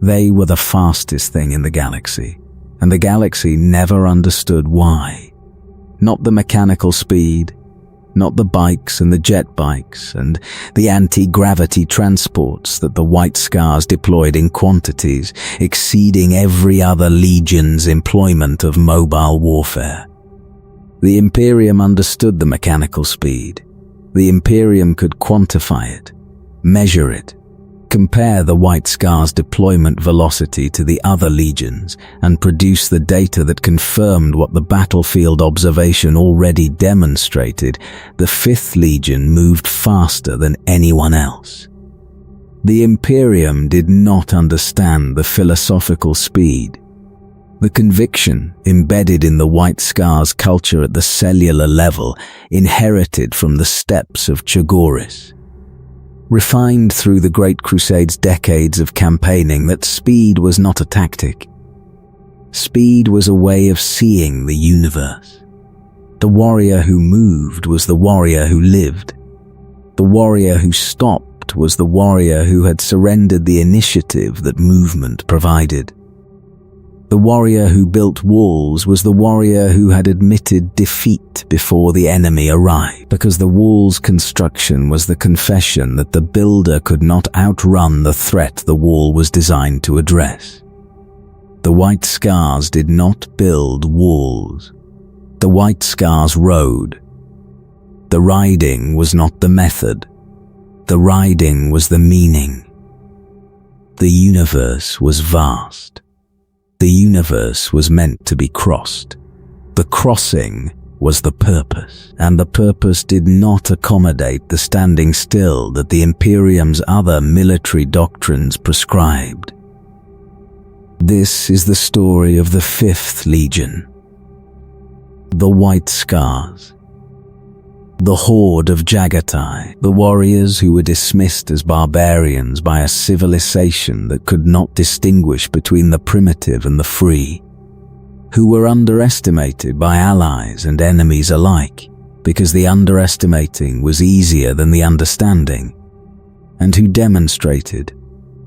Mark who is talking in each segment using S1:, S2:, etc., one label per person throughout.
S1: They were the fastest thing in the galaxy, and the galaxy never understood why. Not the mechanical speed, not the bikes and the jet bikes and the anti-gravity transports that the White Scars deployed in quantities exceeding every other legion's employment of mobile warfare. The Imperium understood the mechanical speed. The Imperium could quantify it, measure it, compare the White Scars' deployment velocity to the other legions, and produce the data that confirmed what the battlefield observation already demonstrated: the 5th Legion moved faster than anyone else. The Imperium did not understand the philosophical speed, the conviction embedded in the White Scars' culture at the cellular level, inherited from the steppes of Chogoris. Refined through the Great Crusade's decades of campaigning, that speed was not a tactic. Speed was a way of seeing the universe. The warrior who moved was the warrior who lived. The warrior who stopped was the warrior who had surrendered the initiative that movement provided. The warrior who built walls was the warrior who had admitted defeat before the enemy arrived, because the wall's construction was the confession that the builder could not outrun the threat the wall was designed to address. The White Scars did not build walls. The White Scars rode. The riding was not the method. The riding was the meaning. The universe was vast. The universe was meant to be crossed. The crossing was the purpose, and the purpose did not accommodate the standing still that the Imperium's other military doctrines prescribed. This is the story of the 5th Legion, the White Scars. The horde of Jaghatai, the warriors who were dismissed as barbarians by a civilization that could not distinguish between the primitive and the free, who were underestimated by allies and enemies alike because the underestimating was easier than the understanding, and who demonstrated,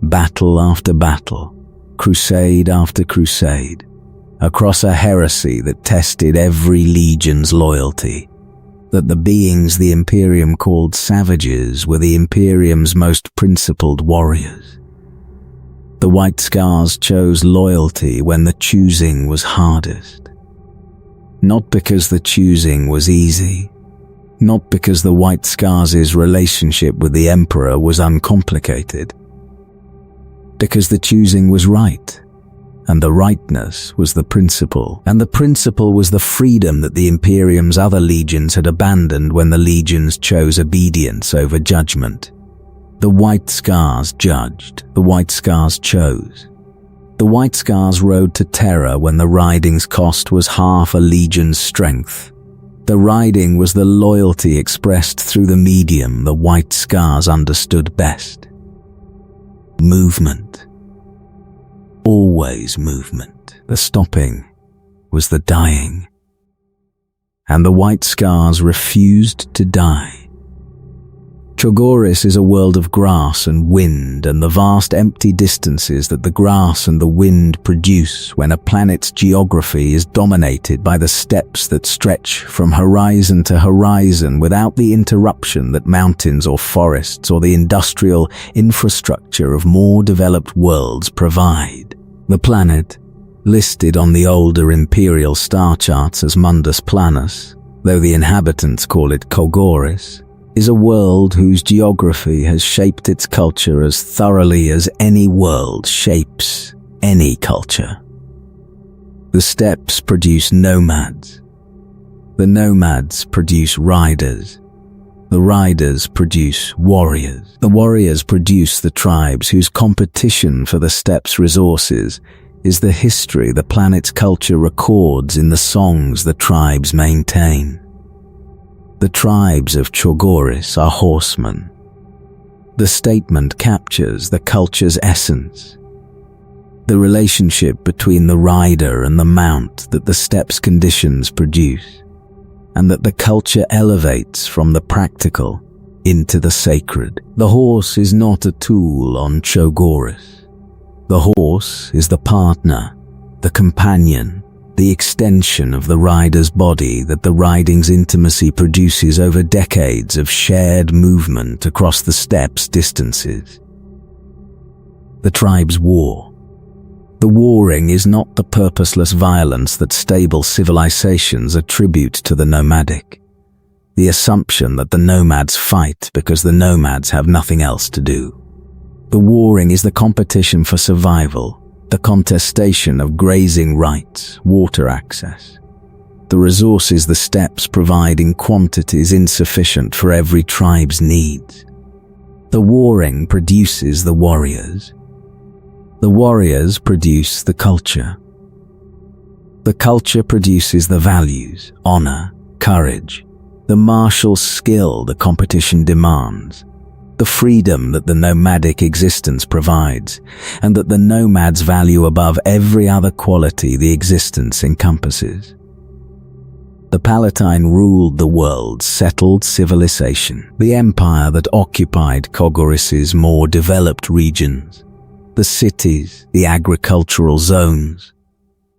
S1: battle after battle, crusade after crusade, across a heresy that tested every legion's loyalty, that the beings the Imperium called savages were the Imperium's most principled warriors. The White Scars chose loyalty when the choosing was hardest. Not because the choosing was easy, not because the White Scars' relationship with the Emperor was uncomplicated, because the choosing was right, and the rightness was the principle, and the principle was the freedom that the Imperium's other legions had abandoned when the legions chose obedience over judgment. The White Scars judged, the White Scars chose. The White Scars rode to terror when the riding's cost was half a legion's strength. The riding was the loyalty expressed through the medium the White Scars understood best. Movement. Always movement. The stopping was the dying. And the White Scars refused to die. Chogoris is a world of grass and wind and the vast empty distances that the grass and the wind produce when a planet's geography is dominated by the steppes that stretch from horizon to horizon without the interruption that mountains or forests or the industrial infrastructure of more developed worlds provide. The planet, listed on the older imperial star charts as Mundus Planus, though the inhabitants call it Chogoris, is a world whose geography has shaped its culture as thoroughly as any world shapes any culture. The steppes produce nomads. The nomads produce riders. The riders produce warriors. The warriors produce the tribes whose competition for the steppes' resources is the history the planet's culture records in the songs the tribes maintain. The tribes of Chogoris are horsemen. The statement captures the culture's essence. The relationship between the rider and the mount that the steppes conditions produce, and that the culture elevates from the practical into the sacred. The horse is not a tool on Chogoris. The horse is the partner, the companion, the extension of the rider's body that the riding's intimacy produces over decades of shared movement across the steppes' distances. The tribe's war. The warring is not the purposeless violence that stable civilizations attribute to the nomadic. The assumption that the nomads fight because the nomads have nothing else to do. The warring is the competition for survival, the contestation of grazing rights, water access. The resources the steppes provide in quantities insufficient for every tribe's needs. The warring produces the warriors. The warriors produce the culture. The culture produces the values, honor, courage, the martial skill the competition demands, the freedom that the nomadic existence provides, and that the nomads value above every other quality the existence encompasses. The Palatine ruled the world's settled civilization, the empire that occupied Kogoris's more developed regions, the cities, the agricultural zones,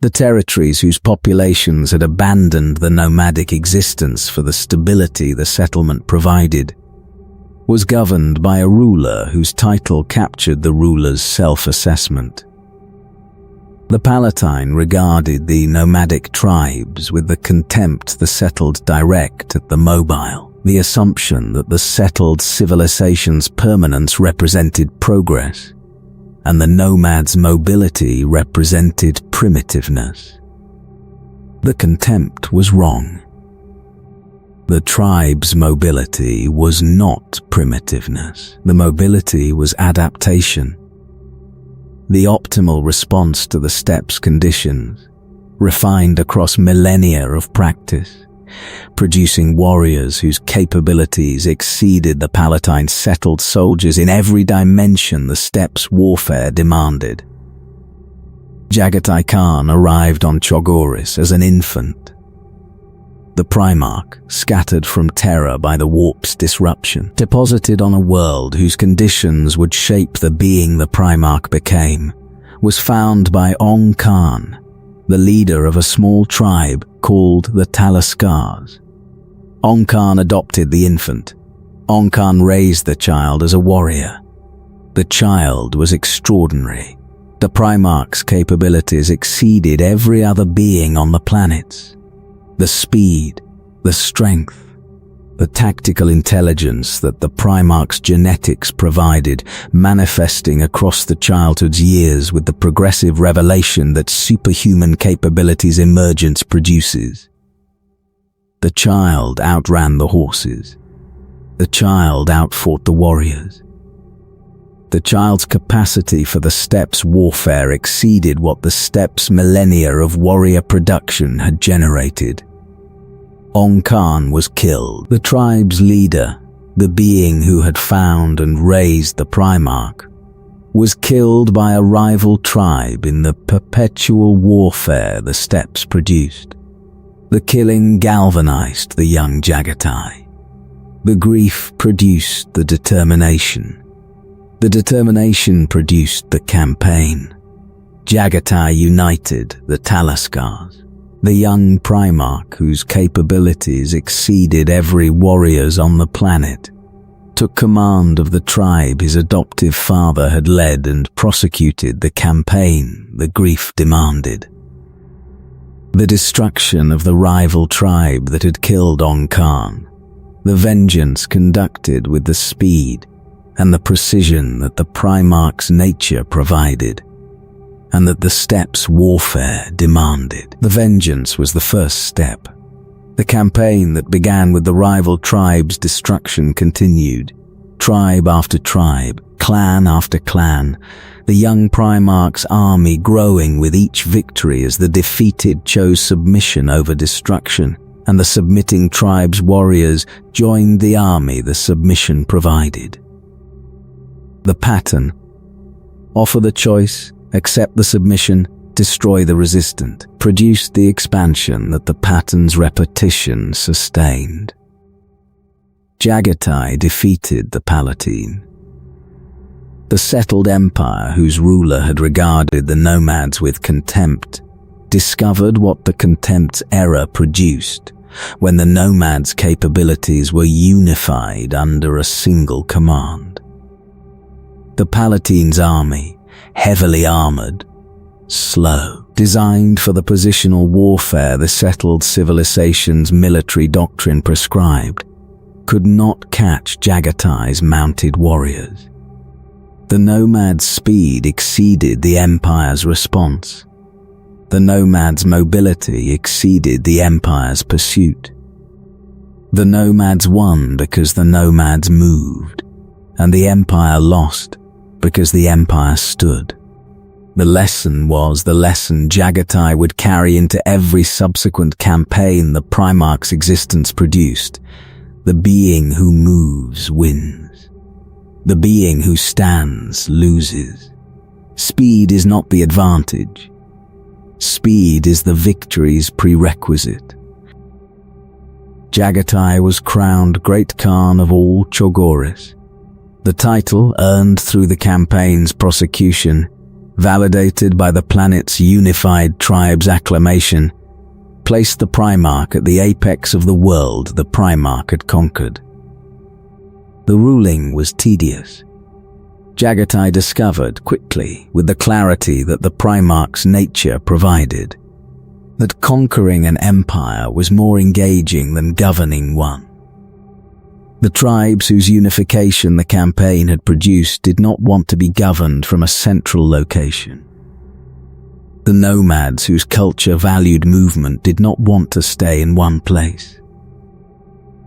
S1: the territories whose populations had abandoned the nomadic existence for the stability the settlement provided, was governed by a ruler whose title captured the ruler's self-assessment. The Palatine regarded the nomadic tribes with the contempt the settled direct at the mobile, the assumption that the settled civilization's permanence represented progress, and the nomad's mobility represented primitiveness. The contempt was wrong. The tribe's mobility was not primitiveness. The mobility was adaptation. The optimal response to the steppes' conditions, refined across millennia of practice, producing warriors whose capabilities exceeded the Palatine's settled soldiers in every dimension the steppes' warfare demanded. Jaghatai Khan arrived on Chogoris as an infant. The Primarch, scattered from terror by the warp's disruption, deposited on a world whose conditions would shape the being the Primarch became, was found by Ong Khan, the leader of a small tribe called the Talaskars. Ong Khan adopted the infant. Ong Khan raised the child as a warrior. The child was extraordinary. The Primarch's capabilities exceeded every other being on the planets. The speed, the strength, the tactical intelligence that the Primarch's genetics provided, manifesting across the childhood's years with the progressive revelation that superhuman capabilities emergence produces. The child outran the horses. The child outfought the warriors. The child's capacity for the steppes' warfare exceeded what the steppes' millennia of warrior production had generated. Ong Khan was killed. The tribe's leader, the being who had found and raised the Primarch, was killed by a rival tribe in the perpetual warfare the steppes produced. The killing galvanized the young Jaghatai. The grief produced the determination. The determination produced the campaign. Jaghatai united the Talaskars. The young Primarch, whose capabilities exceeded every warrior's on the planet, took command of the tribe his adoptive father had led and prosecuted the campaign the grief demanded. The destruction of the rival tribe that had killed Ong Khan, the vengeance conducted with the speed and the precision that the Primarch's nature provided, and that the steppes' warfare demanded. The vengeance was the first step. The campaign that began with the rival tribe's destruction continued. Tribe after tribe, clan after clan, the young Primarch's army growing with each victory as the defeated chose submission over destruction, and the submitting tribe's warriors joined the army the submission provided. The pattern: offer the choice, accept the submission, destroy the resistant, produced the expansion that the pattern's repetition sustained. Jaghatai defeated the Palatine. The settled empire, whose ruler had regarded the nomads with contempt, discovered what the contempt's error produced when the nomads' capabilities were unified under a single command. The Palatine's army, heavily armored, slow, designed for the positional warfare the settled civilization's military doctrine prescribed, could not catch Jaghatai's mounted warriors. The nomads' speed exceeded the empire's response. The nomads' mobility exceeded the empire's pursuit. The nomads won because the nomads moved, and the empire lost because the empire stood. The lesson was the lesson Jaghatai would carry into every subsequent campaign the Primarch's existence produced. The being who moves wins. The being who stands loses. Speed is not the advantage. Speed is the victory's prerequisite. Jaghatai was crowned Great Khan of all Chogoris. The title, earned through the campaign's prosecution, validated by the planet's unified tribe's acclamation, placed the Primarch at the apex of the world the Primarch had conquered. The ruling was tedious. Jaghatai discovered quickly, with the clarity that the Primarch's nature provided, that conquering an empire was more engaging than governing one. The tribes whose unification the campaign had produced did not want to be governed from a central location. The nomads whose culture valued movement did not want to stay in one place.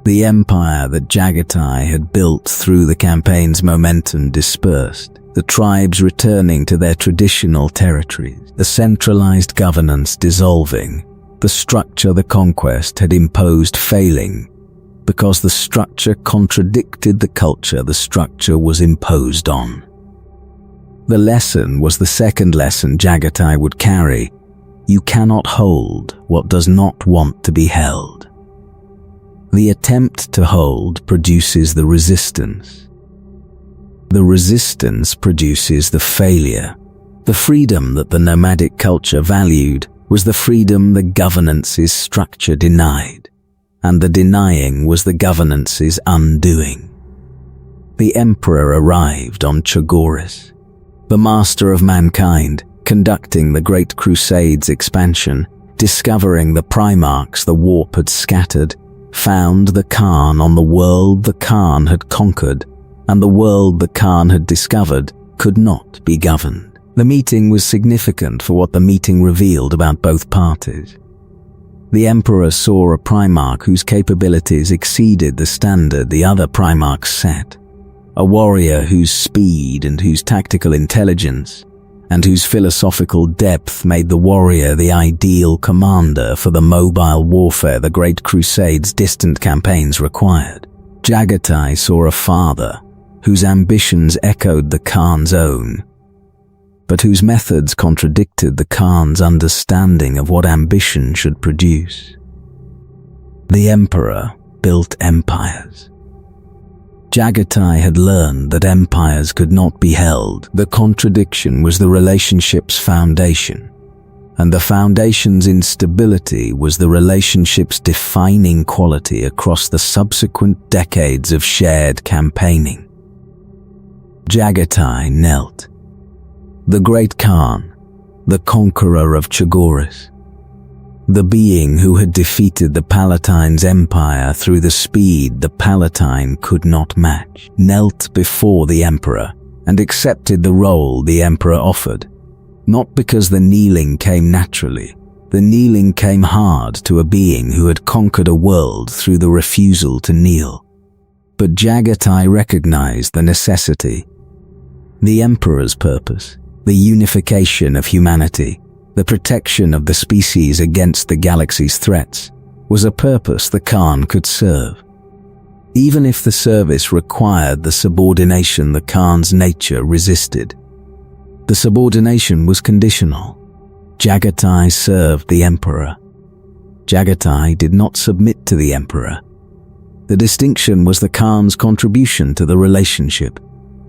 S1: The empire that Jaghatai had built through the campaign's momentum dispersed, the tribes returning to their traditional territories, the centralized governance dissolving, the structure the conquest had imposed failing, because the structure contradicted the culture the structure was imposed on. The lesson was the second lesson Jaghatai would carry: you cannot hold what does not want to be held. The attempt to hold produces the resistance. The resistance produces the failure. The freedom that the nomadic culture valued was the freedom the governance's structure denied, and the denying was the governance's undoing. The emperor arrived on Chogoris, the master of mankind, conducting the Great Crusade's expansion, discovering the Primarchs the warp had scattered, found the Khan on the world the Khan had conquered, and the world the Khan had discovered could not be governed. The meeting was significant for what the meeting revealed about both parties. The Emperor saw a Primarch whose capabilities exceeded the standard the other Primarchs set, a warrior whose speed and whose tactical intelligence and whose philosophical depth made the warrior the ideal commander for the mobile warfare the Great Crusade's distant campaigns required. Jaghatai saw a father whose ambitions echoed the Khan's own, but whose methods contradicted the Khan's understanding of what ambition should produce. The Emperor built empires. Jaghatai had learned that empires could not be held. The contradiction was the relationship's foundation, and the foundation's instability was the relationship's defining quality across the subsequent decades of shared campaigning. Jaghatai knelt. The Great Khan, the conqueror of Chogoris, the being who had defeated the Palatine's empire through the speed the Palatine could not match, knelt before the Emperor and accepted the role the Emperor offered, not because the kneeling came naturally. The kneeling came hard to a being who had conquered a world through the refusal to kneel. But Jaghatai recognized the necessity. The Emperor's purpose, the unification of humanity, the protection of the species against the galaxy's threats, was a purpose the Khan could serve, even if the service required the subordination the Khan's nature resisted. The subordination was conditional. Jaghatai served the Emperor. Jaghatai did not submit to the Emperor. The distinction was the Khan's contribution to the relationship.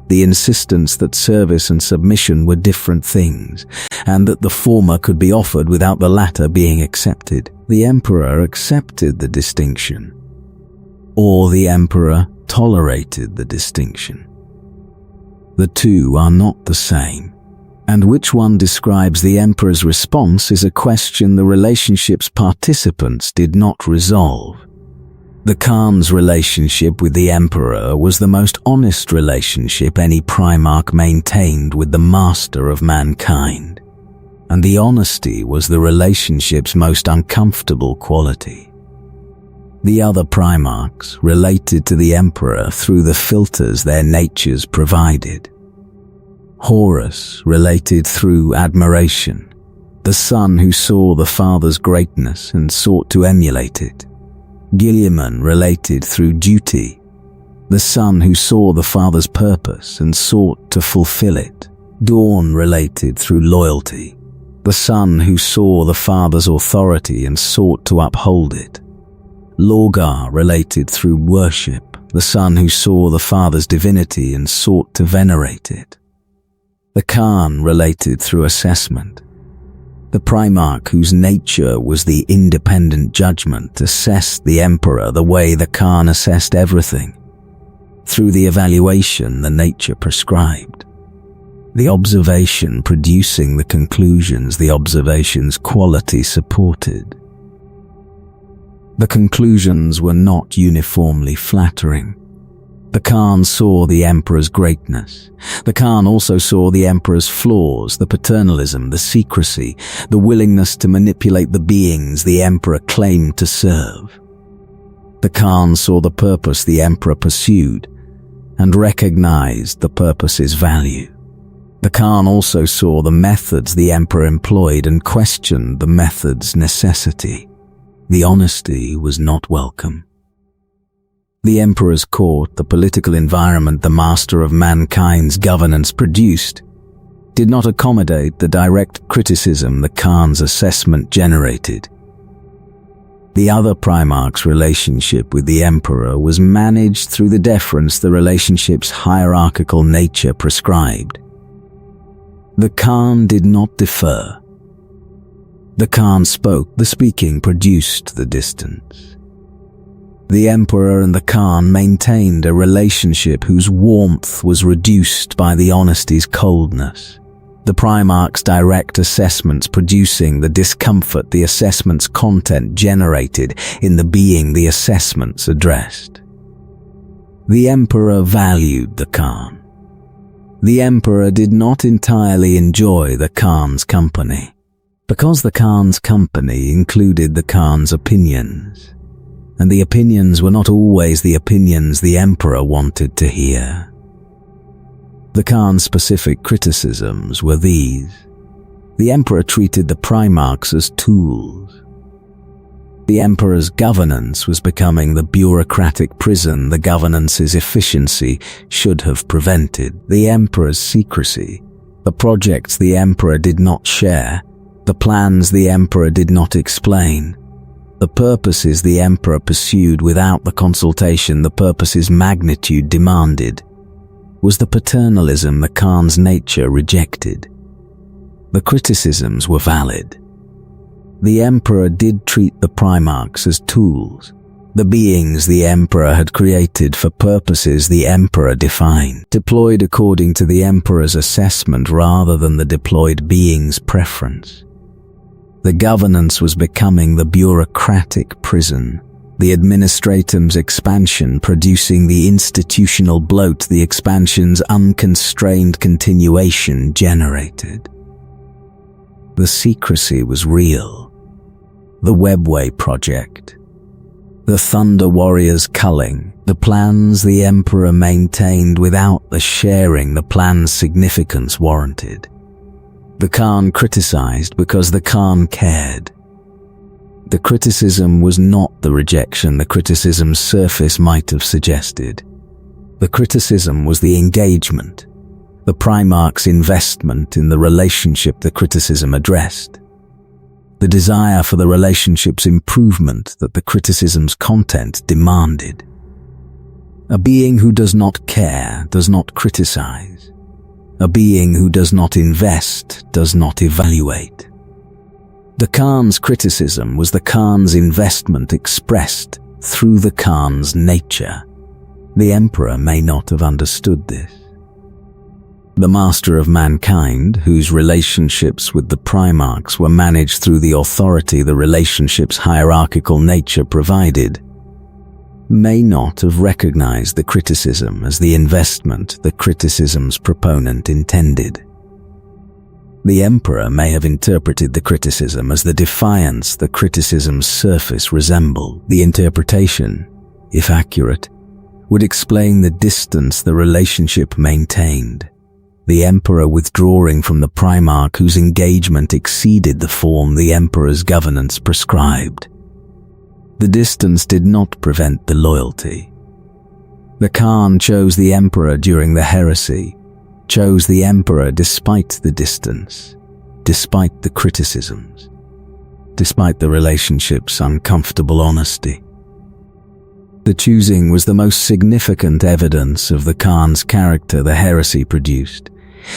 S1: the insistence that service and submission were different things, and that the former could be offered without the latter being accepted. The emperor accepted the distinction, or the emperor tolerated the distinction. The two are not the same, and which one describes the emperor's response is a question the relationship's participants did not resolve. The Khan's relationship with the emperor was the most honest relationship any Primarch maintained with the master of mankind, and the honesty was the relationship's most uncomfortable quality. The other Primarchs related to the emperor through the filters their natures provided. Horus related through admiration, the son who saw the father's greatness and sought to emulate it. Guilliman related through duty, the son who saw the father's purpose and sought to fulfill it. Dawn related through loyalty, the son who saw the father's authority and sought to uphold it. Lorgar related through worship, the son who saw the father's divinity and sought to venerate it. The Khan related through assessment. The Primarch whose nature was the independent judgment assessed the emperor the way the Khan assessed everything, through the evaluation the nature prescribed. The observation producing the conclusions the observation's quality supported. The conclusions were not uniformly flattering. The Khan saw the emperor's greatness. The Khan also saw the emperor's flaws, the paternalism, the secrecy, the willingness to manipulate the beings the emperor claimed to serve. The Khan saw the purpose the emperor pursued and recognized the purpose's value. The Khan also saw the methods the emperor employed and questioned the method's necessity. The honesty was not welcome. The emperor's court, the political environment the master of mankind's governance produced, did not accommodate the direct criticism the Khan's assessment generated. The other Primarch's relationship with the emperor was managed through the deference the relationship's hierarchical nature prescribed. The Khan did not defer. The Khan spoke, the speaking produced the distance. The emperor and the Khan maintained a relationship whose warmth was reduced by the honesty's coldness, the Primarch's direct assessments producing the discomfort the assessment's content generated in the being the assessments addressed. The emperor valued the Khan. The emperor did not entirely enjoy the Khan's company, because the Khan's company included the Khan's opinions, and the opinions were not always the opinions the emperor wanted to hear. The Khan's specific criticisms were these. The emperor treated the Primarchs as tools. The emperor's governance was becoming the bureaucratic prison the governance's efficiency should have prevented. The emperor's secrecy, the projects the emperor did not share, the plans the emperor did not explain, the purposes the emperor pursued without the consultation the purpose's magnitude demanded, was the paternalism the Khan's nature rejected. The criticisms were valid. The emperor did treat the Primarchs as tools, the beings the emperor had created for purposes the emperor defined, deployed according to the emperor's assessment rather than the deployed being's preference. The governance was becoming the bureaucratic prison, the administratum's expansion producing the institutional bloat the expansion's unconstrained continuation generated. The secrecy was real. The Webway project, the Thunder Warrior's culling, the plans the emperor maintained without the sharing the plan's significance warranted. The Khan criticized because the Khan cared. The criticism was not the rejection the criticism's surface might have suggested. The criticism was the engagement, the Primarch's investment in the relationship the criticism addressed, the desire for the relationship's improvement that the criticism's content demanded. A being who does not care, does not criticize. A being who does not invest, does not evaluate. The Khan's criticism was the Khan's investment expressed through the Khan's nature. The Emperor may not have understood this. The master of mankind, whose relationships with the Primarchs were managed through the authority the relationship's hierarchical nature provided, may not have recognized the criticism as the investment the criticism's proponent intended. The Emperor may have interpreted the criticism as the defiance the criticism's surface resembled. The interpretation, if accurate, would explain the distance the relationship maintained, the Emperor withdrawing from the Primarch whose engagement exceeded the form the Emperor's governance prescribed. The distance did not prevent the loyalty. The Khan chose the Emperor during the heresy, chose the Emperor despite the distance, despite the criticisms, despite the relationship's uncomfortable honesty. The choosing was the most significant evidence of the Khan's character the heresy produced,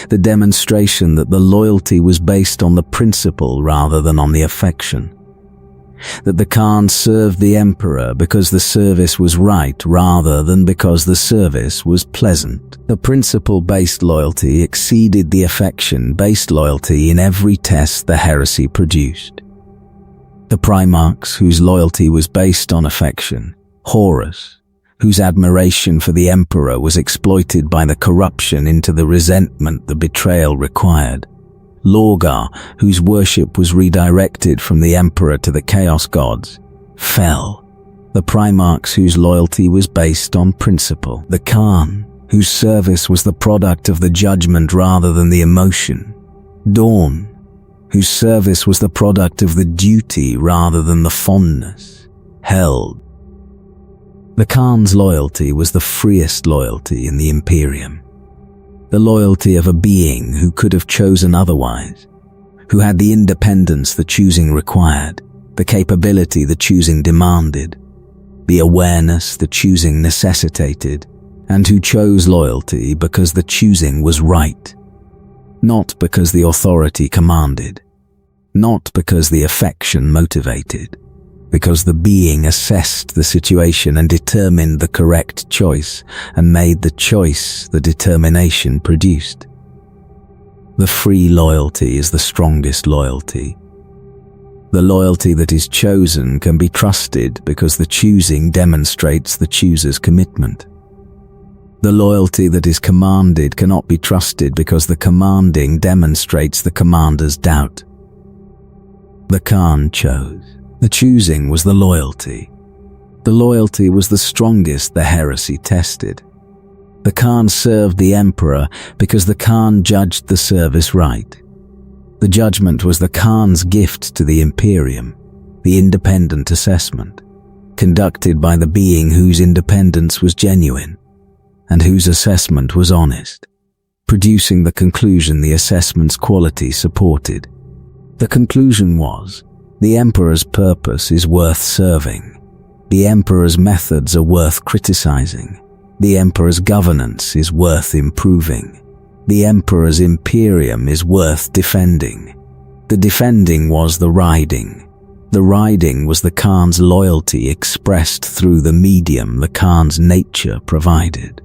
S1: the demonstration that the loyalty was based on the principle rather than on the affection, that the Khan served the Emperor because the service was right rather than because the service was pleasant. The principle-based loyalty exceeded the affection-based loyalty in every test the heresy produced. The Primarchs, whose loyalty was based on affection, Horus, whose admiration for the Emperor was exploited by the corruption into the resentment the betrayal required, Lorgar, whose worship was redirected from the Emperor to the Chaos Gods, fell. The Primarchs, whose loyalty was based on principle, the Khan, whose service was the product of the judgment rather than the emotion, Dawn, whose service was the product of the duty rather than the fondness, held. The Khan's loyalty was the freest loyalty in the Imperium. The loyalty of a being who could have chosen otherwise, who had the independence the choosing required, the capability the choosing demanded, the awareness the choosing necessitated, and who chose loyalty because the choosing was right, not because the authority commanded, not because the affection motivated, because the being assessed the situation and determined the correct choice and made the choice the determination produced. The free loyalty is the strongest loyalty. The loyalty that is chosen can be trusted because the choosing demonstrates the chooser's commitment. The loyalty that is commanded cannot be trusted because the commanding demonstrates the commander's doubt. The Khan chose. The choosing was the loyalty. The loyalty was the strongest the heresy tested. The Khan served the Emperor because the Khan judged the service right. The judgment was the Khan's gift to the Imperium, the independent assessment, conducted by the being whose independence was genuine and whose assessment was honest, producing the conclusion the assessment's quality supported. The conclusion was, the Emperor's purpose is worth serving. The Emperor's methods are worth criticizing. The Emperor's governance is worth improving. The Emperor's Imperium is worth defending. The defending was the riding. The riding was the Khan's loyalty expressed through the medium the Khan's nature provided.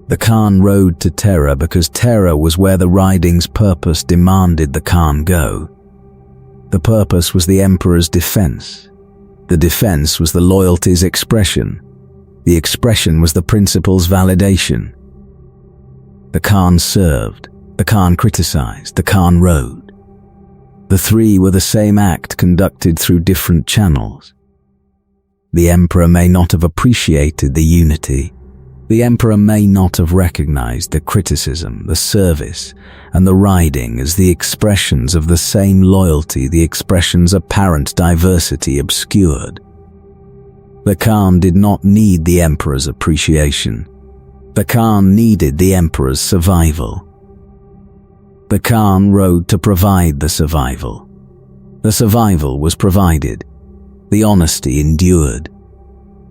S1: The Khan rode to Terra because Terra was where the riding's purpose demanded the Khan go. The purpose was the Emperor's defense. The defense was the loyalty's expression. The expression was the principle's validation. The Khan served, the Khan criticized, the Khan rode. The three were the same act conducted through different channels. The Emperor may not have appreciated the unity. The Emperor may not have recognized the criticism, the service, and the riding as the expressions of the same loyalty the expression's apparent diversity obscured. The Khan did not need the Emperor's appreciation. The Khan needed the Emperor's survival. The Khan rode to provide the survival. The survival was provided. The honesty endured.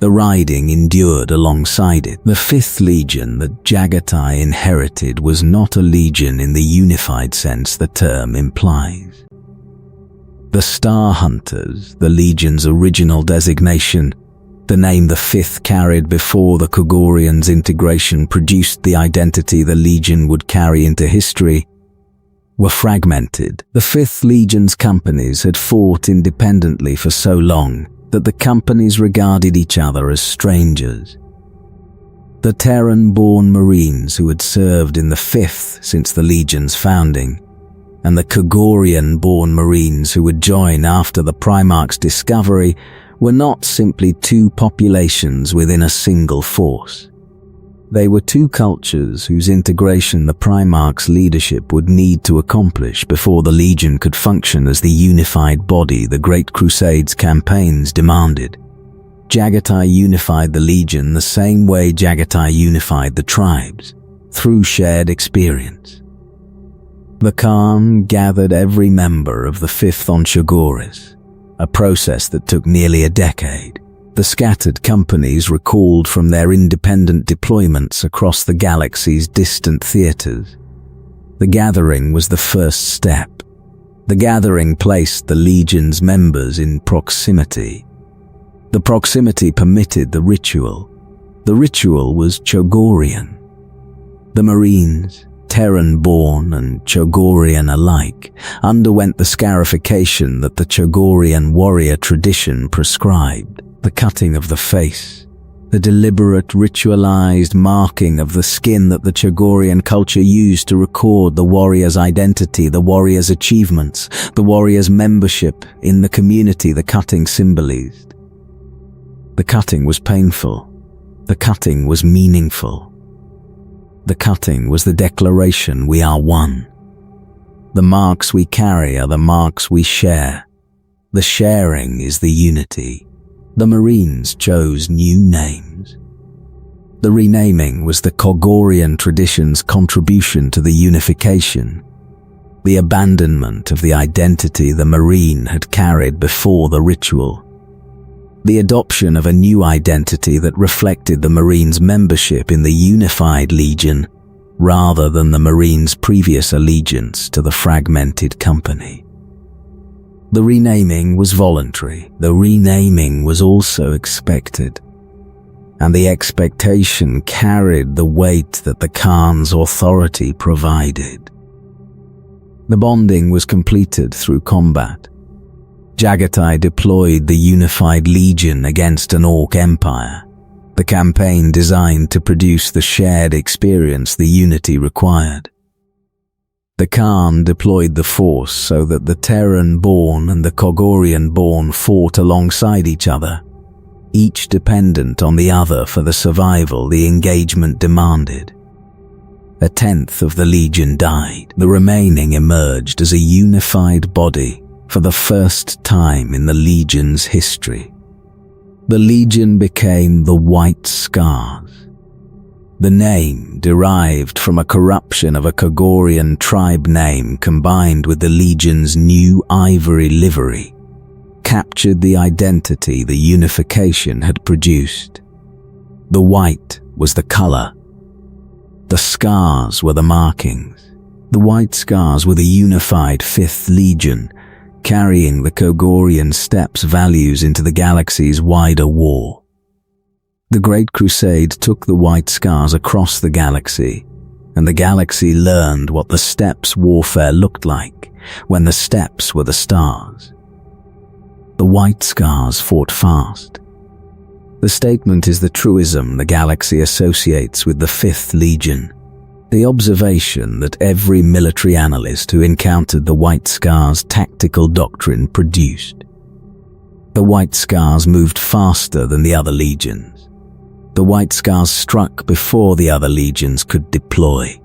S1: The riding endured alongside it. The 5th Legion that Jaghatai inherited was not a legion in the unified sense the term implies. The Star Hunters, the legion's original designation, the name the 5th carried before the Kogorians' integration produced the identity the legion would carry into history, were fragmented. The 5th Legion's companies had fought independently for so long that the companies regarded each other as strangers. The Terran-born Marines who had served in the 5th since the Legion's founding, and the Kogorian-born Marines who would join after the Primarch's discovery were not simply two populations within a single force. They were two cultures whose integration the Primarch's leadership would need to accomplish before the Legion could function as the unified body the Great Crusade's campaigns demanded. Jaghatai unified the Legion the same way Jaghatai unified the tribes, through shared experience. The Khan gathered every member of the 5th on Chagoris, a process that took nearly a decade. The scattered companies recalled from their independent deployments across the galaxy's distant theaters. The gathering was the first step. The gathering placed the Legion's members in proximity. The proximity permitted the ritual. The ritual was Chogorian. The Marines, Terran-born and Chogorian alike, underwent the scarification that the Chogorian warrior tradition prescribed. The cutting of the face, the deliberate ritualized marking of the skin that the Chogorian culture used to record the warrior's identity, the warrior's achievements, the warrior's membership in the community the cutting symbolized. The cutting was painful. The cutting was meaningful. The cutting was the declaration we are one. The marks we carry are the marks we share. The sharing is the unity. The Marines chose new names. The renaming was the Kogorian tradition's contribution to the unification, the abandonment of the identity the Marine had carried before the ritual, the adoption of a new identity that reflected the Marines' membership in the unified Legion rather than the Marines' previous allegiance to the fragmented company. The renaming was voluntary. The renaming was also expected. And the expectation carried the weight that the Khan's authority provided. The bonding was completed through combat. Jaghatai deployed the unified Legion against an Orc empire, the campaign designed to produce the shared experience the unity required. The Khan deployed the force so that the Terran-born and the Kogorian-born fought alongside each other, each dependent on the other for the survival the engagement demanded. 1/10 of the Legion died. The remaining emerged as a unified body for the first time in the Legion's history. The Legion became the White Scars. The name, derived from a corruption of a Kogorian tribe name combined with the Legion's new ivory livery, captured the identity the unification had produced. The white was the color. The scars were the markings. The White Scars were the unified 5th Legion, carrying the Kogorian steppes values into the galaxy's wider war. The Great Crusade took the White Scars across the galaxy, and the galaxy learned what the steppes warfare looked like when the steppes were the stars. The White Scars fought fast. The statement is the truism the galaxy associates with the 5th Legion, the observation that every military analyst who encountered the White Scars' tactical doctrine produced. The White Scars moved faster than the other legions. The White Scars struck before the other legions could deploy.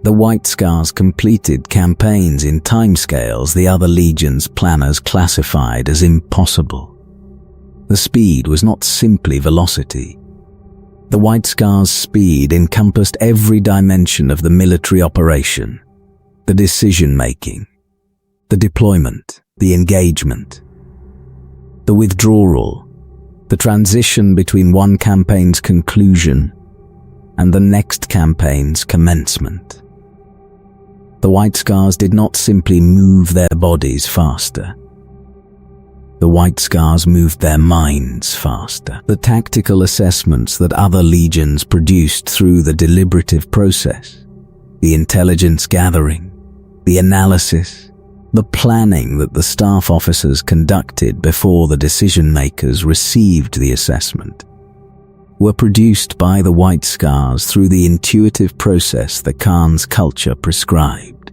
S1: The White Scars completed campaigns in timescales the other legions' planners classified as impossible. The speed was not simply velocity. The White Scars' speed encompassed every dimension of the military operation, the decision-making, the deployment, the engagement, the withdrawal, the transition between one campaign's conclusion and the next campaign's commencement. The White Scars did not simply move their bodies faster. The White Scars moved their minds faster. The tactical assessments that other legions produced through the deliberative process, the intelligence gathering, the analysis, the planning that the staff officers conducted before the decision-makers received the assessment, were produced by the White Scars through the intuitive process the Khan's culture prescribed.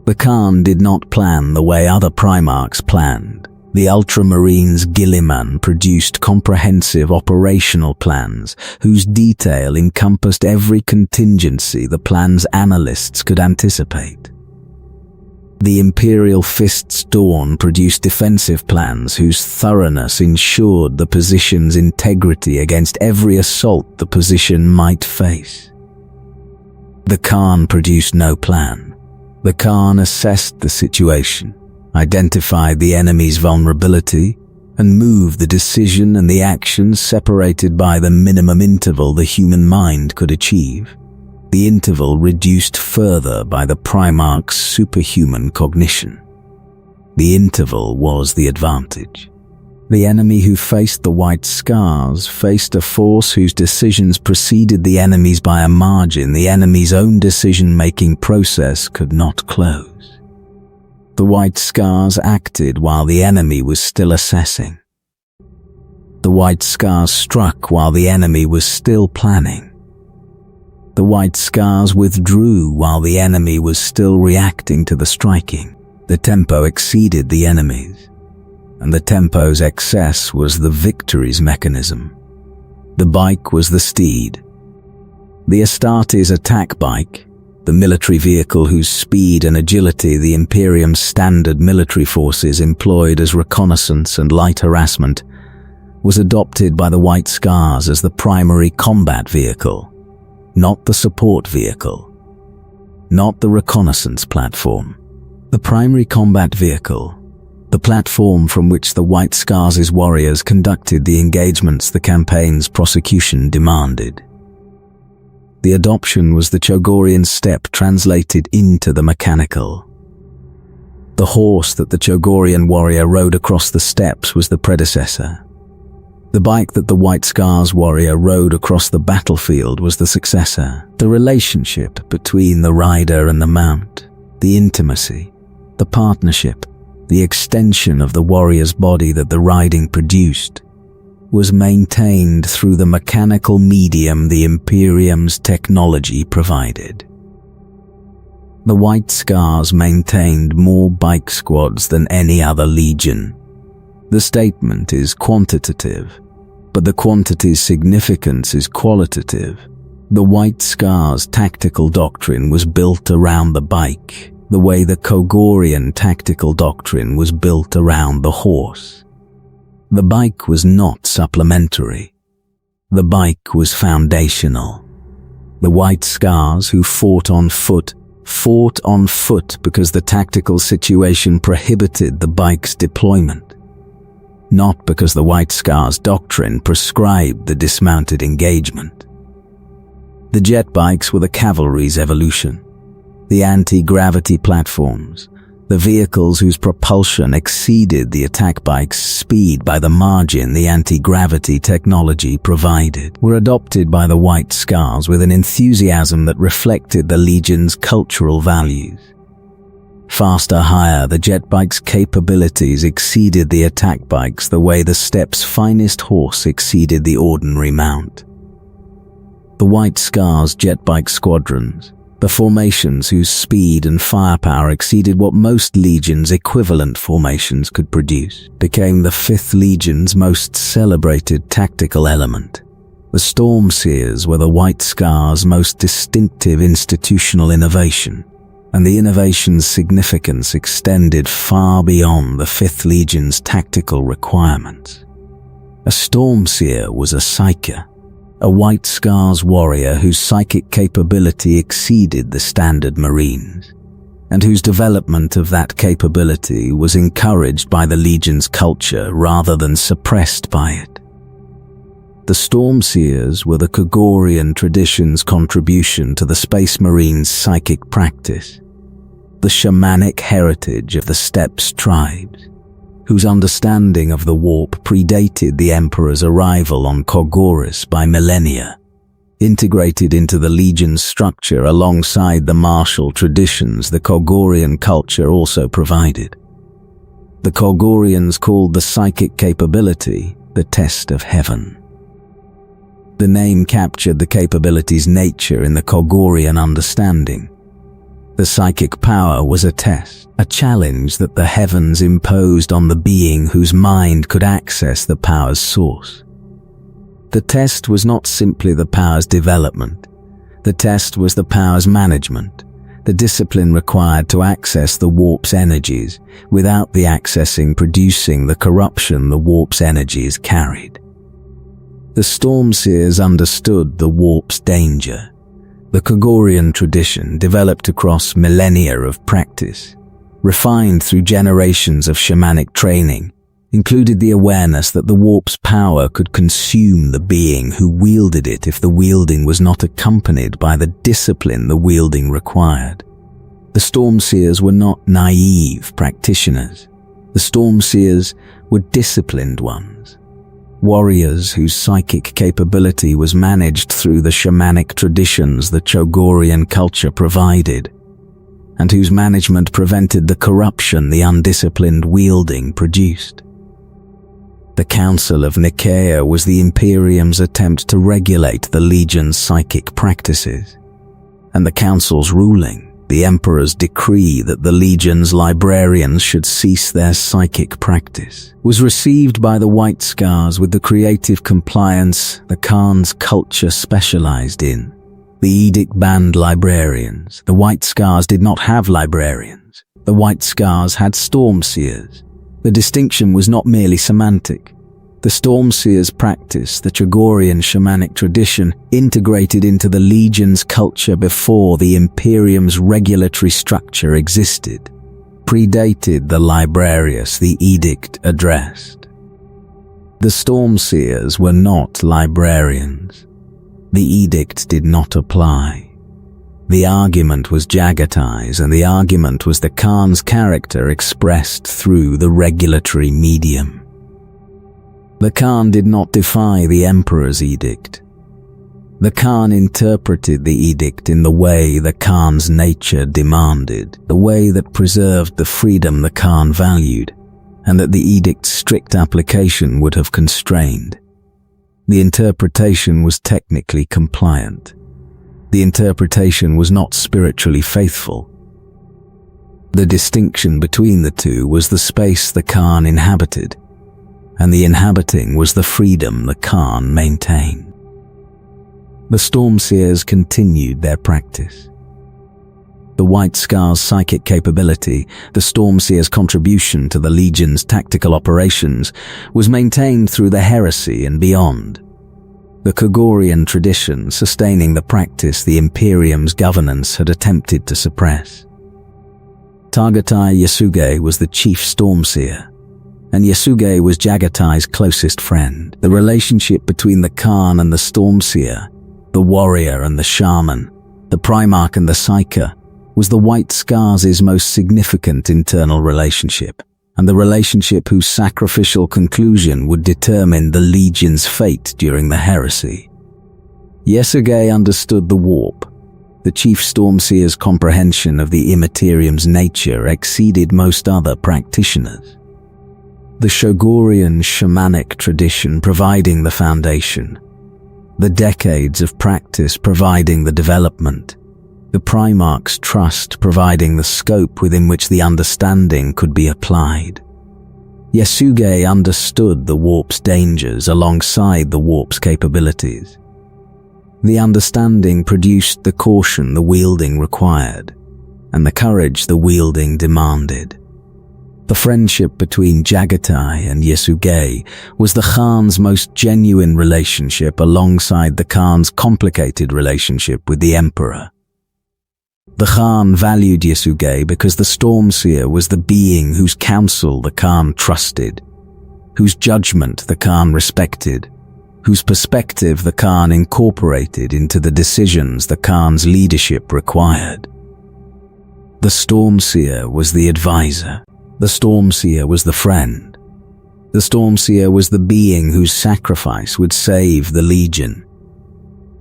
S1: The Khan did not plan the way other Primarchs planned. The Ultramarines Gilliman produced comprehensive operational plans whose detail encompassed every contingency the plan's analysts could anticipate. The Imperial Fist's Dawn produced defensive plans whose thoroughness ensured the position's integrity against every assault the position might face. The Khan produced no plan. The Khan assessed the situation, identified the enemy's vulnerability, and moved the decision and the actions separated by the minimum interval the human mind could achieve. The interval reduced further by the Primarch's superhuman cognition. The interval was the advantage. The enemy who faced the White Scars faced a force whose decisions preceded the enemy's by a margin the enemy's own decision-making process could not close. The White Scars acted while the enemy was still assessing. The White Scars struck while the enemy was still planning. The White Scars withdrew while the enemy was still reacting to the striking. The tempo exceeded the enemy's, and the tempo's excess was the victory's mechanism. The bike was the steed. The Astartes attack bike, the military vehicle whose speed and agility the Imperium's standard military forces employed as reconnaissance and light harassment, was adopted by the White Scars as the primary combat vehicle, not the support vehicle, not the reconnaissance platform. The primary combat vehicle, the platform from which the White Scars' warriors conducted the engagements the campaign's prosecution demanded. The adoption was the Chogorian step translated into the mechanical. The horse that the Chogorian warrior rode across the steppes was the predecessor. The bike that the White Scars warrior rode across the battlefield was the successor. The relationship between the rider and the mount, the intimacy, the partnership, the extension of the warrior's body that the riding produced, was maintained through the mechanical medium the Imperium's technology provided. The White Scars maintained more bike squads than any other legion. The statement is quantitative, but the quantity's significance is qualitative. The White Scars' tactical doctrine was built around the bike, the way the Kogorian tactical doctrine was built around the horse. The bike was not supplementary. The bike was foundational. The White Scars who fought on foot because the tactical situation prohibited the bike's deployment, not because the White Scars' doctrine prescribed the dismounted engagement. The jet bikes were the cavalry's evolution. The anti-gravity platforms, the vehicles whose propulsion exceeded the attack bike's speed by the margin the anti-gravity technology provided, were adopted by the White Scars with an enthusiasm that reflected the Legion's cultural values. Faster, higher, the jet bike's capabilities exceeded the attack bikes the way the steppe's finest horse exceeded the ordinary mount. The White Scars' jet bike squadrons, the formations whose speed and firepower exceeded what most legions' equivalent formations could produce, became the 5th Legion's most celebrated tactical element. The Stormseers were the White Scars' most distinctive institutional innovation, and the innovation's significance extended far beyond the 5th Legion's tactical requirements. A Stormseer was a psyker, a White Scars warrior whose psychic capability exceeded the standard Marines. and whose development of that capability was encouraged by the Legion's culture rather than suppressed by it. The Stormseers were the Kogorian tradition's contribution to the Space Marines' psychic practice, the shamanic heritage of the Steppes tribes, whose understanding of the warp predated the Emperor's arrival on Kogoris by millennia, integrated into the Legion's structure alongside the martial traditions the Kogorian culture also provided. The Kogorians called the psychic capability the Test of Heaven. The name captured the capability's nature in the Kogorian understanding. The psychic power was a test, a challenge that the heavens imposed on the being whose mind could access the power's source. The test was not simply the power's development. The test was the power's management, the discipline required to access the warp's energies without the accessing producing the corruption the warp's energies carried. The Stormseers understood the warp's danger. The Kogorian tradition, developed across millennia of practice, refined through generations of shamanic training, included the awareness that the warp's power could consume the being who wielded it if the wielding was not accompanied by the discipline the wielding required. The Stormseers were not naive practitioners. The Stormseers were disciplined ones. Warriors whose psychic capability was managed through the shamanic traditions the Kogorian culture provided, and whose management prevented the corruption the undisciplined wielding produced. The Council of Nicaea was the Imperium's attempt to regulate the Legion's psychic practices, and the Council's ruling, the Emperor's decree that the Legion's librarians should cease their psychic practice, was received by the White Scars with the creative compliance the Khan's culture specialized in. The edict banned librarians. The White Scars did not have librarians. The White Scars had Stormseers. The distinction was not merely semantic. The Stormseers' practice, the Kogorian shamanic tradition, integrated into the Legion's culture before the Imperium's regulatory structure existed, predated the librarius the edict addressed. The Stormseers were not librarians. The edict did not apply. The argument was Jaghatai's, and the argument was the Khan's character expressed through the regulatory medium. The Khan did not defy the Emperor's edict. The Khan interpreted the edict in the way the Khan's nature demanded, the way that preserved the freedom the Khan valued, and that the edict's strict application would have constrained. The interpretation was technically compliant. The interpretation was not spiritually faithful. The distinction between the two was the space the Khan inhabited, and the inhabiting was the freedom the Khan maintained. The Stormseers continued their practice. The White Scar's psychic capability, the Stormseers' contribution to the Legion's tactical operations, was maintained through the heresy and beyond. The Kogorian tradition sustaining the practice the Imperium's governance had attempted to suppress. Jaghatai Yasuge was the chief Stormseer, and Yasuge was Jaghatai's closest friend. The relationship between the Khan and the Stormseer, the warrior and the shaman, the Primarch and the Psyker, was the White Scars' most significant internal relationship, and the relationship whose sacrificial conclusion would determine the Legion's fate during the heresy. Yasuge understood the warp. The chief Stormseer's comprehension of the Immaterium's nature exceeded most other practitioners. The Kogorian shamanic tradition providing the foundation, the decades of practice providing the development, the Primarch's trust providing the scope within which the understanding could be applied. Yasuge understood the warp's dangers alongside the warp's capabilities. The understanding produced the caution the wielding required, and the courage the wielding demanded. The friendship between Jaghatai and Yasuge was the Khan's most genuine relationship alongside the Khan's complicated relationship with the Emperor. The Khan valued Yasuge because the Stormseer was the being whose counsel the Khan trusted, whose judgment the Khan respected, whose perspective the Khan incorporated into the decisions the Khan's leadership required. The Stormseer was the advisor. The Stormseer was the friend. The Stormseer was the being whose sacrifice would save the Legion.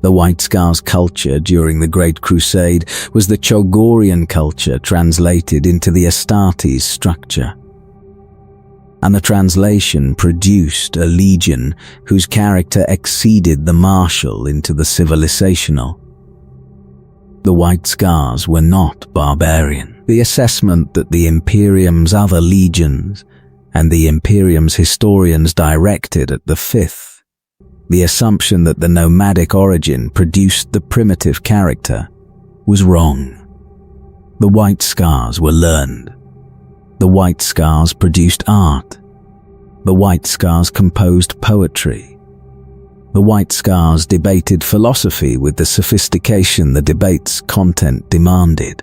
S1: The White Scars culture during the Great Crusade was the Chogorian culture translated into the Astartes structure. And the translation produced a legion whose character exceeded the martial into the civilizational. The White Scars were not barbarian. The assessment that the Imperium's other legions and the Imperium's historians directed at the 5th, the assumption that the nomadic origin produced the primitive character, was wrong. The White Scars were learned. The White Scars produced art. The White Scars composed poetry. The White Scars debated philosophy with the sophistication the debate's content demanded.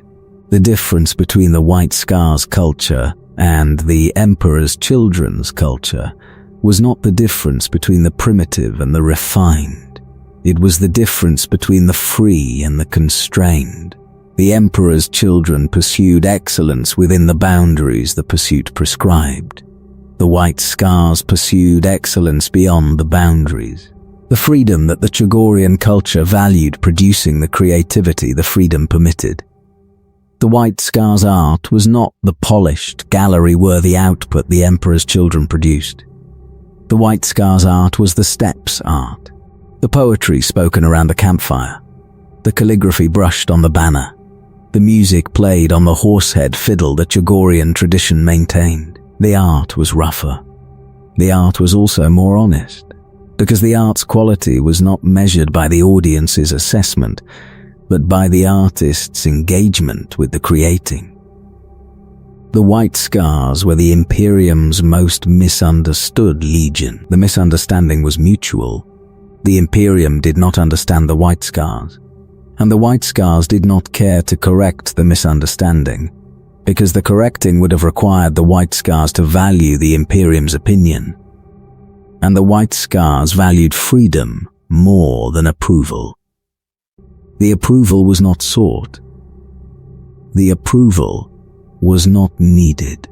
S1: The difference between the White Scars culture and the Emperor's Children's culture was not the difference between the primitive and the refined. It was the difference between the free and the constrained. The Emperor's Children pursued excellence within the boundaries the pursuit prescribed. The White Scars pursued excellence beyond the boundaries. The freedom that the Chogorian culture valued producing the creativity the freedom permitted. The White Scars art was not the polished, gallery-worthy output the Emperor's Children produced. The White Scars art was the steppes art, the poetry spoken around the campfire, the calligraphy brushed on the banner, the music played on the horsehead fiddle the Chogorian tradition maintained. The art was rougher. The art was also more honest, because the art's quality was not measured by the audience's assessment, but by the artist's engagement with the creating. The White Scars were the Imperium's most misunderstood legion. The misunderstanding was mutual. The Imperium did not understand the White Scars, and the White Scars did not care to correct the misunderstanding, because the correcting would have required the White Scars to value the Imperium's opinion. And the White Scars valued freedom more than approval. The approval was not sought. The approval was not needed.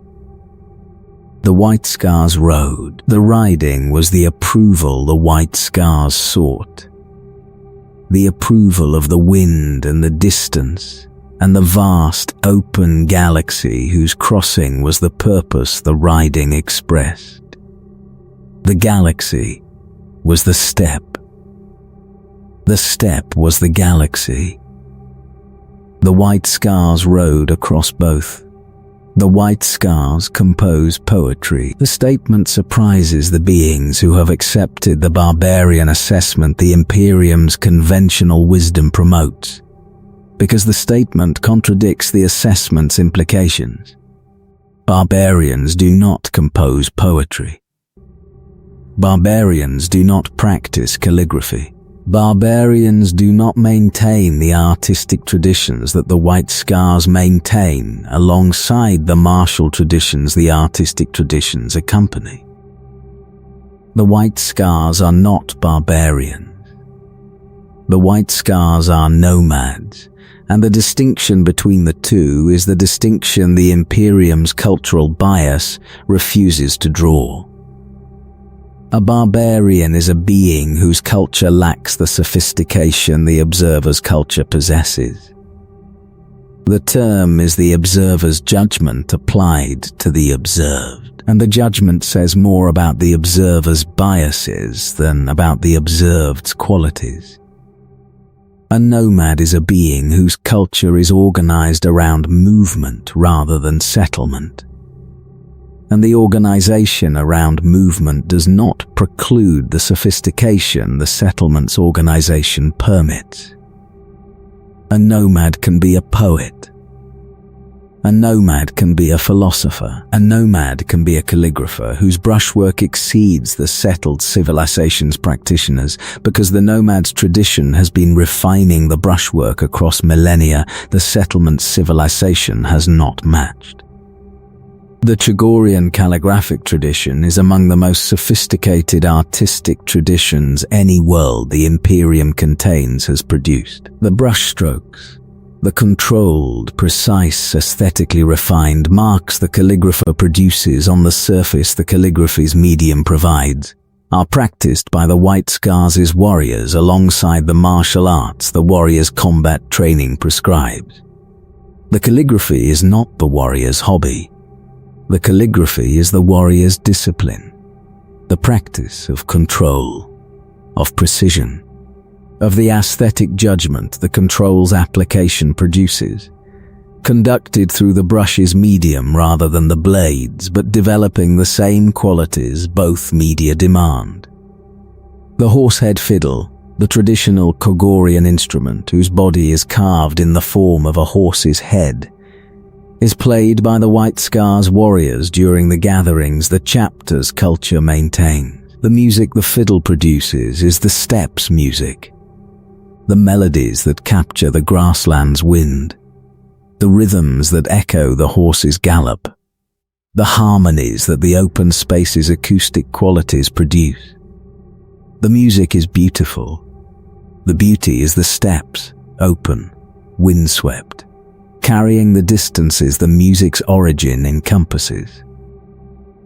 S1: The White Scars rode. The riding was the approval the White Scars sought. The approval of the wind and the distance, and the vast open galaxy whose crossing was the purpose the riding expressed. The galaxy was the steppe. The steppe was the galaxy. The White Scars rode across both. The White Scars compose poetry. The statement surprises the beings who have accepted the barbarian assessment the Imperium's conventional wisdom promotes, because the statement contradicts the assessment's implications. Barbarians do not compose poetry. Barbarians do not practice calligraphy. Barbarians do not maintain the artistic traditions that the White Scars maintain alongside the martial traditions the artistic traditions accompany. The White Scars are not barbarians. The White Scars are nomads, and the distinction between the two is the distinction the Imperium's cultural bias refuses to draw. A barbarian is a being whose culture lacks the sophistication the observer's culture possesses. The term is the observer's judgment applied to the observed, and the judgment says more about the observer's biases than about the observed's qualities. A nomad is a being whose culture is organized around movement rather than settlement. And the organization around movement does not preclude the sophistication the settlement's organization permits. A nomad can be a poet. A nomad can be a philosopher. A nomad can be a calligrapher whose brushwork exceeds the settled civilization's practitioners because the nomad's tradition has been refining the brushwork across millennia the settlement's civilization has not matched. The Chagorian calligraphic tradition is among the most sophisticated artistic traditions any world the Imperium contains has produced. The brushstrokes, the controlled, precise, aesthetically refined marks the calligrapher produces on the surface the calligraphy's medium provides, are practiced by the White Scars' warriors alongside the martial arts the warrior's combat training prescribes. The calligraphy is not the warrior's hobby. The calligraphy is the warrior's discipline, the practice of control, of precision, of the aesthetic judgment the control's application produces, conducted through the brush's medium rather than the blades, but developing the same qualities both media demand. The horsehead fiddle, the traditional Chagorian instrument whose body is carved in the form of a horse's head, is played by the White Scars warriors during the gatherings the chapter's culture maintains. The music the fiddle produces is the steppes music, the melodies that capture the grassland's wind, the rhythms that echo the horse's gallop, the harmonies that the open space's acoustic qualities produce. The music is beautiful. The beauty is the steppes, open, windswept, carrying the distances the music's origin encompasses.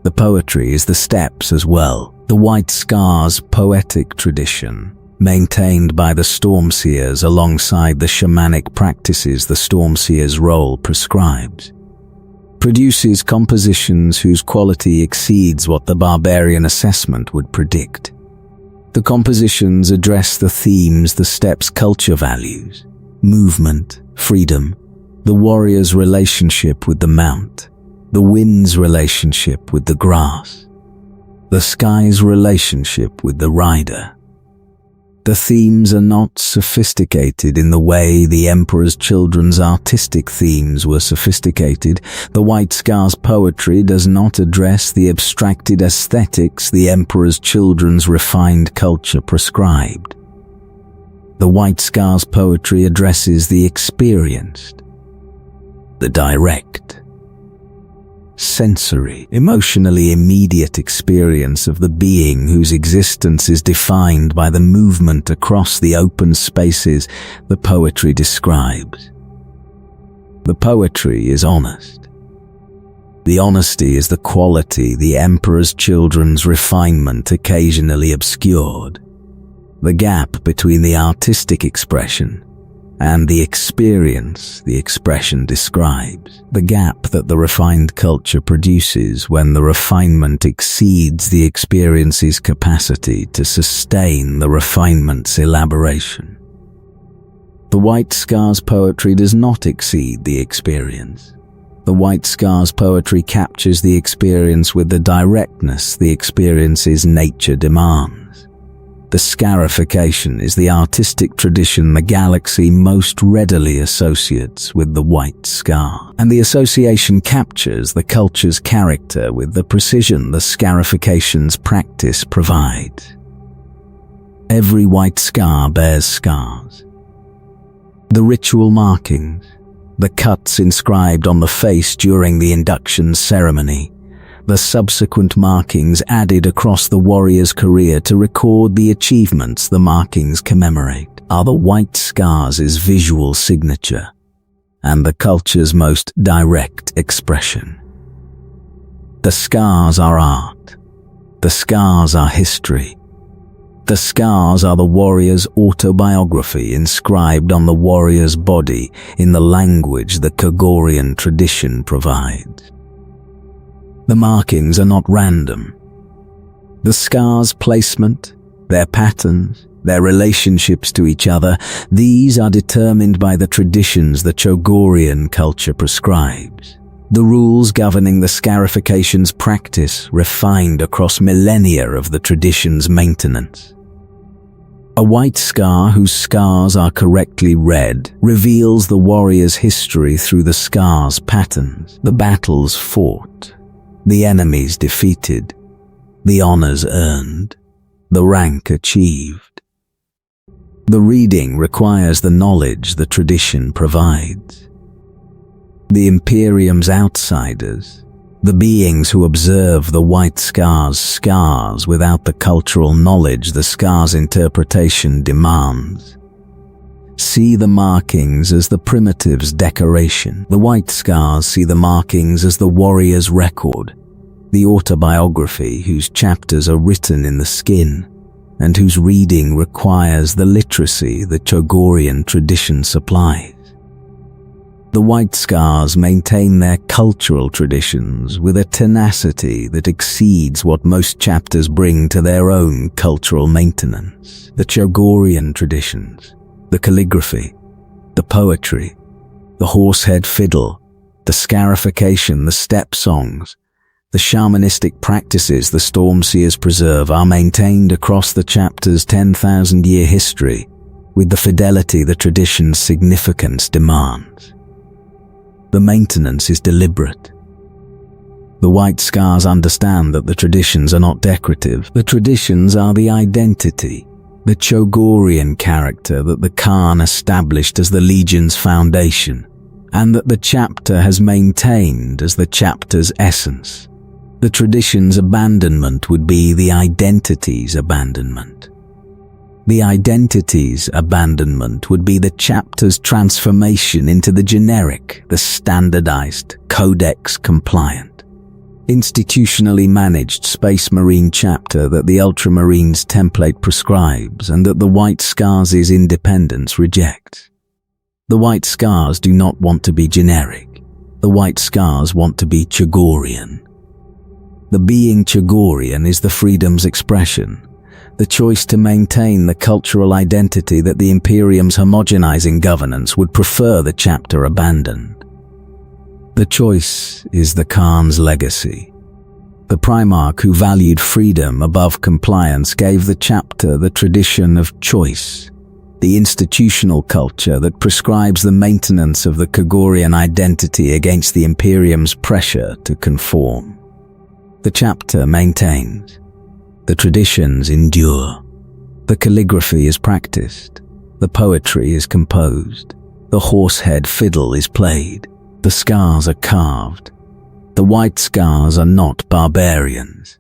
S1: The poetry is the steppes as well, the White Scars' poetic tradition, maintained by the Stormseers alongside the shamanic practices the Stormseer's role prescribes, produces compositions whose quality exceeds what the barbarian assessment would predict. The compositions address the themes the steppes' culture values: movement, freedom, the warrior's relationship with the mount, the wind's relationship with the grass, the sky's relationship with the rider. The themes are not sophisticated in the way the Emperor's Children's artistic themes were sophisticated. The White Scars poetry does not address the abstracted aesthetics the Emperor's Children's refined culture prescribed. The White Scars poetry addresses the experienced, the direct, sensory, emotionally immediate experience of the being whose existence is defined by the movement across the open spaces the poetry describes. The poetry is honest. The honesty is the quality the Emperor's Children's refinement occasionally obscured. The gap between the artistic expression and the experience the expression describes, the gap that the refined culture produces when the refinement exceeds the experience's capacity to sustain the refinement's elaboration. The White Scars poetry does not exceed the experience. The White Scars poetry captures the experience with the directness the experience's nature demands. The scarification is the artistic tradition the galaxy most readily associates with the White Scar, and the association captures the culture's character with the precision the scarification's practice provides. Every White Scar bears scars. The ritual markings, the cuts inscribed on the face during the induction ceremony, the subsequent markings added across the warrior's career to record the achievements the markings commemorate, are the White Scars' visual signature and the culture's most direct expression. The scars are art. The scars are history. The scars are the warrior's autobiography inscribed on the warrior's body in the language the Chagorian tradition provides. The markings are not random. The scars' placement, their patterns, their relationships to each other, these are determined by the traditions the Chagorian culture prescribes. The rules governing the scarification's practice refined across millennia of the tradition's maintenance. A white scar whose scars are correctly read reveals the warrior's history through the scar's patterns, the battles fought, the enemies defeated, the honors earned, the rank achieved. The reading requires the knowledge the tradition provides. The Imperium's outsiders, the beings who observe the white scar's scars without the cultural knowledge the scar's interpretation demands, see the markings as the primitive's decoration. The white scars see the markings as the warrior's record, the autobiography whose chapters are written in the skin, and whose reading requires the literacy the Chogorian tradition supplies. The white scars maintain their cultural traditions with a tenacity that exceeds what most chapters bring to their own cultural maintenance. The Chogorian traditions, the calligraphy, the poetry, the horsehead fiddle, the scarification, the steppe songs, the shamanistic practices the Stormseers preserve are maintained across the chapter's 10,000-year history with the fidelity the tradition's significance demands. The maintenance is deliberate. The white scars understand that the traditions are not decorative. The traditions are the identity, the Chogorian character that the Khan established as the Legion's foundation, and that the chapter has maintained as the chapter's essence. The tradition's abandonment would be the identity's abandonment. The identity's abandonment would be the chapter's transformation into the generic, the standardized, codex-compliant, institutionally managed Space Marine chapter that the Ultramarines template prescribes and that the White Scars' independence rejects. The White Scars do not want to be generic. The White Scars want to be Chogorian. The being Chogorian is the freedom's expression, the choice to maintain the cultural identity that the Imperium's homogenizing governance would prefer the chapter abandoned. The choice is the Khan's legacy. The Primarch who valued freedom above compliance gave the chapter the tradition of choice, the institutional culture that prescribes the maintenance of the Chogorian identity against the Imperium's pressure to conform. The chapter maintains. The traditions endure. The calligraphy is practiced. The poetry is composed. The horsehead fiddle is played. The scars are carved. The white scars are not barbarians.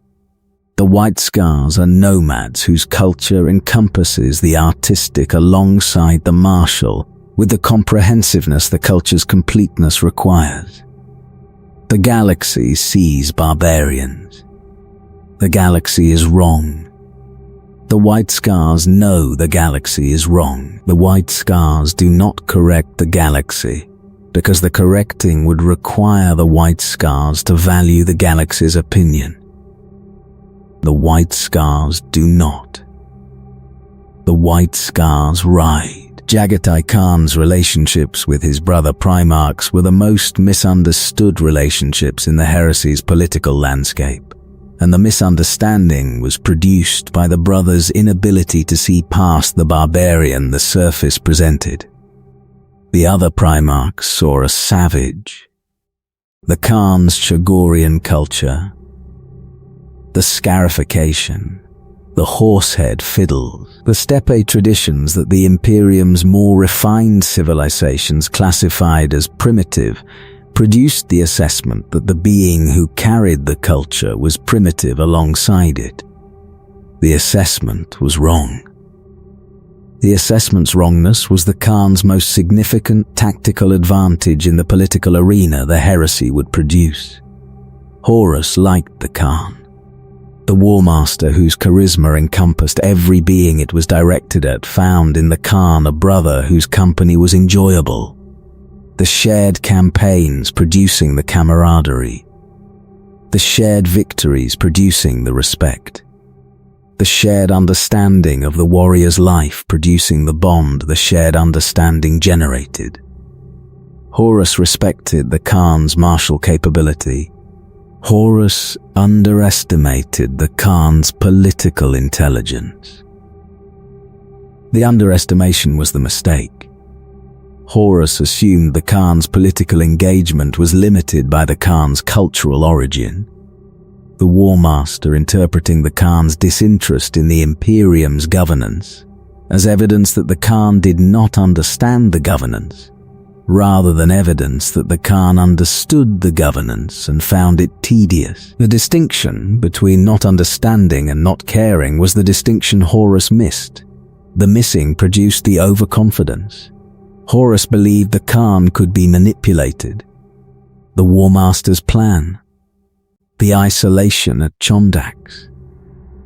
S1: The white scars are nomads whose culture encompasses the artistic alongside the martial with the comprehensiveness the culture's completeness requires. The galaxy sees barbarians. The galaxy is wrong. The white scars know the galaxy is wrong. The white scars do not correct the galaxy because the correcting would require the white scars to value the galaxy's opinion. The white scars do not. The white scars ride. Jaghatai Khan's relationships with his brother Primarchs were the most misunderstood relationships in the heresy's political landscape. And the misunderstanding was produced by the brothers' inability to see past the barbarian the surface presented. The other Primarchs saw a savage. The Khan's Chogorian culture, the scarification, the horsehead fiddles, the steppe traditions that the Imperium's more refined civilizations classified as primitive produced the assessment that the being who carried the culture was primitive alongside it. The assessment was wrong. The assessment's wrongness was the Khan's most significant tactical advantage in the political arena the heresy would produce. Horus liked the Khan, the warmaster whose charisma encompassed every being it was directed at found in the Khan a brother whose company was enjoyable. The shared campaigns producing the camaraderie. The shared victories producing the respect. The shared understanding of the warrior's life producing the bond the shared understanding generated. Horus respected the Khan's martial capability. Horus underestimated the Khan's political intelligence. The underestimation was the mistake. Horus assumed the Khan's political engagement was limited by the Khan's cultural origin. The War Master interpreting the Khan's disinterest in the Imperium's governance as evidence that the Khan did not understand the governance, rather than evidence that the Khan understood the governance and found it tedious. The distinction between not understanding and not caring was the distinction Horus missed. The missing produced the overconfidence. Horus believed the Khan could be manipulated. The War Master's plan. The isolation at Chondax.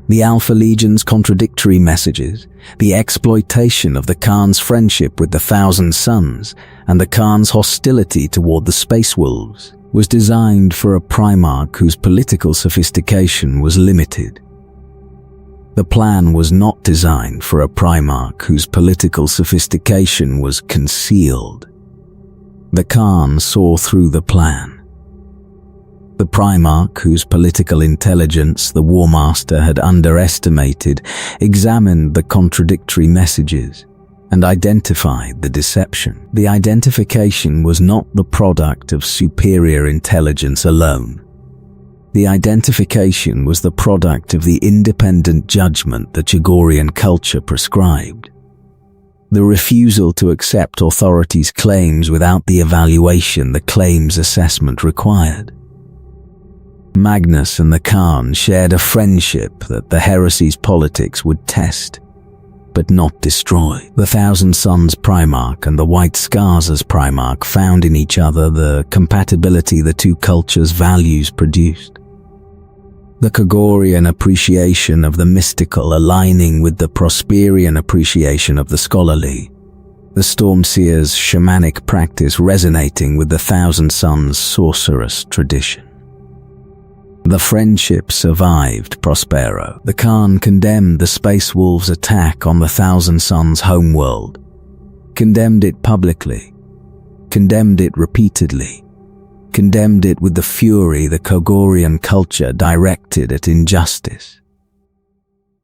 S1: The Alpha Legion's contradictory messages, the exploitation of the Khan's friendship with the Thousand Sons, and the Khan's hostility toward the Space Wolves, was designed for a Primarch whose political sophistication was limited. The plan was not designed for a Primarch whose political sophistication was concealed. The Khan saw through the plan. The Primarch, whose political intelligence the War Master had underestimated, examined the contradictory messages and identified the deception. The identification was not the product of superior intelligence alone. The identification was the product of the independent judgment that Jagorian culture prescribed. The refusal to accept authorities' claims without the evaluation the claims assessment required. Magnus and the Khan shared a friendship that the heresy's politics would test, but not destroy. The Thousand Sons Primarch and the White Scars Primarch found in each other the compatibility the two cultures' values produced. The Kogorian appreciation of the mystical aligning with the Prosperian appreciation of the scholarly, the Stormseer's shamanic practice resonating with the Thousand Sons' sorcerous tradition. The friendship survived Prospero. The Khan condemned the Space Wolves' attack on the Thousand Sons' homeworld, condemned it publicly, condemned it repeatedly, condemned it with the fury the Kogorian culture directed at injustice.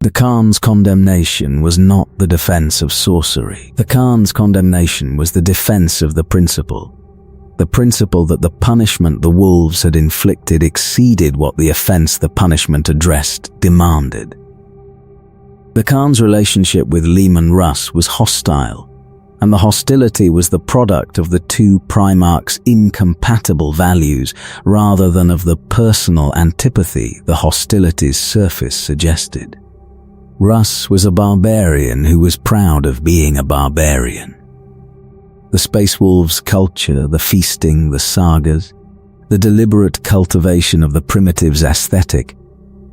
S1: The Khan's condemnation was not the defense of sorcery. The Khan's condemnation was the defense of the principle that the punishment the wolves had inflicted exceeded what the offense the punishment addressed demanded. The Khan's relationship with Leman Russ was hostile, and the hostility was the product of the two Primarchs' incompatible values rather than of the personal antipathy the hostility's surface suggested. Russ was a barbarian who was proud of being a barbarian. The Space Wolves' culture, the feasting, the sagas, the deliberate cultivation of the primitive's aesthetic,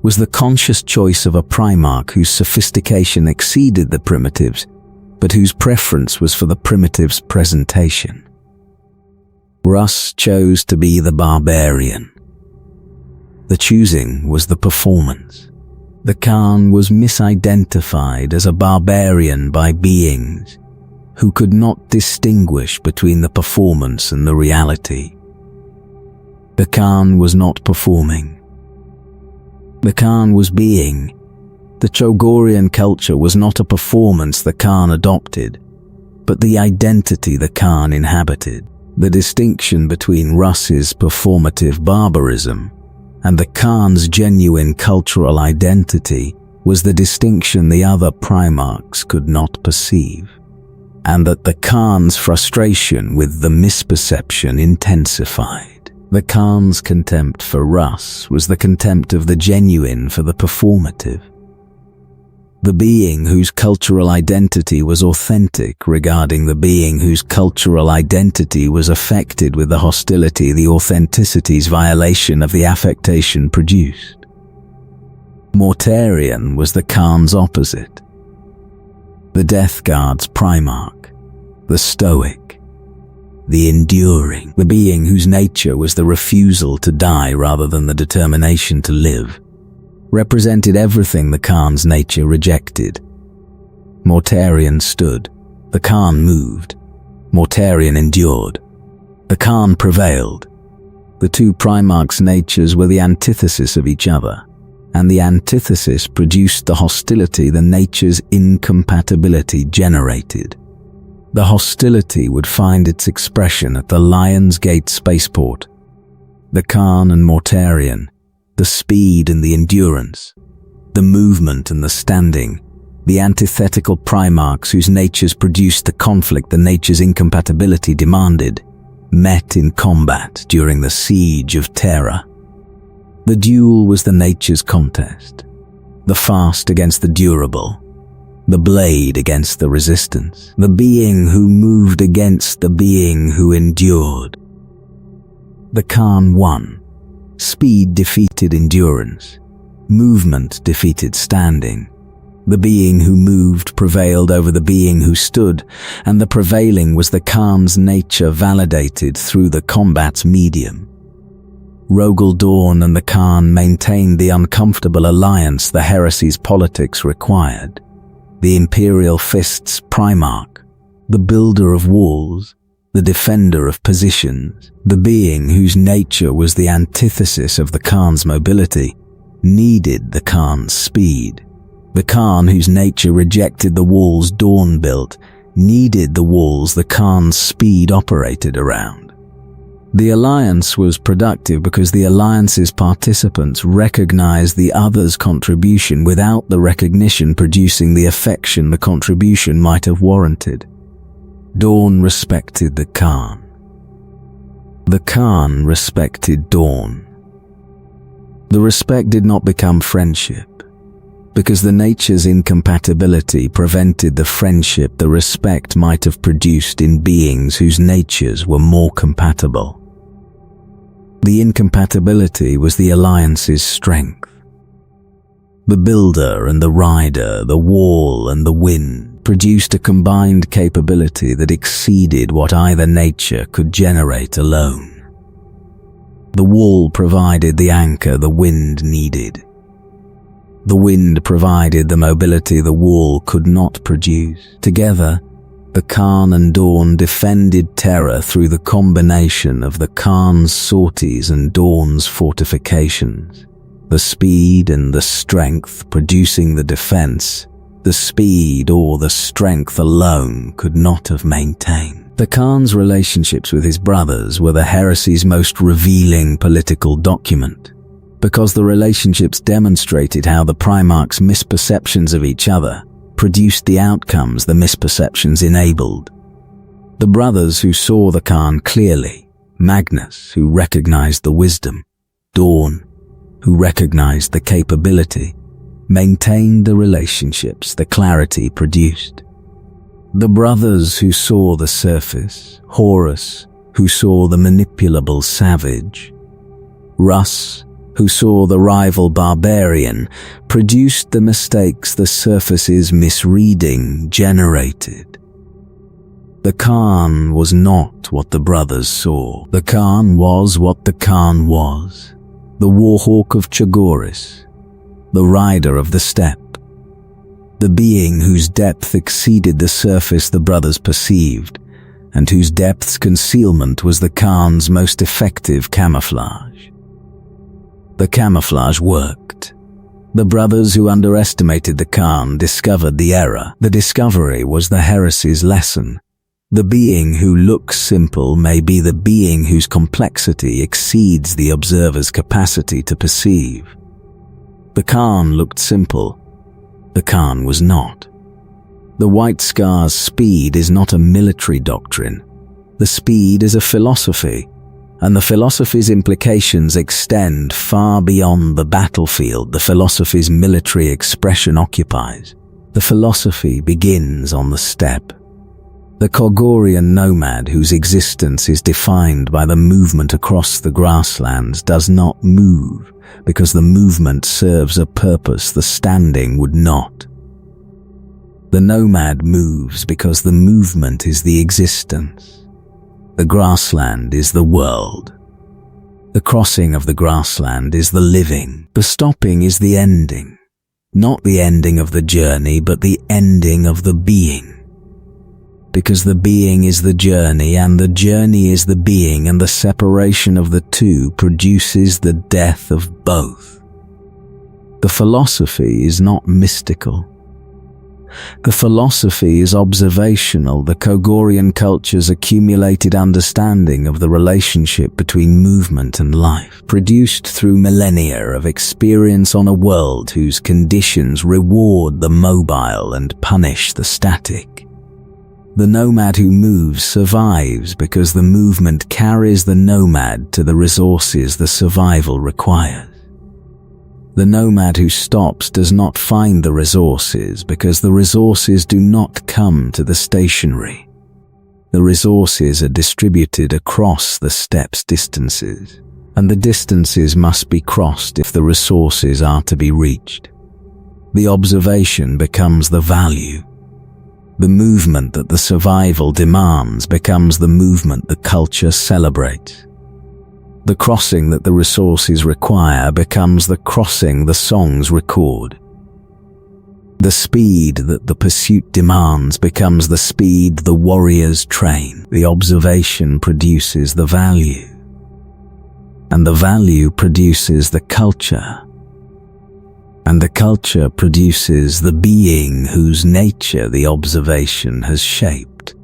S1: was the conscious choice of a Primarch whose sophistication exceeded the primitive's, but whose preference was for the primitive's presentation. Russ chose to be the barbarian. The choosing was the performance. The Khan was misidentified as a barbarian by beings who could not distinguish between the performance and the reality. The Khan was not performing. The Khan was being. The Chogorian culture was not a performance the Khan adopted, but the identity the Khan inhabited. The distinction between Russ's performative barbarism and the Khan's genuine cultural identity was the distinction the other Primarchs could not perceive, and that the Khan's frustration with the misperception intensified. The Khan's contempt for Russ was the contempt of the genuine for the performative. The being whose cultural identity was authentic regarding the being whose cultural identity was affected with the hostility the authenticity's violation of the affectation produced. Mortarion was the Khan's opposite. The Death Guard's Primarch, the stoic, the enduring, the being whose nature was the refusal to die rather than the determination to live, represented everything the Khan's nature rejected. Mortarion stood, the Khan moved. Mortarion endured, the Khan prevailed. The two Primarchs' natures were the antithesis of each other. and the antithesis produced the hostility the nature's incompatibility generated. The hostility would find its expression at the Lion's Gate spaceport. The Khan and Mortarion, the speed and the endurance, the movement and the standing, the antithetical Primarchs whose natures produced the conflict the nature's incompatibility demanded, met in combat during the Siege of Terra. The duel was the nature's contest, the fast against the durable, the blade against the resistance, the being who moved against the being who endured. The Khan won. Speed defeated endurance. Movement defeated standing. The being who moved prevailed over the being who stood, and the prevailing was the Khan's nature validated through the combat's medium. Rogel Dawn and the Khan maintained the uncomfortable alliance the heresy's politics required. The Imperial Fist's Primarch, the builder of walls, the defender of positions, the being whose nature was the antithesis of the Khan's mobility, needed the Khan's speed. The Khan whose nature rejected the walls Dawn built, needed the walls the Khan's speed operated around. The alliance was productive because the alliance's participants recognized the other's contribution without the recognition producing the affection the contribution might have warranted. Dawn respected the Khan. The Khan respected Dawn. The respect did not become friendship, because the nature's incompatibility prevented the friendship the respect might have produced in beings whose natures were more compatible. The incompatibility was the alliance's strength. The builder and the rider, the wall and the wind, produced a combined capability that exceeded what either nature could generate alone. The wall provided the anchor the wind needed. The wind provided the mobility the wall could not produce. Together, the Khan and Dawn defended Terra through the combination of the Khan's sorties and Dawn's fortifications. The speed and the strength producing the defense, the speed or the strength alone could not have maintained. The Khan's relationships with his brothers were the heresy's most revealing political document, because the relationships demonstrated how the Primarch's misperceptions of each other produced the outcomes the misperceptions enabled. The brothers who saw the Khan clearly, Magnus, who recognized the wisdom, Dawn, who recognized the capability, maintained the relationships the clarity produced. The brothers who saw the surface, Horus, who saw the manipulable savage, Russ, who saw the rival barbarian, produced the mistakes the surface's misreading generated. The Khan was not what the brothers saw. The Khan was what the Khan was, the warhawk of Chagoris, the rider of the steppe, the being whose depth exceeded the surface the brothers perceived, and whose depth's concealment was the Khan's most effective camouflage. The camouflage worked. The brothers who underestimated the Khan discovered the error. The discovery was the heresy's lesson. The being who looks simple may be the being whose complexity exceeds the observer's capacity to perceive. The Khan looked simple. The Khan was not. The White Scar's speed is not a military doctrine. The speed is a philosophy, and the philosophy's implications extend far beyond the battlefield the philosophy's military expression occupies. The philosophy begins on the steppe. The Kogorian nomad whose existence is defined by the movement across the grasslands does not move because the movement serves a purpose the standing would not. The nomad moves because the movement is the existence. The grassland is the world. The crossing of the grassland is the living. The stopping is the ending. Not the ending of the journey, but the ending of the being. Because the being is the journey, and the journey is the being, and the separation of the two produces the death of both. The philosophy is not mystical. The philosophy is observational, the Kogorian culture's accumulated understanding of the relationship between movement and life, produced through millennia of experience on a world whose conditions reward the mobile and punish the static. The nomad who moves survives because the movement carries the nomad to the resources the survival requires. The nomad who stops does not find the resources because the resources do not come to the stationary. The resources are distributed across the steppes distances, and the distances must be crossed if the resources are to be reached. The observation becomes the value. The movement that the survival demands becomes the movement the culture celebrates. The crossing that the resources require becomes the crossing the songs record. The speed that the pursuit demands becomes the speed the warriors train. The observation produces the value, and the value produces the culture, and the culture produces the being whose nature the observation has shaped.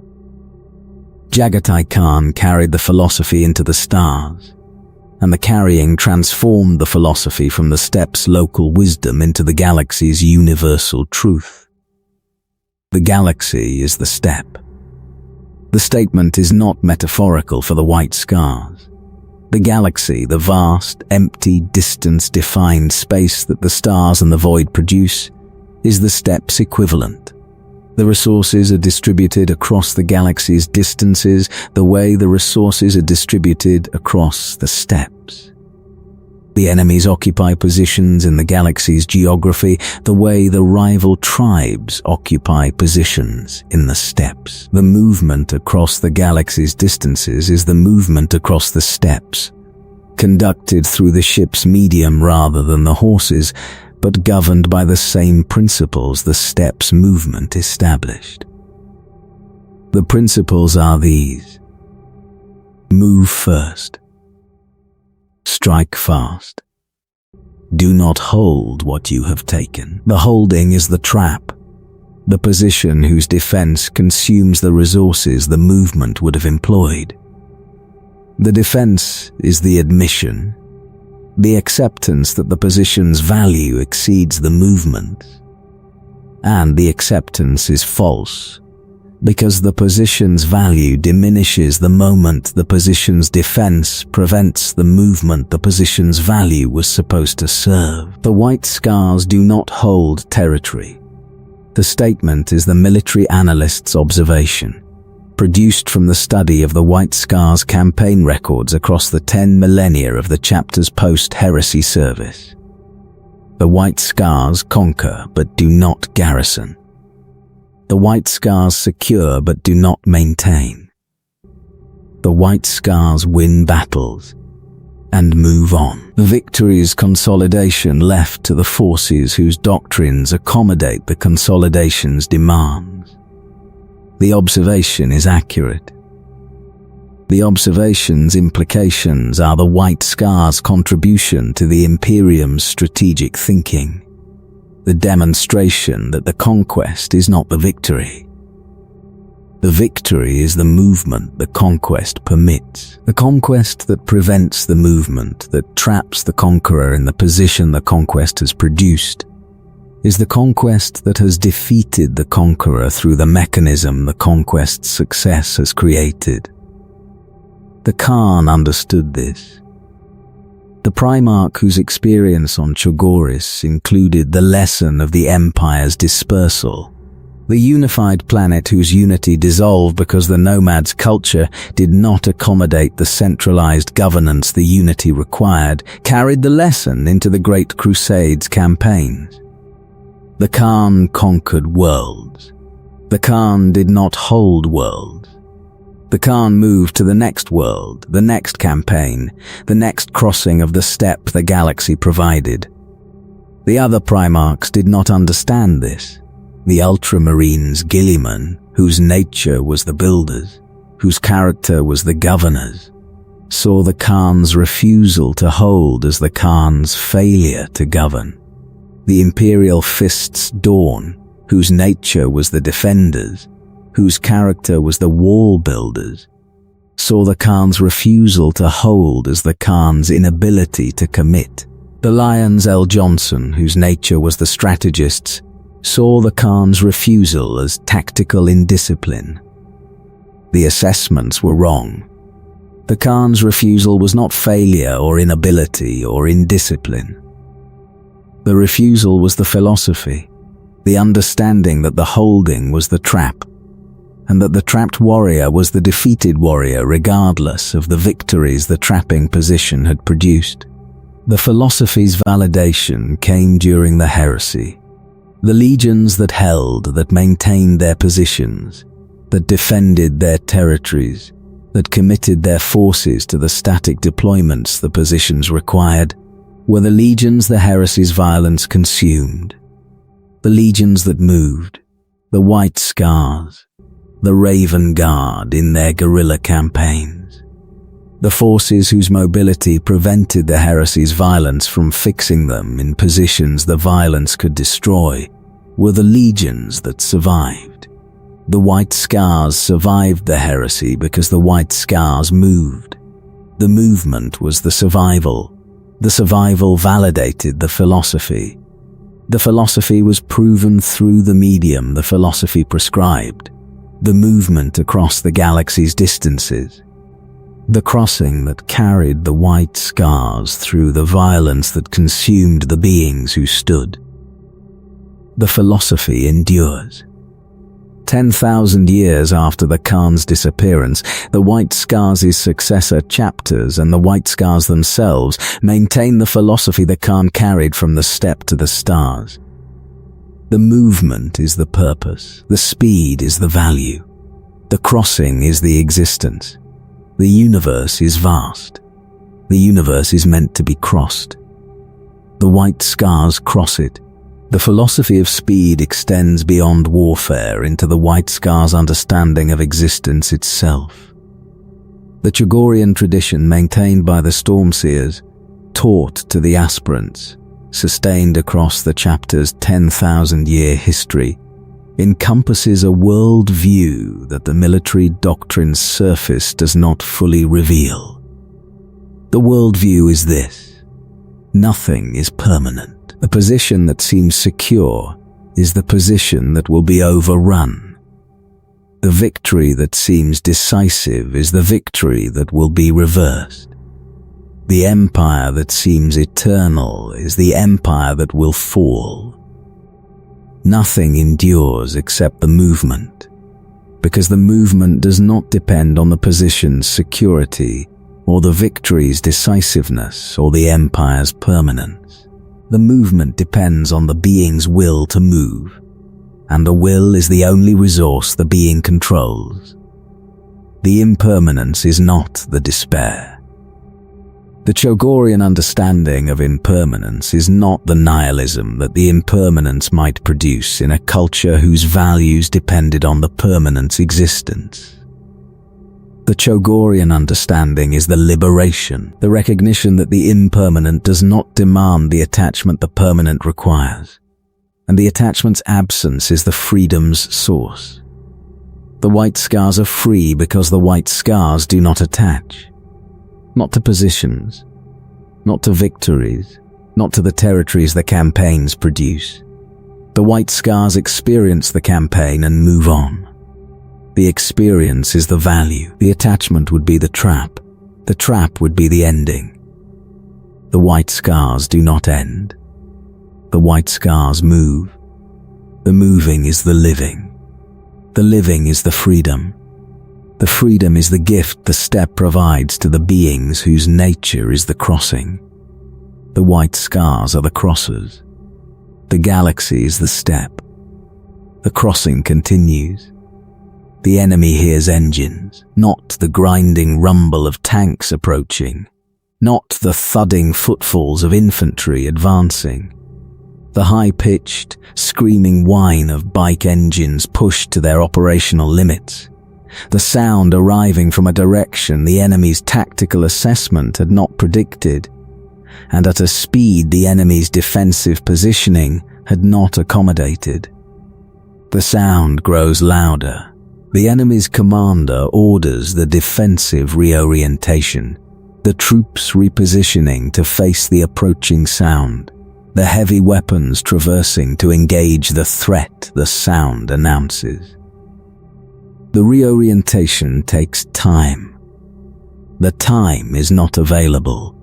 S1: Jaghatai Khan carried the philosophy into the stars, and the carrying transformed the philosophy from the steppe's local wisdom into the galaxy's universal truth. The galaxy is the steppe. The statement is not metaphorical for the white scars. The galaxy, the vast, empty, distance-defined space that the stars and the void produce, is the steppe's equivalent. The resources are distributed across the galaxy's distances the way the resources are distributed across the steppes. The enemies occupy positions in the galaxy's geography the way the rival tribes occupy positions in the steppes. The movement across the galaxy's distances is the movement across the steppes, conducted through the ship's medium rather than the horses, but governed by the same principles the steppe's movement established. The principles are these: move first, strike fast, do not hold what you have taken. The holding is the trap, the position whose defense consumes the resources the movement would have employed. The defense is the admission, the acceptance that the position's value exceeds the movement. And the acceptance is false, because the position's value diminishes the moment the position's defense prevents the movement the position's value was supposed to serve. The white scars do not hold territory. The statement is the military analyst's observation, produced from the study of the White Scars campaign records across the 10 millennia of the chapter's post-heresy service. The White Scars conquer but do not garrison. The White Scars secure but do not maintain. The White Scars win battles and move on. Victory is consolidation left to the forces whose doctrines accommodate the consolidation's demands. The observation is accurate. The observation's implications are the White Scars' contribution to the Imperium's strategic thinking, the demonstration that the conquest is not the victory. The victory is the movement the conquest permits. The conquest that prevents the movement, that traps the conqueror in the position the conquest has produced, is the conquest that has defeated the conqueror through the mechanism the conquest's success has created. The Khan understood this. The Primarch, whose experience on Chogoris included the lesson of the Empire's dispersal, the unified planet whose unity dissolved because the nomad's culture did not accommodate the centralized governance the unity required, carried the lesson into the Great Crusade's campaigns. The Khan conquered worlds. The Khan did not hold worlds. The Khan moved to the next world, the next campaign, the next crossing of the steppe the galaxy provided. The other Primarchs did not understand this. The Ultramarines Gilliman, whose nature was the builders, whose character was the governors, saw the Khan's refusal to hold as the Khan's failure to govern. The Imperial Fist's Dawn, whose nature was the defenders, whose character was the wall builders, saw the Khan's refusal to hold as the Khan's inability to commit. The Lions L. Johnson, whose nature was the strategists, saw the Khan's refusal as tactical indiscipline. The assessments were wrong. The Khan's refusal was not failure or inability or indiscipline. The refusal was the philosophy, the understanding that the holding was the trap, and that the trapped warrior was the defeated warrior regardless of the victories the trapping position had produced. The philosophy's validation came during the heresy. The legions that held, that maintained their positions, that defended their territories, that committed their forces to the static deployments the positions required, were the legions the heresy's violence consumed. The legions that moved, the White Scars, the Raven Guard in their guerrilla campaigns. The forces whose mobility prevented the heresy's violence from fixing them in positions the violence could destroy were the legions that survived. The White Scars survived the heresy because the White Scars moved. The movement was the survival. The survival validated the philosophy. The philosophy was proven through the medium the philosophy prescribed, the movement across the galaxy's distances, the crossing that carried the White Scars through the violence that consumed the beings who stood. The philosophy endures. 10,000 years after the Khan's disappearance, the White Scars' successor chapters and the White Scars themselves maintain the philosophy the Khan carried from the steppe to the stars. The movement is the purpose, the speed is the value, the crossing is the existence. The universe is vast. The universe is meant to be crossed. The White Scars cross it. The philosophy of speed extends beyond warfare into the White Scars' understanding of existence itself. The Chagorian tradition maintained by the Stormseers, taught to the aspirants, sustained across the chapter's 10,000-year history, encompasses a world view that the military doctrine's surface does not fully reveal. The world view is this: nothing is permanent. The position that seems secure is the position that will be overrun. The victory that seems decisive is the victory that will be reversed. The empire that seems eternal is the empire that will fall. Nothing endures except the movement, because the movement does not depend on the position's security or the victory's decisiveness or the empire's permanence. The movement depends on the being's will to move, and the will is the only resource the being controls. The impermanence is not the despair. The Chogorian understanding of impermanence is not the nihilism that the impermanence might produce in a culture whose values depended on the permanent's existence. The Chogorian understanding is the liberation, the recognition that the impermanent does not demand the attachment the permanent requires, and the attachment's absence is the freedom's source. The White Scars are free because the White Scars do not attach. Not to positions, not to victories, not to the territories the campaigns produce. The White Scars experience the campaign and move on. The experience is the value. The attachment would be the trap. The trap would be the ending. The White Scars do not end. The White Scars move. The moving is the living. The living is the freedom. The freedom is the gift the steppe provides to the beings whose nature is the crossing. The White Scars are the crossers. The galaxy is the steppe. The crossing continues. The enemy hears engines, not the grinding rumble of tanks approaching, not the thudding footfalls of infantry advancing. The high-pitched, screaming whine of bike engines pushed to their operational limits. The sound arriving from a direction the enemy's tactical assessment had not predicted. and at a speed the enemy's defensive positioning had not accommodated. The sound grows louder. The enemy's commander orders the defensive reorientation, the troops repositioning to face the approaching sound, the heavy weapons traversing to engage the threat the sound announces. The reorientation takes time. The time is not available.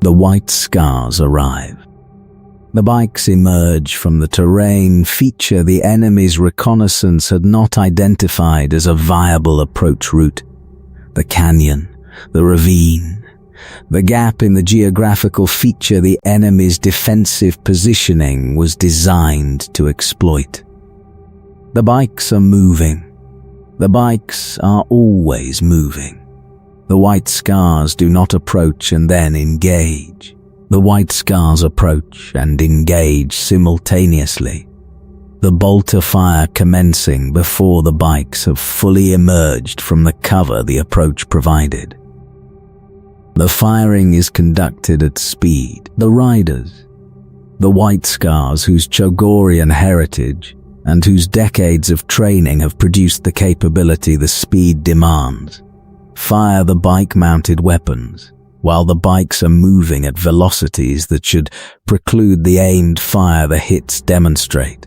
S1: The white scars arrive. The bikes emerge from the terrain, feature the enemy's reconnaissance had not identified as a viable approach route. The canyon, the ravine, the gap in the geographical feature the enemy's defensive positioning was designed to exploit. The bikes are moving. The bikes are always moving. The white scars do not approach and then engage. The white scars approach and engage simultaneously, the bolter fire commencing before the bikes have fully emerged from the cover the approach provided. The firing is conducted at speed. The riders, the white scars whose Chogorian heritage and whose decades of training have produced the capability the speed demands, fire the bike-mounted weapons, while the bikes are moving at velocities that should preclude the aimed fire the hits demonstrate.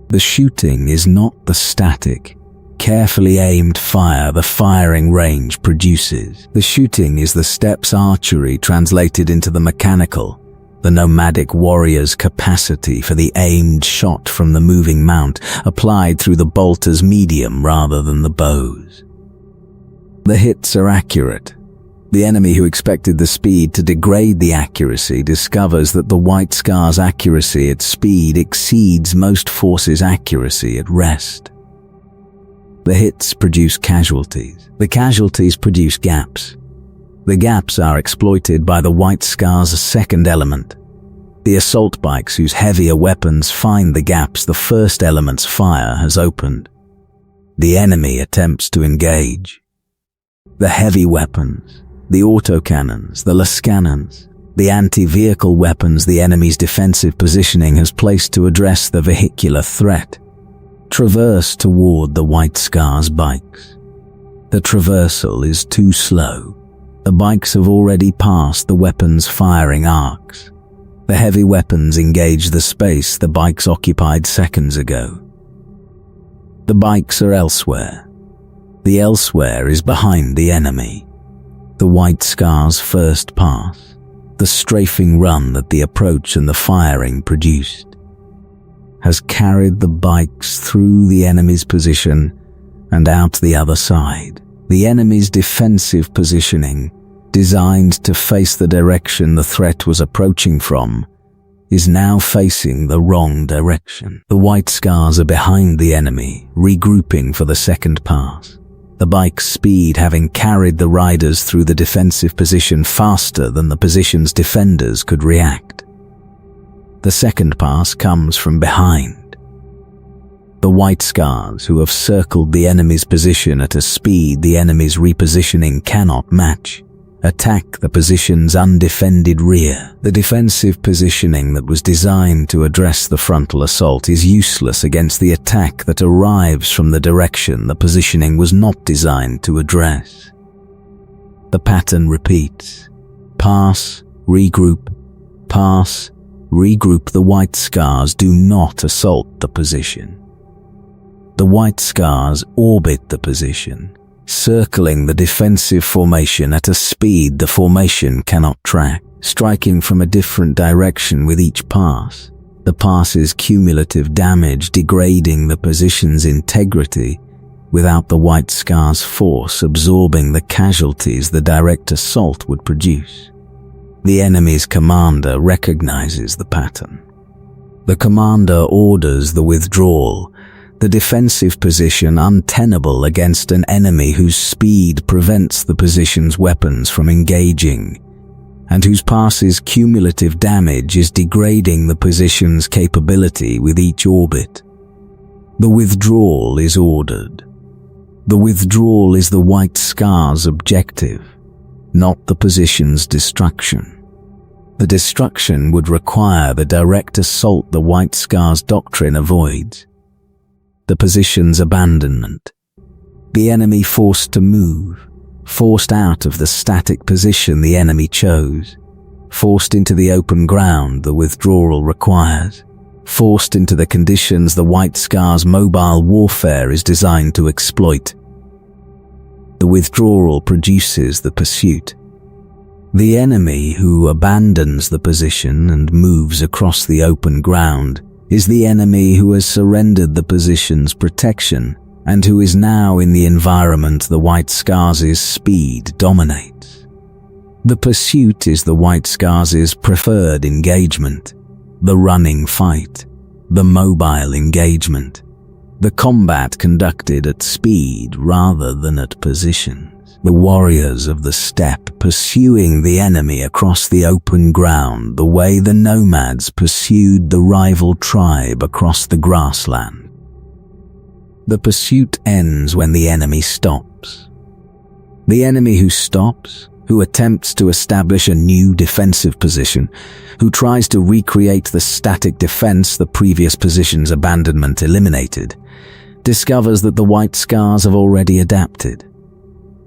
S1: The shooting is not the static, carefully aimed fire the firing range produces. The shooting is the steps archery translated into the mechanical, the nomadic warrior's capacity for the aimed shot from the moving mount applied through the bolter's medium rather than the bow's. The hits are accurate. The enemy who expected the speed to degrade the accuracy discovers that the white scar's accuracy at speed exceeds most forces' accuracy at rest. The hits produce casualties. The casualties produce gaps. The gaps are exploited by the white scar's second element. The assault bikes whose heavier weapons find the gaps the first element's fire has opened. The enemy attempts to engage. The heavy weapons, the autocannons, the lascannons, the anti-vehicle weapons the enemy's defensive positioning has placed to address the vehicular threat, traverse toward the white scar's bikes. The traversal is too slow. The bikes have already passed the weapons' firing arcs. The heavy weapons engage the space the bikes occupied seconds ago. The bikes are elsewhere. The elsewhere is behind the enemy. The white scar's first pass, the strafing run that the approach and the firing produced, has carried the bikes through the enemy's position and out the other side. The enemy's defensive positioning, designed to face the direction the threat was approaching from, is now facing the wrong direction. The white scars are behind the enemy, regrouping for the second pass. The bike's speed having carried the riders through the defensive position faster than the position's defenders could react. The second pass comes from behind. The white scars who have circled the enemy's position at a speed the enemy's repositioning cannot match, attack the position's undefended rear. The defensive positioning that was designed to address the frontal assault is useless against the attack that arrives from the direction the positioning was not designed to address. The pattern repeats. Pass, regroup, pass, regroup. The white scars do not assault the position. The white scars orbit the position, circling the defensive formation at a speed the formation cannot track, striking from a different direction with each pass. The pass's cumulative damage degrading the position's integrity without the white scar's force absorbing the casualties the direct assault would produce. The enemy's commander recognizes the pattern. The commander orders the withdrawal, the defensive position untenable against an enemy whose speed prevents the position's weapons from engaging, and whose pass's cumulative damage is degrading the position's capability with each orbit. The withdrawal is ordered. The withdrawal is the white scar's objective. not the position's destruction. The destruction would require the direct assault the White Scars doctrine avoids. The position's abandonment. The enemy forced to move, forced out of the static position the enemy chose, forced into the open ground the withdrawal requires, forced into the conditions the White Scars mobile warfare is designed to exploit. The withdrawal produces the pursuit. The enemy who abandons the position and moves across the open ground is the enemy who has surrendered the position's protection and who is now in the environment the White Scars' speed dominates. The pursuit is the White Scars' preferred engagement, the running fight, the mobile engagement, the combat conducted at speed rather than at position. The warriors of the steppe pursuing the enemy across the open ground the way the nomads pursued the rival tribe across the grassland. The pursuit ends when the enemy stops. The enemy who stops, who attempts to establish a new defensive position, who tries to recreate the static defense the previous position's abandonment eliminated, discovers that the White Scars have already adapted.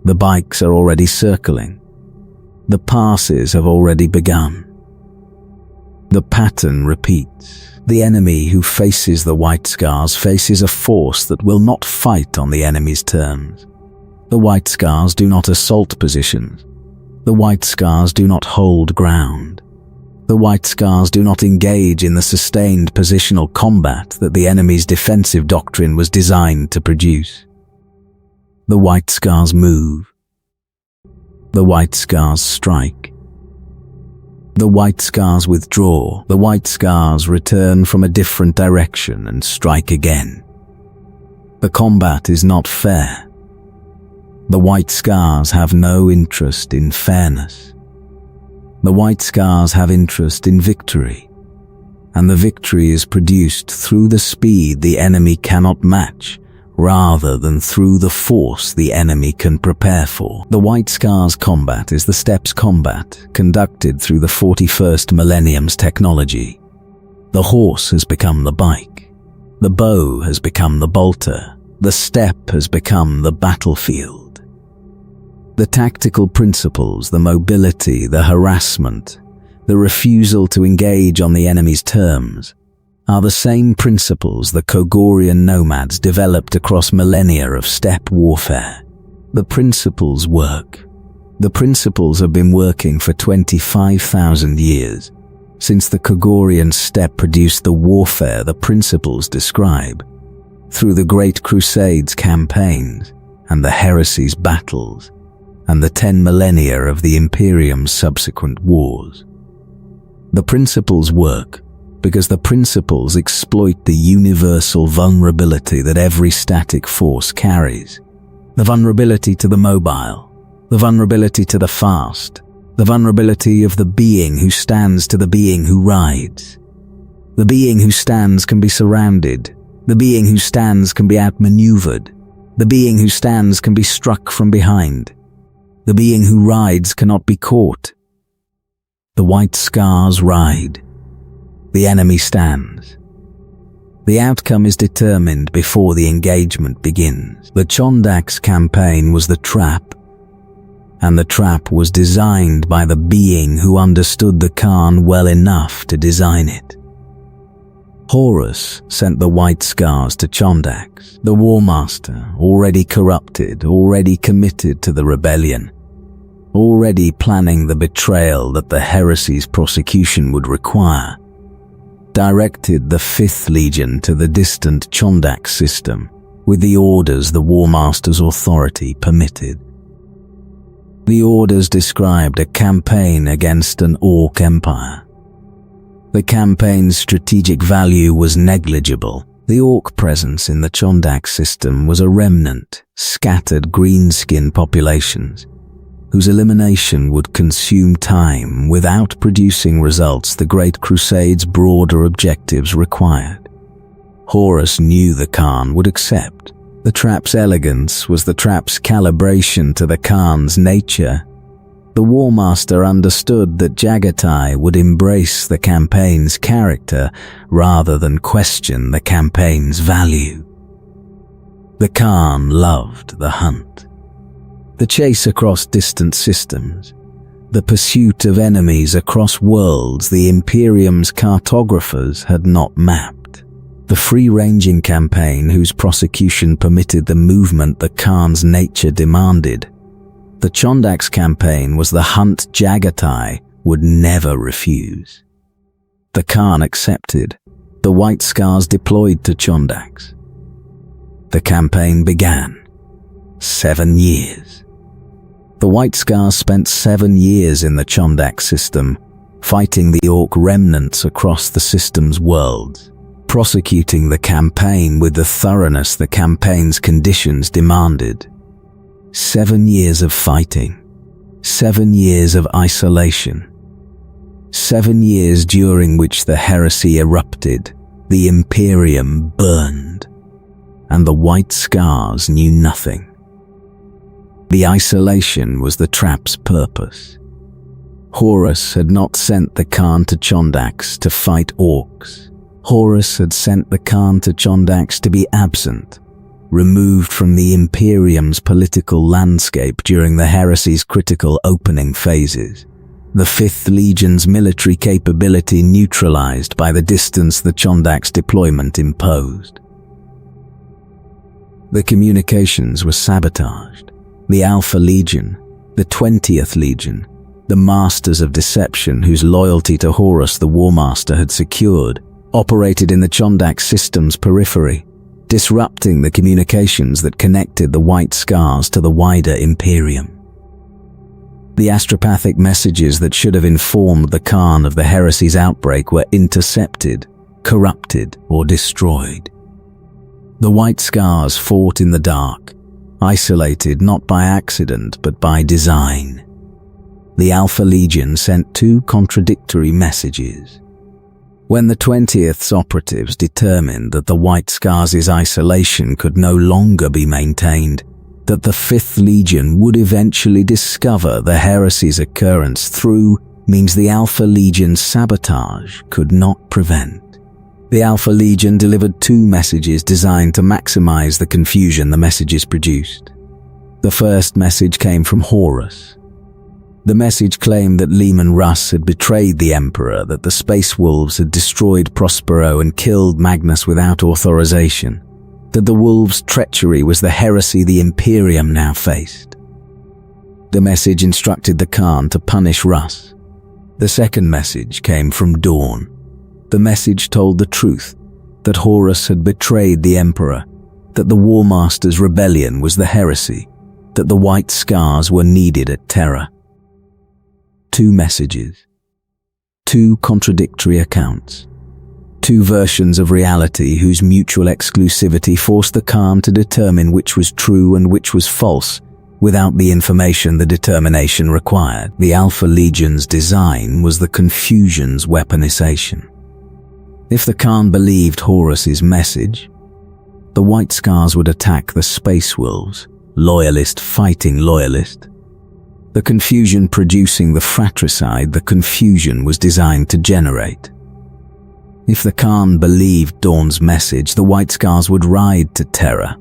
S1: The bikes are already circling. The passes have already begun. The pattern repeats. The enemy who faces the White Scars faces a force that will not fight on the enemy's terms. The White Scars do not assault positions. The White Scars do not hold ground. The White Scars do not engage in the sustained positional combat that the enemy's defensive doctrine was designed to produce. The White Scars move. The White Scars strike. The White Scars withdraw. The White Scars return from a different direction and strike again. The combat is not fair. The White Scars have no interest in fairness. The White Scars have interest in victory, and the victory is produced through the speed the enemy cannot match, rather than through the force the enemy can prepare for. The White Scars combat is the steppe's combat, conducted through the 41st millennium's technology. The horse has become the bike. The bow has become the bolter. The steppe has become the battlefield. The tactical principles, the mobility, the harassment, the refusal to engage on the enemy's terms, are the same principles the Kogorian nomads developed across millennia of steppe warfare. The principles work. The principles have been working for 25,000 years, since the Kogorian steppe produced the warfare the principles describe, through the Great Crusade's campaigns and the heresy's battles, and the 10 millennia of the Imperium's subsequent wars. The principles work because the principles exploit the universal vulnerability that every static force carries. The vulnerability to the mobile, the vulnerability to the fast, the vulnerability of the being who stands to the being who rides. The being who stands can be surrounded. The being who stands can be outmaneuvered. The being who stands can be struck from behind. The being who rides cannot be caught. The White Scars ride. The enemy stands. The outcome is determined before the engagement begins. The Chondak's campaign was the trap, and the trap was designed by the being who understood the Khan well enough to design it. Horus sent the White Scars to Chondax, the War Master, already corrupted, already committed to the rebellion, already planning the betrayal that the heresy's prosecution would require, directed the 5th Legion to the distant Chondak system with the orders the War Master's authority permitted. The orders described a campaign against an Orc empire. The campaign's strategic value was negligible. The Orc presence in the Chondak system was a remnant, scattered greenskin populations, whose elimination would consume time without producing results the Great Crusade's broader objectives required. Horus knew the Khan would accept. The trap's elegance was the trap's calibration to the Khan's nature, The War Master understood that Jaghatai would embrace the campaign's character rather than question the campaign's value. The Khan loved the hunt. The chase across distant systems, the pursuit of enemies across worlds the Imperium's cartographers had not mapped. The free-ranging campaign whose prosecution permitted the movement the Khan's nature demanded. The Chondak's campaign was the hunt Jaghatai would never refuse. The Khan accepted. The White Scars deployed to Chondaks. The campaign began. 7 years. The White Scars spent 7 years in the Chondak system, fighting the Orc remnants across the system's worlds, prosecuting the campaign with the thoroughness the campaign's conditions demanded. 7 years of fighting. 7 years of isolation. 7 years during which the heresy erupted, the Imperium burned, and the White Scars knew nothing. The isolation was the trap's purpose. Horus had not sent the Khan to Chondaks to fight Orcs. Horus had sent the Khan to Chondaks to be absent, removed from the Imperium's political landscape during the heresy's critical opening phases, the 5th Legion's military capability neutralized by the distance the Chondak's deployment imposed. The communications were sabotaged. The Alpha Legion, the 20th Legion, the Masters of Deception whose loyalty to Horus the War Master had secured, operated in the Chondak system's periphery, disrupting the communications that connected the White Scars to the wider Imperium. The astropathic messages that should have informed the Khan of the heresy's outbreak were intercepted, corrupted, or destroyed. The White Scars fought in the dark, isolated not by accident but by design. The Alpha Legion sent 2 contradictory messages. When the 20th's operatives determined that the White Scars' isolation could no longer be maintained, that the 5th Legion would eventually discover the heresy's occurrence through means the Alpha Legion's sabotage could not prevent. The Alpha Legion delivered 2 messages designed to maximize the confusion the messages produced. The first message came from Horus. The message claimed that Leman Russ had betrayed the Emperor, that the Space Wolves had destroyed Prospero and killed Magnus without authorization, that the Wolves' treachery was the heresy the Imperium now faced. The message instructed the Khan to punish Russ. The second message came from Dawn. The message told the truth, that Horus had betrayed the Emperor, that the War Master's rebellion was the heresy, that the White Scars were needed at Terra. 2 messages. 2 contradictory accounts. 2 versions of reality whose mutual exclusivity forced the Khan to determine which was true and which was false, without the information the determination required. The Alpha Legion's design was the confusion's weaponization. If the Khan believed Horus's message, the White Scars would attack the Space Wolves, loyalist fighting loyalist. The confusion producing the fratricide the confusion was designed to generate. If the Khan believed Dawn's message, the White Scars would ride to Terra.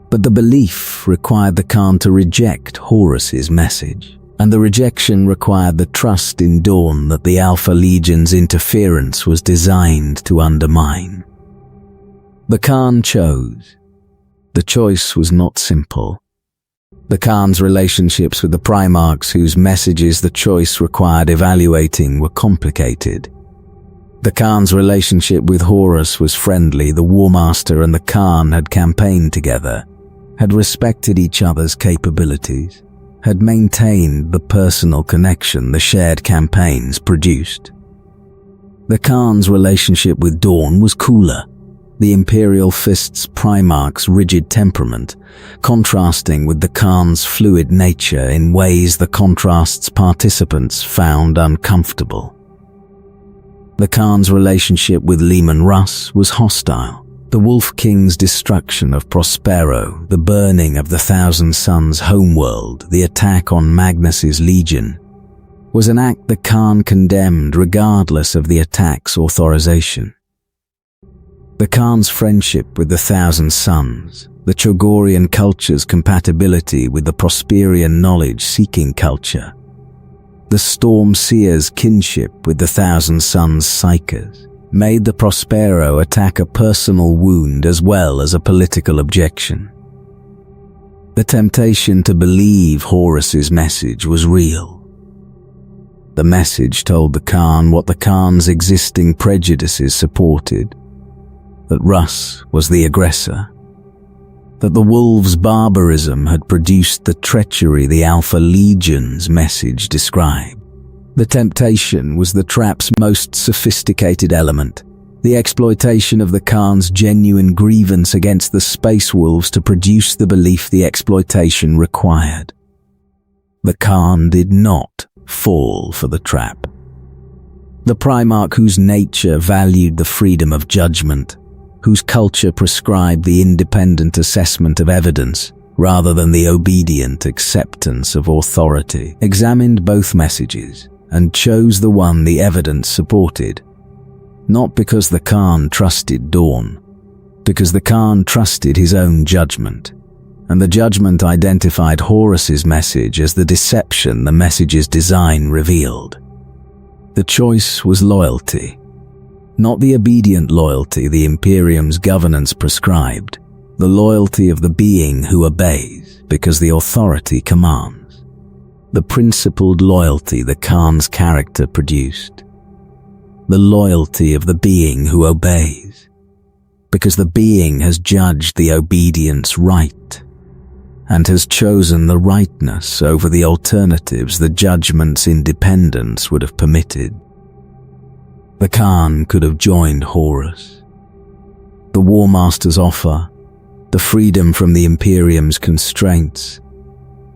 S1: But the belief required the Khan to reject Horus's message, and the rejection required the trust in Dawn that the Alpha Legion's interference was designed to undermine. The Khan chose. The choice was not simple. The Khan's relationships with the Primarchs whose messages the choice required evaluating were complicated. The Khan's relationship with Horus was friendly. The War Master and the Khan had campaigned together, had respected each other's capabilities, had maintained the personal connection the shared campaigns produced. The Khan's relationship with Dawn was cooler, the Imperial Fist's Primarch's rigid temperament, contrasting with the Khan's fluid nature in ways the contrast's participants found uncomfortable. The Khan's relationship with Leman Russ was hostile, The Wolf King's destruction of Prospero, the burning of the Thousand Suns' homeworld, the attack on Magnus's legion, was an act the Khan condemned regardless of the attack's authorization. The Khan's friendship with the Thousand Suns, the Chogorian culture's compatibility with the Prosperian knowledge-seeking culture, the Storm Seer's kinship with the Thousand Suns' psychers, made the Prospero attack a personal wound as well as a political objection. The temptation to believe Horus's message was real. The message told the Khan what the Khan's existing prejudices supported, that Russ was the aggressor, that the wolves' barbarism had produced the treachery the Alpha Legion's message described. The temptation was the trap's most sophisticated element, the exploitation of the Khan's genuine grievance against the space wolves to produce the belief the exploitation required. The Khan did not fall for the trap. The Primarch, whose nature valued the freedom of judgment, whose culture prescribed the independent assessment of evidence rather than the obedient acceptance of authority, examined both messages and chose the one the evidence supported, not because the Khan trusted Dawn, because the Khan trusted his own judgment, and the judgment identified Horus's message as the deception the message's design revealed. The choice was loyalty, not the obedient loyalty the Imperium's governance prescribed, the loyalty of the being who obeys because the authority commands. The principled loyalty the Khan's character produced. The loyalty of the being who obeys, because the being has judged the obedience right, and has chosen the rightness over the alternatives the judgment's independence would have permitted. The Khan could have joined Horus. The War Master's offer, the freedom from the Imperium's constraints,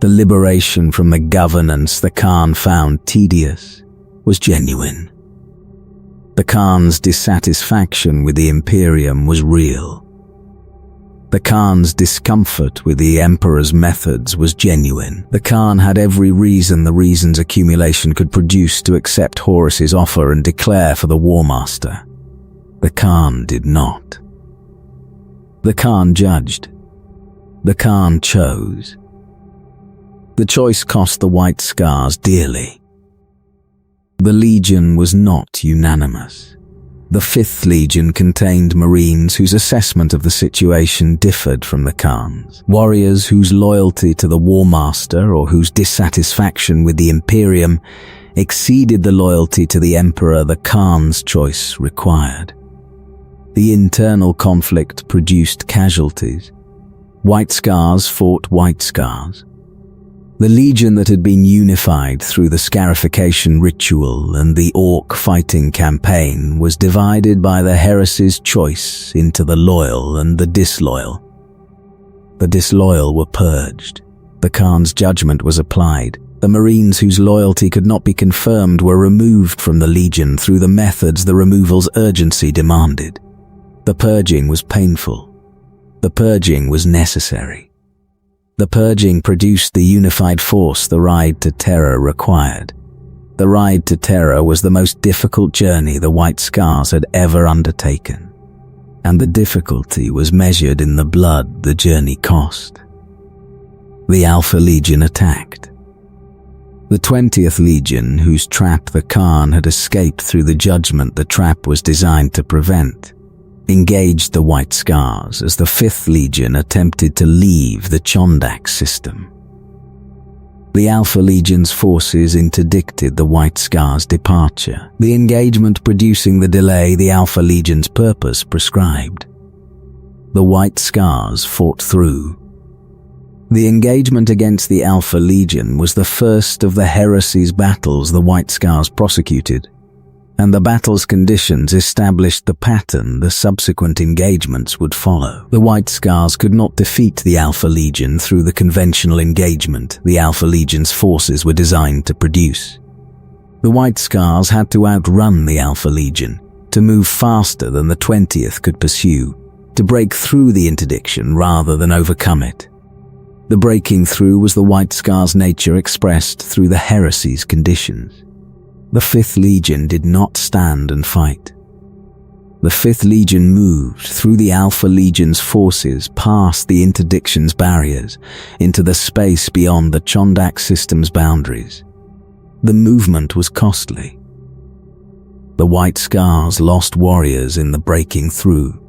S1: the liberation from the governance the Khan found tedious, was genuine. The Khan's dissatisfaction with the Imperium was real. The Khan's discomfort with the Emperor's methods was genuine. The Khan had every reason the reasons accumulation could produce to accept Horus's offer and declare for the War Master. The Khan did not. The Khan judged. The Khan chose. The choice cost the White Scars dearly. The Legion was not unanimous. The 5th Legion contained Marines whose assessment of the situation differed from the Khan's, warriors whose loyalty to the War Master or whose dissatisfaction with the Imperium exceeded the loyalty to the Emperor the Khan's choice required. The internal conflict produced casualties. White Scars fought White Scars. The Legion that had been unified through the scarification ritual and the orc fighting campaign was divided by the heresy's choice into the loyal and the disloyal. The disloyal were purged. The Khan's judgment was applied. The Marines whose loyalty could not be confirmed were removed from the Legion through the methods the removal's urgency demanded. The purging was painful. The purging was necessary. The purging produced the unified force the Ride to Terror required. The Ride to Terror was the most difficult journey the White Scars had ever undertaken, and the difficulty was measured in the blood the journey cost. The Alpha Legion attacked. The 20th Legion, whose trap the Khan had escaped through the judgment the trap was designed to prevent, engaged the White Scars as the 5th Legion attempted to leave the Chondak system. The Alpha Legion's forces interdicted the White Scars' departure, the engagement producing the delay the Alpha Legion's purpose prescribed. The White Scars fought through. The engagement against the Alpha Legion was the first of the heresy's battles the White Scars prosecuted, and the battle's conditions established the pattern the subsequent engagements would follow. The White Scars could not defeat the Alpha Legion through the conventional engagement the Alpha Legion's forces were designed to produce. The White Scars had to outrun the Alpha Legion, to move faster than the 20th could pursue, to break through the interdiction rather than overcome it. The breaking through was the White Scar's nature expressed through the heresy's conditions. The Fifth Legion did not stand and fight. The Fifth Legion moved through the Alpha Legion's forces past the interdiction's barriers into the space beyond the Chondak system's boundaries. The movement was costly. The White Scars lost warriors in the breaking through.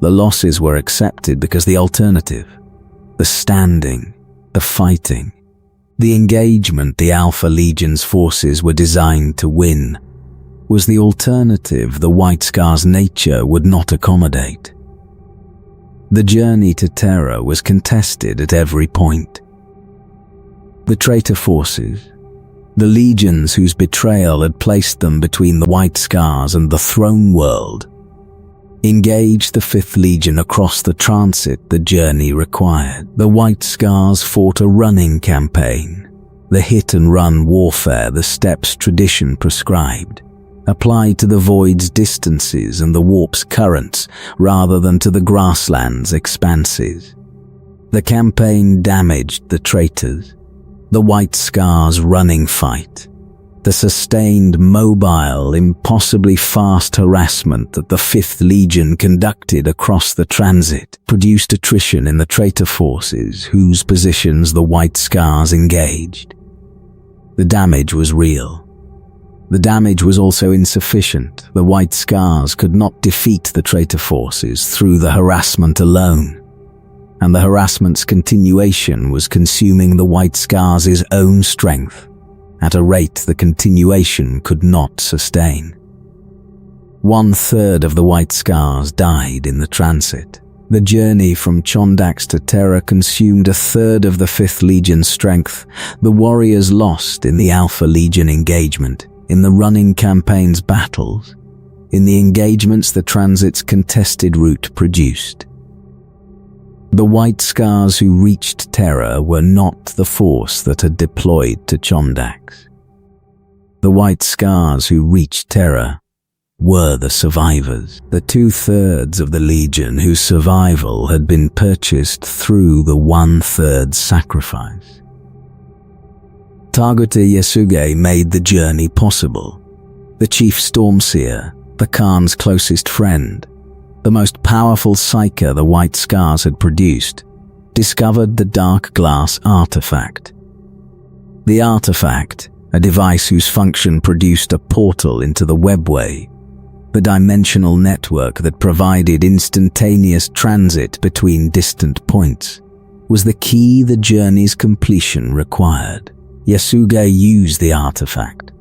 S1: The losses were accepted because the alternative, the standing, the fighting, the engagement the Alpha Legion's forces were designed to win, was the alternative the White Scar's nature would not accommodate. The journey to Terra was contested at every point. The traitor forces, the legions whose betrayal had placed them between the White Scars and the throne world, engaged the Fifth Legion across the transit the journey required. The White Scars fought a running campaign, the hit-and-run warfare the steppes tradition prescribed, applied to the void's distances and the warp's currents rather than to the grassland's expanses. The campaign damaged the traitors, the White Scar's running fight, the sustained, mobile, impossibly fast harassment that the Fifth Legion conducted across the transit produced attrition in the traitor forces whose positions the White Scars engaged. The damage was real. The damage was also insufficient. The White Scars could not defeat the traitor forces through the harassment alone, and the harassment's continuation was consuming the White Scars' own strength at a rate the continuation could not sustain. 1/3 of the White Scars died in the transit. The journey from Chondax to Terra consumed 1/3 of the Fifth Legion's strength. The warriors lost in the Alpha Legion engagement, in the running campaign's battles, in the engagements the transit's contested route produced. The White Scars who reached Terra were not the force that had deployed to Chondax. The White Scars who reached Terra were the survivors, the 2/3 of the Legion whose survival had been purchased through the 1/3 sacrifice. Jaghatai Yasuge made the journey possible. The Chief Stormseer, the Khan's closest friend, the most powerful psyker the White Scars had produced, discovered the Dark Glass artifact. The artifact, a device whose function produced a portal into the webway, the dimensional network that provided instantaneous transit between distant points, was the key the journey's completion required. Yasuge used the artifact.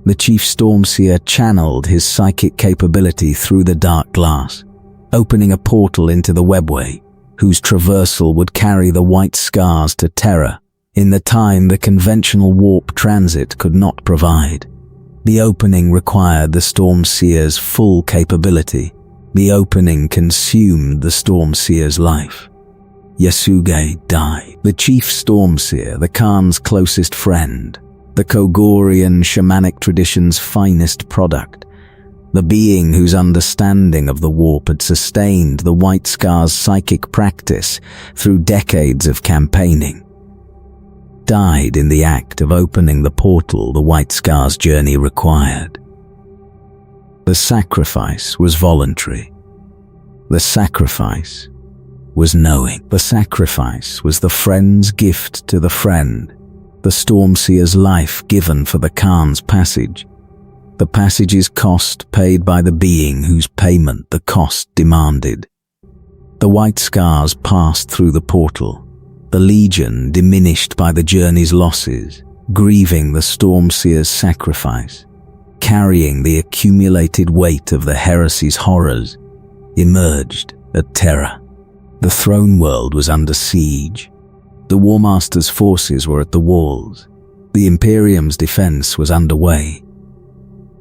S1: The Chief Stormseer channeled his psychic capability through the Dark Glass, opening a portal into the webway, whose traversal would carry the White Scars to Terra in the time the conventional warp transit could not provide. The opening required the Stormseer's full capability. The opening consumed the Stormseer's life. Yasuge died. The Chief Stormseer, the Khan's closest friend, the Kogorian shamanic tradition's finest product, the being whose understanding of the warp had sustained the White Scar's psychic practice through decades of campaigning, died in the act of opening the portal the White Scar's journey required. The sacrifice was voluntary. The sacrifice was knowing. The sacrifice was the friend's gift to the friend, the Stormseer's life given for the Khan's passage, the passage's cost paid by the being whose payment the cost demanded. The White Scars passed through the portal, the Legion diminished by the journey's losses, grieving the Stormseer's sacrifice, carrying the accumulated weight of the heresy's horrors, emerged at Terra. The throne world was under siege. The War Master's forces were at the walls. The Imperium's defense was underway.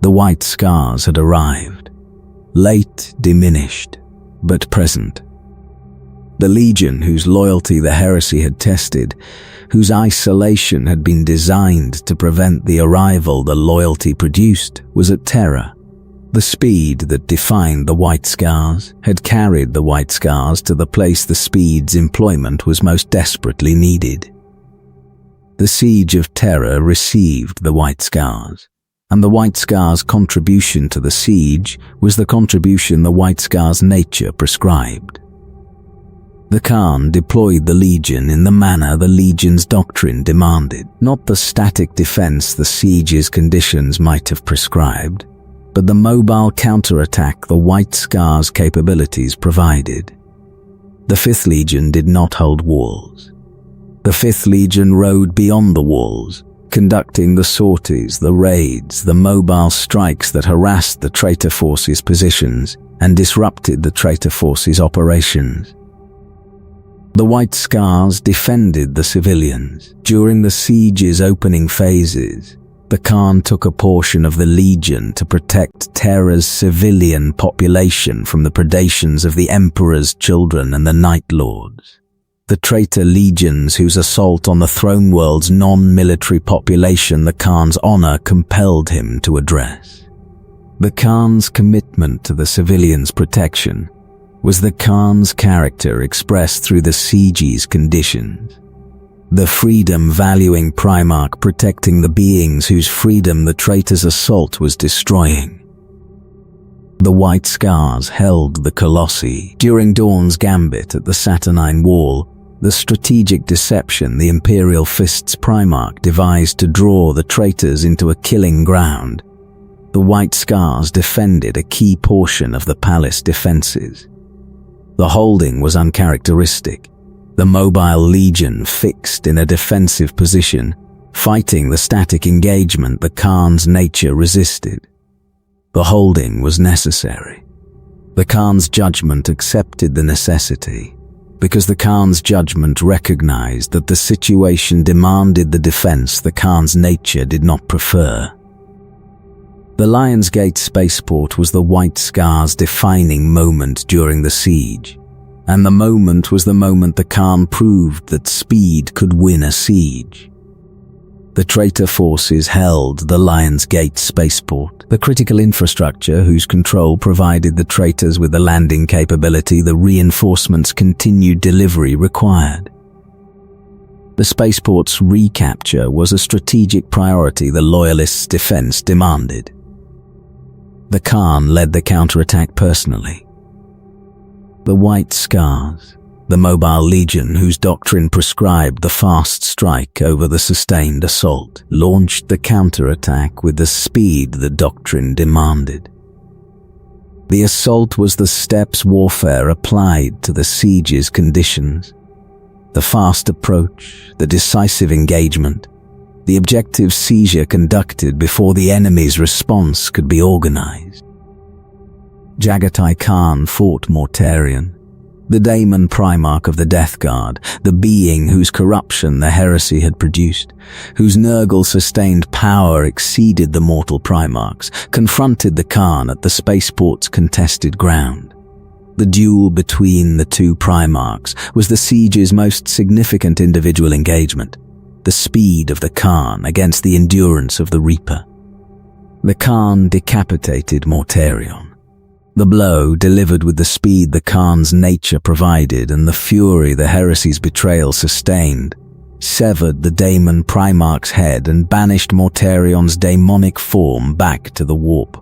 S1: The White Scars had arrived, late, diminished, but present. The Legion, whose loyalty the heresy had tested, whose isolation had been designed to prevent the arrival the loyalty produced, was at Terra, The speed that defined the White Scars had carried the White Scars to the place the speed's employment was most desperately needed. The Siege of Terror received the White Scars, and the White Scars' contribution to the siege was the contribution the White Scars' nature prescribed. The Khan deployed the Legion in the manner the Legion's doctrine demanded, not the static defense the siege's conditions might have prescribed, but the mobile counterattack the White Scars' capabilities provided. The 5th Legion did not hold walls. The 5th Legion rode beyond the walls, conducting the sorties, the raids, the mobile strikes that harassed the traitor forces' positions and disrupted the traitor forces' operations. The White Scars defended the civilians. During the siege's opening phases, the Khan took a portion of the Legion to protect Terra's civilian population from the predations of the Emperor's children and the Night Lords, the traitor legions whose assault on the Throne World's non-military population the Khan's honor compelled him to address. The Khan's commitment to the civilians' protection was the Khan's character expressed through the siege's conditions. The freedom-valuing Primarch protecting the beings whose freedom the traitor's assault was destroying. The White Scars held the Colossi. During Dawn's gambit at the Saturnine Wall, the strategic deception the Imperial Fist's Primarch devised to draw the traitors into a killing ground, the White Scars defended a key portion of the palace defenses. The holding was uncharacteristic. The mobile Legion fixed in a defensive position, fighting the static engagement the Khan's nature resisted. The holding was necessary. The Khan's judgment accepted the necessity, because the Khan's judgment recognized that the situation demanded the defense the Khan's nature did not prefer. The Lion's Gate spaceport was the White Scars' defining moment during the siege, and the moment was the moment the Khan proved that speed could win a siege. The traitor forces held the Lion's Gate spaceport, the critical infrastructure whose control provided the traitors with the landing capability the reinforcements' continued delivery required. The spaceport's recapture was a strategic priority the Loyalists' defense demanded. The Khan led the counterattack personally. The White Scars, the mobile legion whose doctrine prescribed the fast strike over the sustained assault, launched the counterattack with the speed the doctrine demanded. The assault was the steps warfare applied to the siege's conditions. The fast approach, the decisive engagement, the objective seizure conducted before the enemy's response could be organized. Jaghatai Khan fought Mortarion, the daemon Primarch of the Death Guard, the being whose corruption the heresy had produced, whose Nurgle-sustained power exceeded the mortal Primarchs, confronted the Khan at the spaceport's contested ground. The duel between the two Primarchs was the siege's most significant individual engagement, the speed of the Khan against the endurance of the Reaper. The Khan decapitated Mortarion. The blow, delivered with the speed the Khan's nature provided and the fury the heresy's betrayal sustained, severed the daemon Primarch's head and banished Mortarion's daemonic form back to the warp.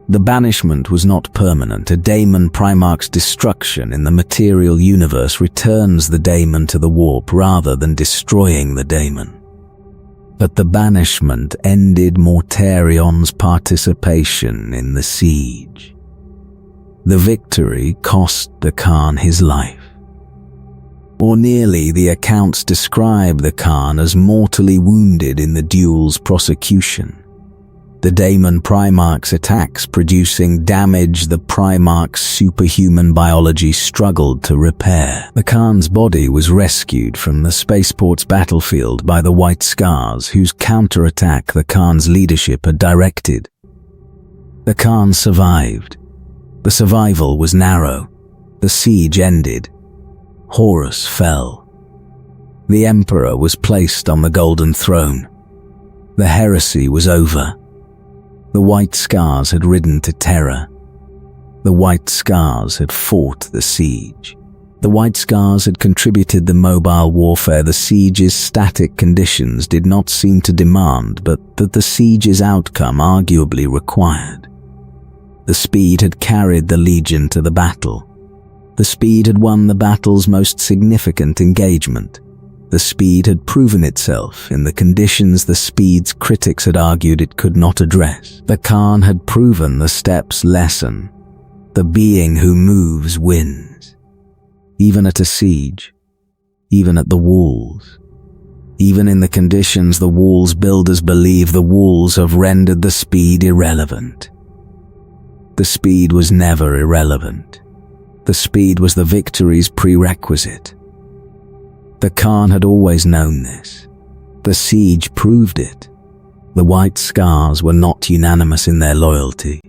S1: The banishment was not permanent. A daemon Primarch's destruction in the material universe returns the daemon to the warp rather than destroying the daemon. But the banishment ended Mortarion's participation in the siege. The victory cost the Khan his life. Or nearly. The accounts describe the Khan as mortally wounded in the duel's prosecution. The daemon Primarch's attacks producing damage the Primarch's superhuman biology struggled to repair. The Khan's body was rescued from the spaceport's battlefield by the White Scars, whose counterattack the Khan's leadership had directed. The Khan survived. The survival was narrow. The siege ended. Horus fell. The Emperor was placed on the Golden Throne. The heresy was over. The White Scars had ridden to terror. The White Scars had fought the siege. The White Scars had contributed the mobile warfare the siege's static conditions did not seem to demand, but that the siege's outcome arguably required. The speed had carried the Legion to the battle. The speed had won the battle's most significant engagement. The speed had proven itself in the conditions the speed's critics had argued it could not address. The Khan had proven the stepp's lesson. The being who moves wins. Even at a siege, even at the walls, even in the conditions the walls builders believe the walls have rendered the speed irrelevant. The speed was never irrelevant. The speed was the victory's prerequisite. The Khan had always known this. The siege proved it. The White Scars were not unanimous in their loyalty.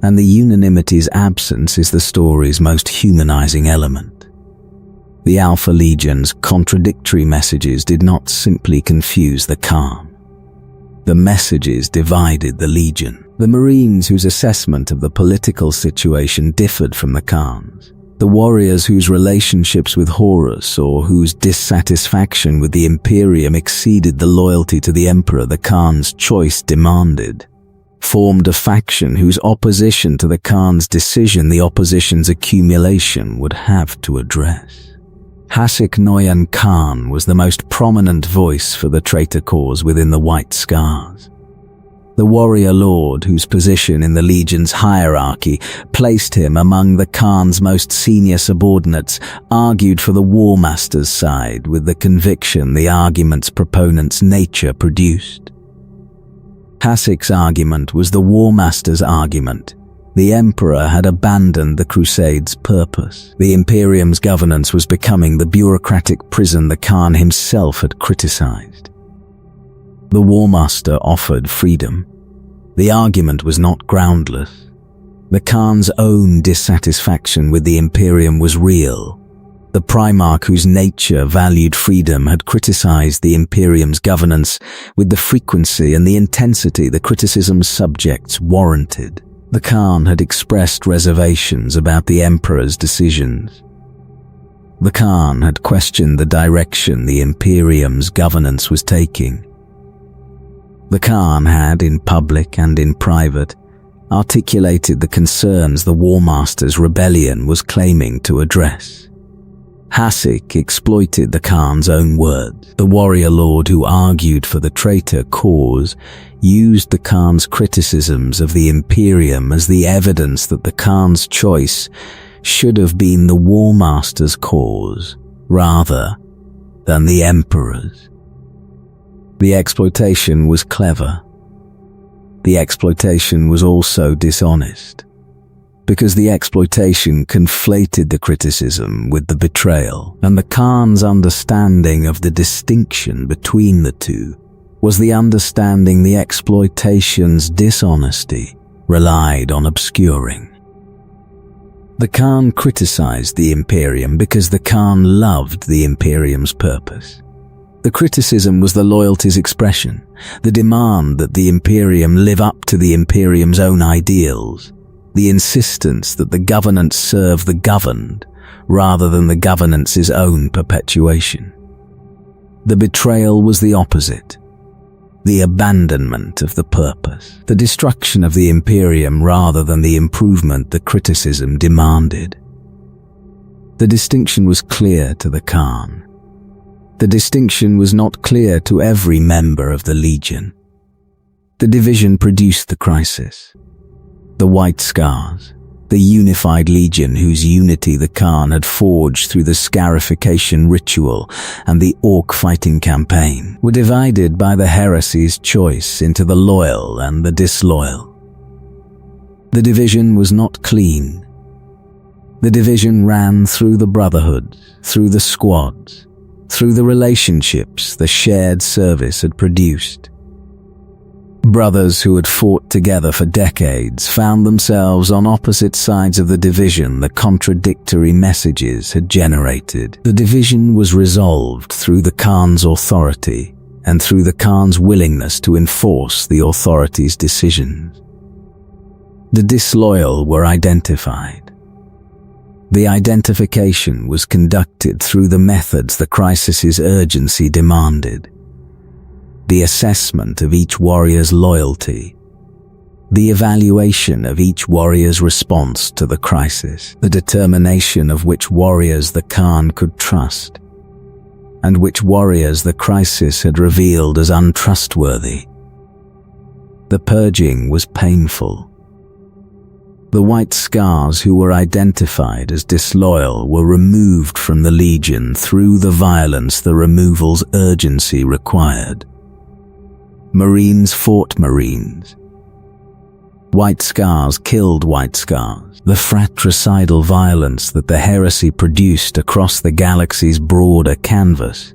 S1: And the unanimity's absence is the story's most humanizing element. The Alpha Legion's contradictory messages did not simply confuse the Khan. The messages divided the Legion. The Marines whose assessment of the political situation differed from the Khan's. The warriors whose relationships with Horus or whose dissatisfaction with the Imperium exceeded the loyalty to the Emperor the Khan's choice demanded, formed a faction whose opposition to the Khan's decision the opposition's accumulation would have to address. Hasik Noyan Khan was the most prominent voice for the traitor cause within the White Scars. The warrior lord whose position in the Legion's hierarchy placed him among the Khan's most senior subordinates argued for the War Master's side with the conviction the argument's proponent's nature produced. Hasik's argument was the War Master's argument. The Emperor had abandoned the Crusade's purpose. The Imperium's governance was becoming the bureaucratic prison the Khan himself had criticized. The War Master offered freedom. The argument was not groundless. The Khan's own dissatisfaction with the Imperium was real. The Primarch whose nature valued freedom had criticized the Imperium's governance with the frequency and the intensity the criticism's subjects warranted. The Khan had expressed reservations about the Emperor's decisions. The Khan had questioned the direction the Imperium's governance was taking. The Khan had, in public and in private, articulated the concerns the War Master's rebellion was claiming to address. Hasik exploited the Khan's own words. The warrior lord who argued for the traitor cause used the Khan's criticisms of the Imperium as the evidence that the Khan's choice should have been the War Master's cause rather than the Emperor's. The exploitation was clever. The exploitation was also dishonest, because the exploitation conflated the criticism with the betrayal, and the Khan's understanding of the distinction between the two was the understanding the exploitation's dishonesty relied on obscuring. The Khan criticized the Imperium because the Khan loved the Imperium's purpose. The criticism was the loyalty's expression, the demand that the Imperium live up to the Imperium's own ideals, the insistence that the governance serve the governed rather than the governance's own perpetuation. The betrayal was the opposite, the abandonment of the purpose, the destruction of the Imperium rather than the improvement the criticism demanded. The distinction was clear to the Khan. The distinction was not clear to every member of the Legion. The division produced the crisis. The White Scars, the unified Legion whose unity the Khan had forged through the scarification ritual and the orc fighting campaign, were divided by the heresy's choice into the loyal and the disloyal. The division was not clean. The division ran through the brotherhoods, through the squads, through the relationships the shared service had produced. Brothers who had fought together for decades found themselves on opposite sides of the division the contradictory messages had generated. The division was resolved through the Khan's authority and through the Khan's willingness to enforce the authorities' decisions. The disloyal were identified. The identification was conducted through the methods the crisis's urgency demanded. The assessment of each warrior's loyalty, the evaluation of each warrior's response to the crisis, the determination of which warriors the Khan could trust, and which warriors the crisis had revealed as untrustworthy. The purging was painful. The white scars who were identified as disloyal were removed from the Legion through the violence the removal's urgency required. Marines fought Marines. White scars killed white scars. The fratricidal violence that the heresy produced across the galaxy's broader canvas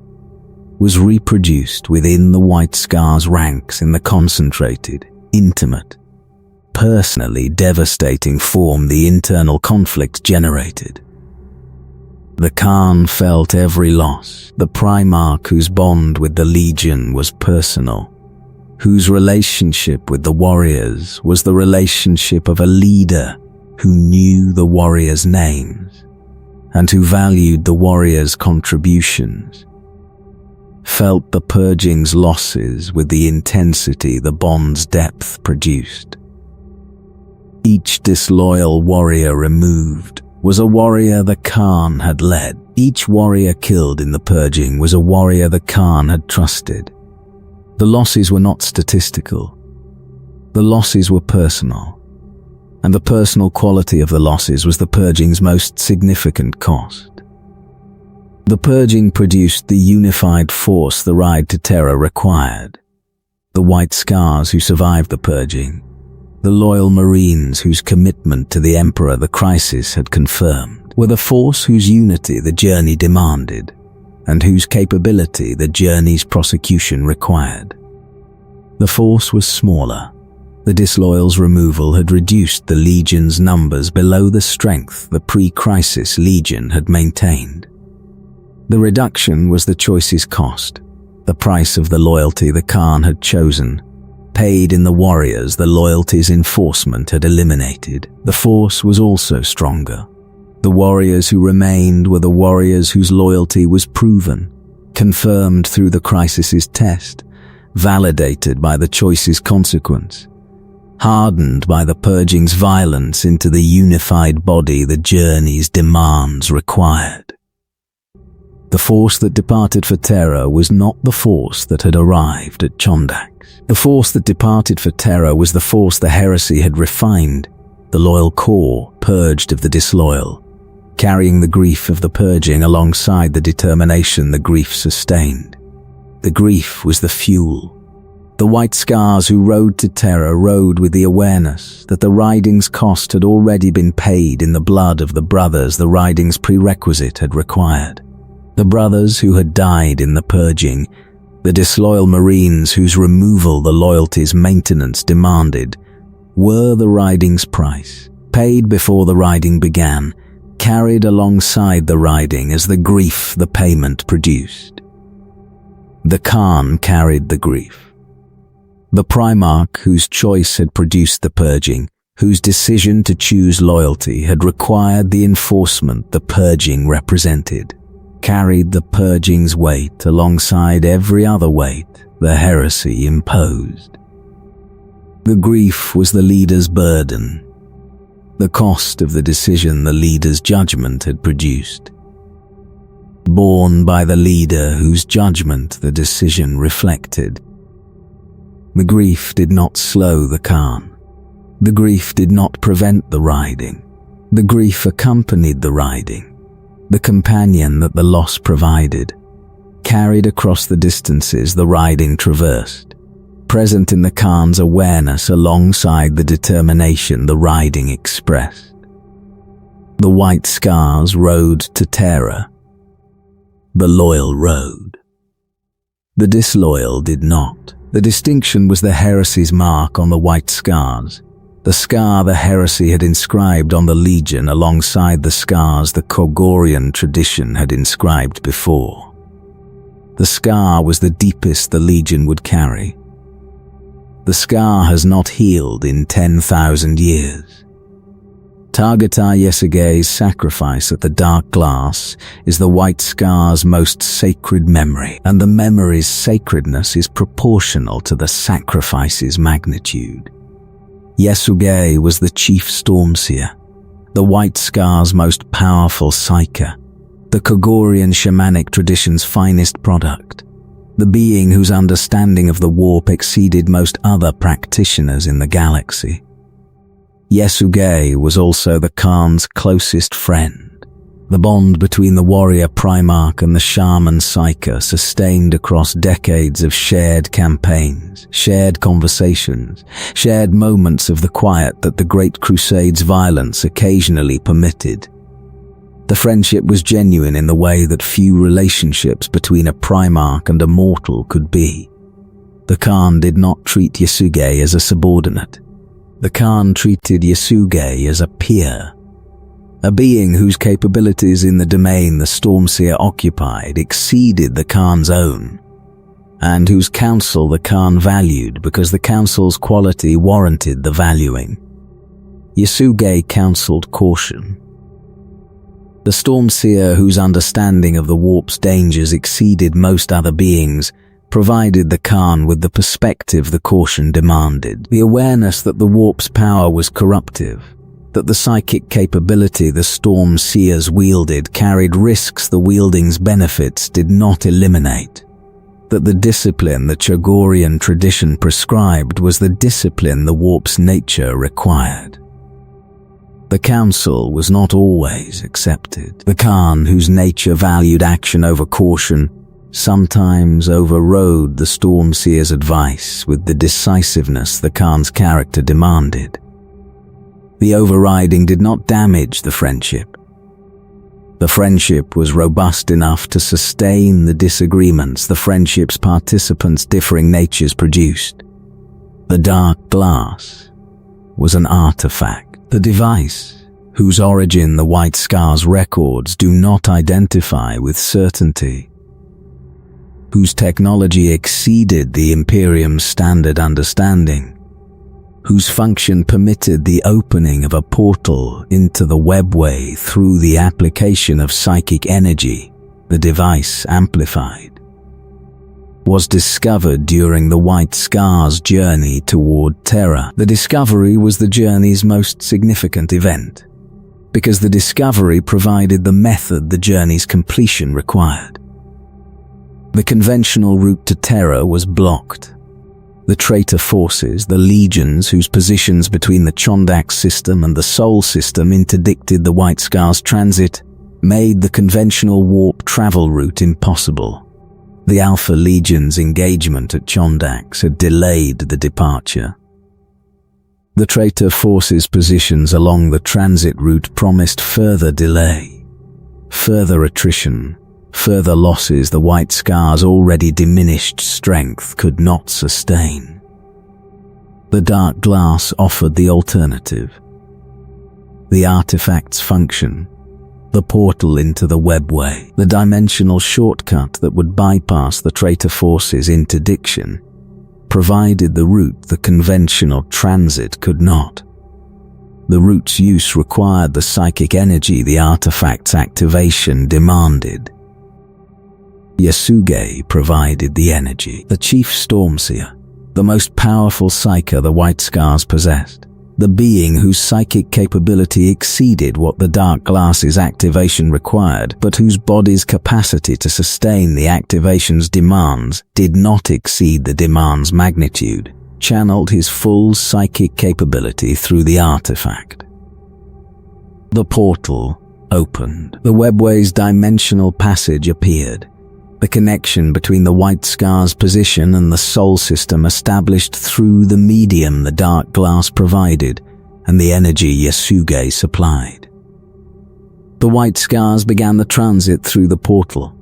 S1: was reproduced within the white scars' ranks in the concentrated, intimate, personally devastating form the internal conflict generated. The Khan felt every loss. The Primarch, whose bond with the Legion was personal, whose relationship with the warriors was the relationship of a leader who knew the warriors' names and who valued the warriors' contributions, felt the purging's losses with the intensity the bond's depth produced. Each disloyal warrior removed was a warrior the Khan had led. Each warrior killed in the purging was a warrior the Khan had trusted. The losses were not statistical. The losses were personal, and the personal quality of the losses was the purging's most significant cost. The purging produced the unified force the Ride to Terror required. The white scars who survived the purging, the loyal Marines whose commitment to the Emperor the crisis had confirmed, were the force whose unity the journey demanded, and whose capability the journey's prosecution required. The force was smaller. The disloyal's removal had reduced the Legion's numbers below the strength the pre-crisis Legion had maintained. The reduction was the choice's cost, the price of the loyalty the Khan had chosen, paid in the warriors the loyalty's enforcement had eliminated. The force was also stronger. The warriors who remained were the warriors whose loyalty was proven, confirmed through the crisis's test, validated by the choice's consequence, hardened by the purging's violence into the unified body the journey's demands required. The force that departed for Terror was not the force that had arrived at Chondax. The force that departed for Terror was the force the heresy had refined, the loyal core purged of the disloyal, carrying the grief of the purging alongside the determination the grief sustained. The grief was the fuel. The white scars who rode to Terror rode with the awareness that the riding's cost had already been paid in the blood of the brothers the riding's prerequisite had required. The brothers who had died in the purging, the disloyal Marines whose removal the loyalty's maintenance demanded, were the riding's price, paid before the riding began, carried alongside the riding as the grief the payment produced. The Khan carried the grief. The Primarch whose choice had produced the purging, whose decision to choose loyalty had required the enforcement the purging represented, carried the purging's weight alongside every other weight the heresy imposed. The grief was the leader's burden, the cost of the decision the leader's judgment had produced, borne by the leader whose judgment the decision reflected. The grief did not slow the Khan. The grief did not prevent the riding. The grief accompanied the riding, the companion that the loss provided, carried across the distances the riding traversed, present in the Khan's awareness alongside the determination the riding expressed. The white scars rode to Terror. The loyal rode. The disloyal did not. The distinction was the heresy's mark on the white scars, the scar the heresy had inscribed on the Legion alongside the scars the Kogorian tradition had inscribed before. The scar was the deepest the Legion would carry. The scar has not healed in 10,000 years. Jaghatai Khan's sacrifice at the Dark Glass is the White Scar's most sacred memory, and the memory's sacredness is proportional to the sacrifice's magnitude. Jaghatai was the chief Stormseer, the White Scar's most powerful psyker, the Kogorian shamanic tradition's finest product, the being whose understanding of the warp exceeded most other practitioners in the galaxy. Jaghatai was also the Khan's closest friend. The bond between the warrior Primarch and the shaman psyker sustained across decades of shared campaigns, shared conversations, shared moments of the quiet that the Great Crusade's violence occasionally permitted. The friendship was genuine in the way that few relationships between a Primarch and a mortal could be. The Khan did not treat Jaghatai as a subordinate. The Khan treated Jaghatai as a peer, a being whose capabilities in the domain the Stormseer occupied exceeded the Khan's own, and whose counsel the Khan valued because the council's quality warranted the valuing. Jaghatai counseled caution. The Stormseer, whose understanding of the warp's dangers exceeded most other beings, provided the Khan with the perspective the caution demanded, the awareness that the warp's power was corruptive, that the psychic capability the Stormseers wielded carried risks the wielding's benefits did not eliminate, that the discipline the Kogorian tradition prescribed was the discipline the warp's nature required. The council was not always accepted. The Khan, whose nature valued action over caution, sometimes overrode the Stormseer's advice with the decisiveness the Khan's character demanded. The overriding did not damage the friendship. The friendship was robust enough to sustain the disagreements the friendship's participants' differing natures produced. The Dark Glass was an artifact. The device, whose origin the White Scar's records do not identify with certainty, whose technology exceeded the Imperium's standard understanding, whose function permitted the opening of a portal into the webway through the application of psychic energy, the device amplified, was discovered during the White Scar's journey toward Terra. The discovery was the journey's most significant event, because the discovery provided the method the journey's completion required. The conventional route to Terra was blocked. The traitor forces, the legions whose positions between the Chondak system and the Sol system interdicted the White Scar's transit, made the conventional warp travel route impossible. The Alpha Legion's engagement at Chondax had delayed the departure. The traitor forces' positions along the transit route promised further delay, further attrition, further losses the White Scar's already diminished strength could not sustain. The Dark Glass offered the alternative. The artifact's function, the portal into the webway, the dimensional shortcut that would bypass the traitor force's interdiction, provided the route the conventional transit could not. The route's use required the psychic energy the artifact's activation demanded. Jaghatai provided the energy. The chief Stormseer, the most powerful psyker the White Scars possessed, the being whose psychic capability exceeded what the Dark Glass's activation required, but whose body's capacity to sustain the activation's demands did not exceed the demand's magnitude, channeled his full psychic capability through the artifact. The portal opened. The webway's dimensional passage appeared. The connection between the White Scar's position and the Sol system established through the medium the Dark Glass provided and the energy Jaghatai supplied. The White Scars began the transit through the portal.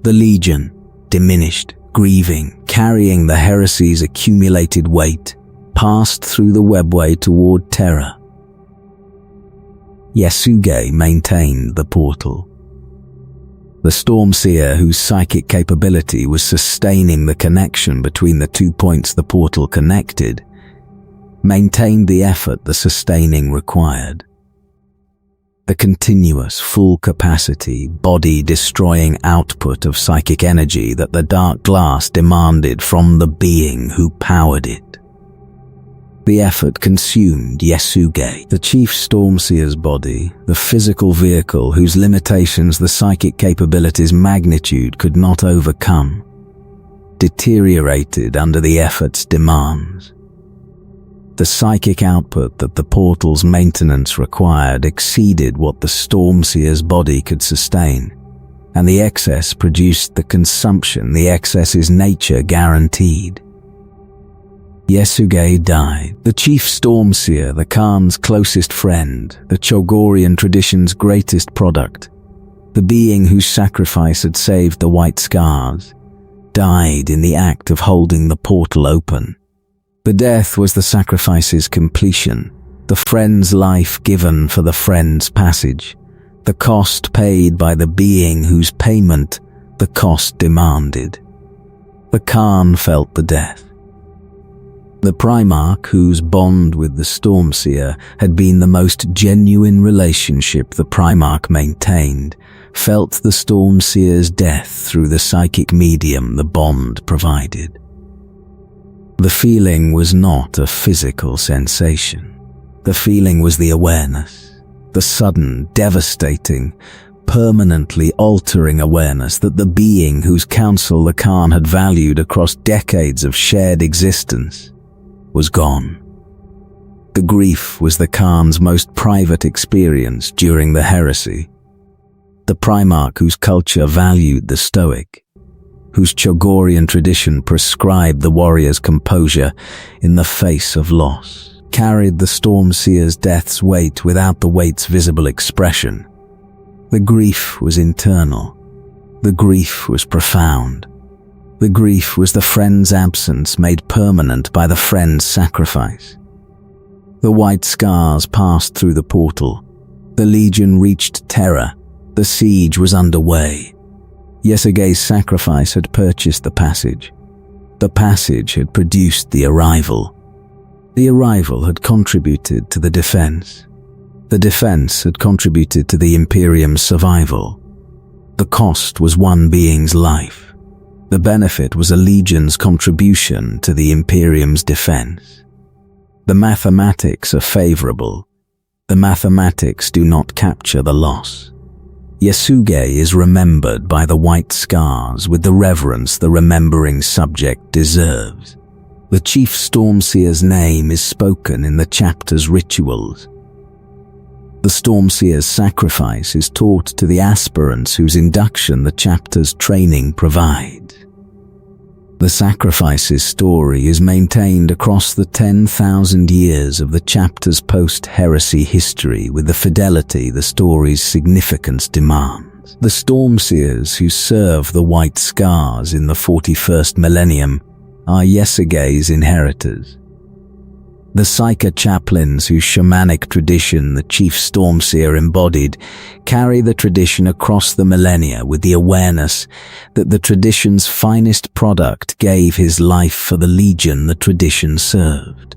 S1: The Legion, diminished, grieving, carrying the heresy's accumulated weight, passed through the webway toward Terra. Jaghatai maintained the portal. The Stormseer, whose psychic capability was sustaining the connection between the 2 points the portal connected, maintained the effort the sustaining required. The continuous, full-capacity, body-destroying output of psychic energy that the dark glass demanded from the being who powered it. The effort consumed Yasuge, the chief Stormseer's body, the physical vehicle whose limitations the psychic capability's magnitude could not overcome, deteriorated under the effort's demands. The psychic output that the portal's maintenance required exceeded what the Stormseer's body could sustain, and the excess produced the consumption the excess's nature guaranteed. Yasuge died, the chief Stormseer, the Khan's closest friend, the Chogorian tradition's greatest product, the being whose sacrifice had saved the White Scars, died in the act of holding the portal open. The death was the sacrifice's completion, the friend's life given for the friend's passage, the cost paid by the being whose payment the cost demanded. The Khan felt the death. The Primarch, whose bond with the Stormseer had been the most genuine relationship the Primarch maintained, felt the Stormseer's death through the psychic medium the bond provided. The feeling was not a physical sensation. The feeling was the awareness, the sudden, devastating, permanently altering awareness that the being whose counsel the Khan had valued across decades of shared existence was gone. The grief was the Khan's most private experience during the heresy. The Primarch, whose culture valued the Stoic, whose Chogorian tradition prescribed the warrior's composure in the face of loss, carried the Stormseer's death's weight without the weight's visible expression. The grief was internal. The grief was profound. The grief was the friend's absence made permanent by the friend's sacrifice. The White Scars passed through the portal. The Legion reached Terra. The siege was underway. Yasuge's sacrifice had purchased the passage. The passage had produced the arrival. The arrival had contributed to the defense. The defense had contributed to the Imperium's survival. The cost was one being's life. The benefit was a legion's contribution to the Imperium's defense. The mathematics are favorable. The mathematics do not capture the loss. Yasuge is remembered by the White Scars with the reverence the remembering subject deserves. The chief Stormseer's name is spoken in the chapter's rituals. The Stormseer's sacrifice is taught to the aspirants whose induction the chapter's training provides. The sacrifice's story is maintained across the 10,000 years of the chapter's post-heresy history with the fidelity the story's significance demands. The Stormseers who serve the White Scars in the 41st millennium are Yasuge's inheritors. The Psyker chaplains whose shamanic tradition the chief Stormseer embodied carry the tradition across the millennia with the awareness that the tradition's finest product gave his life for the legion the tradition served.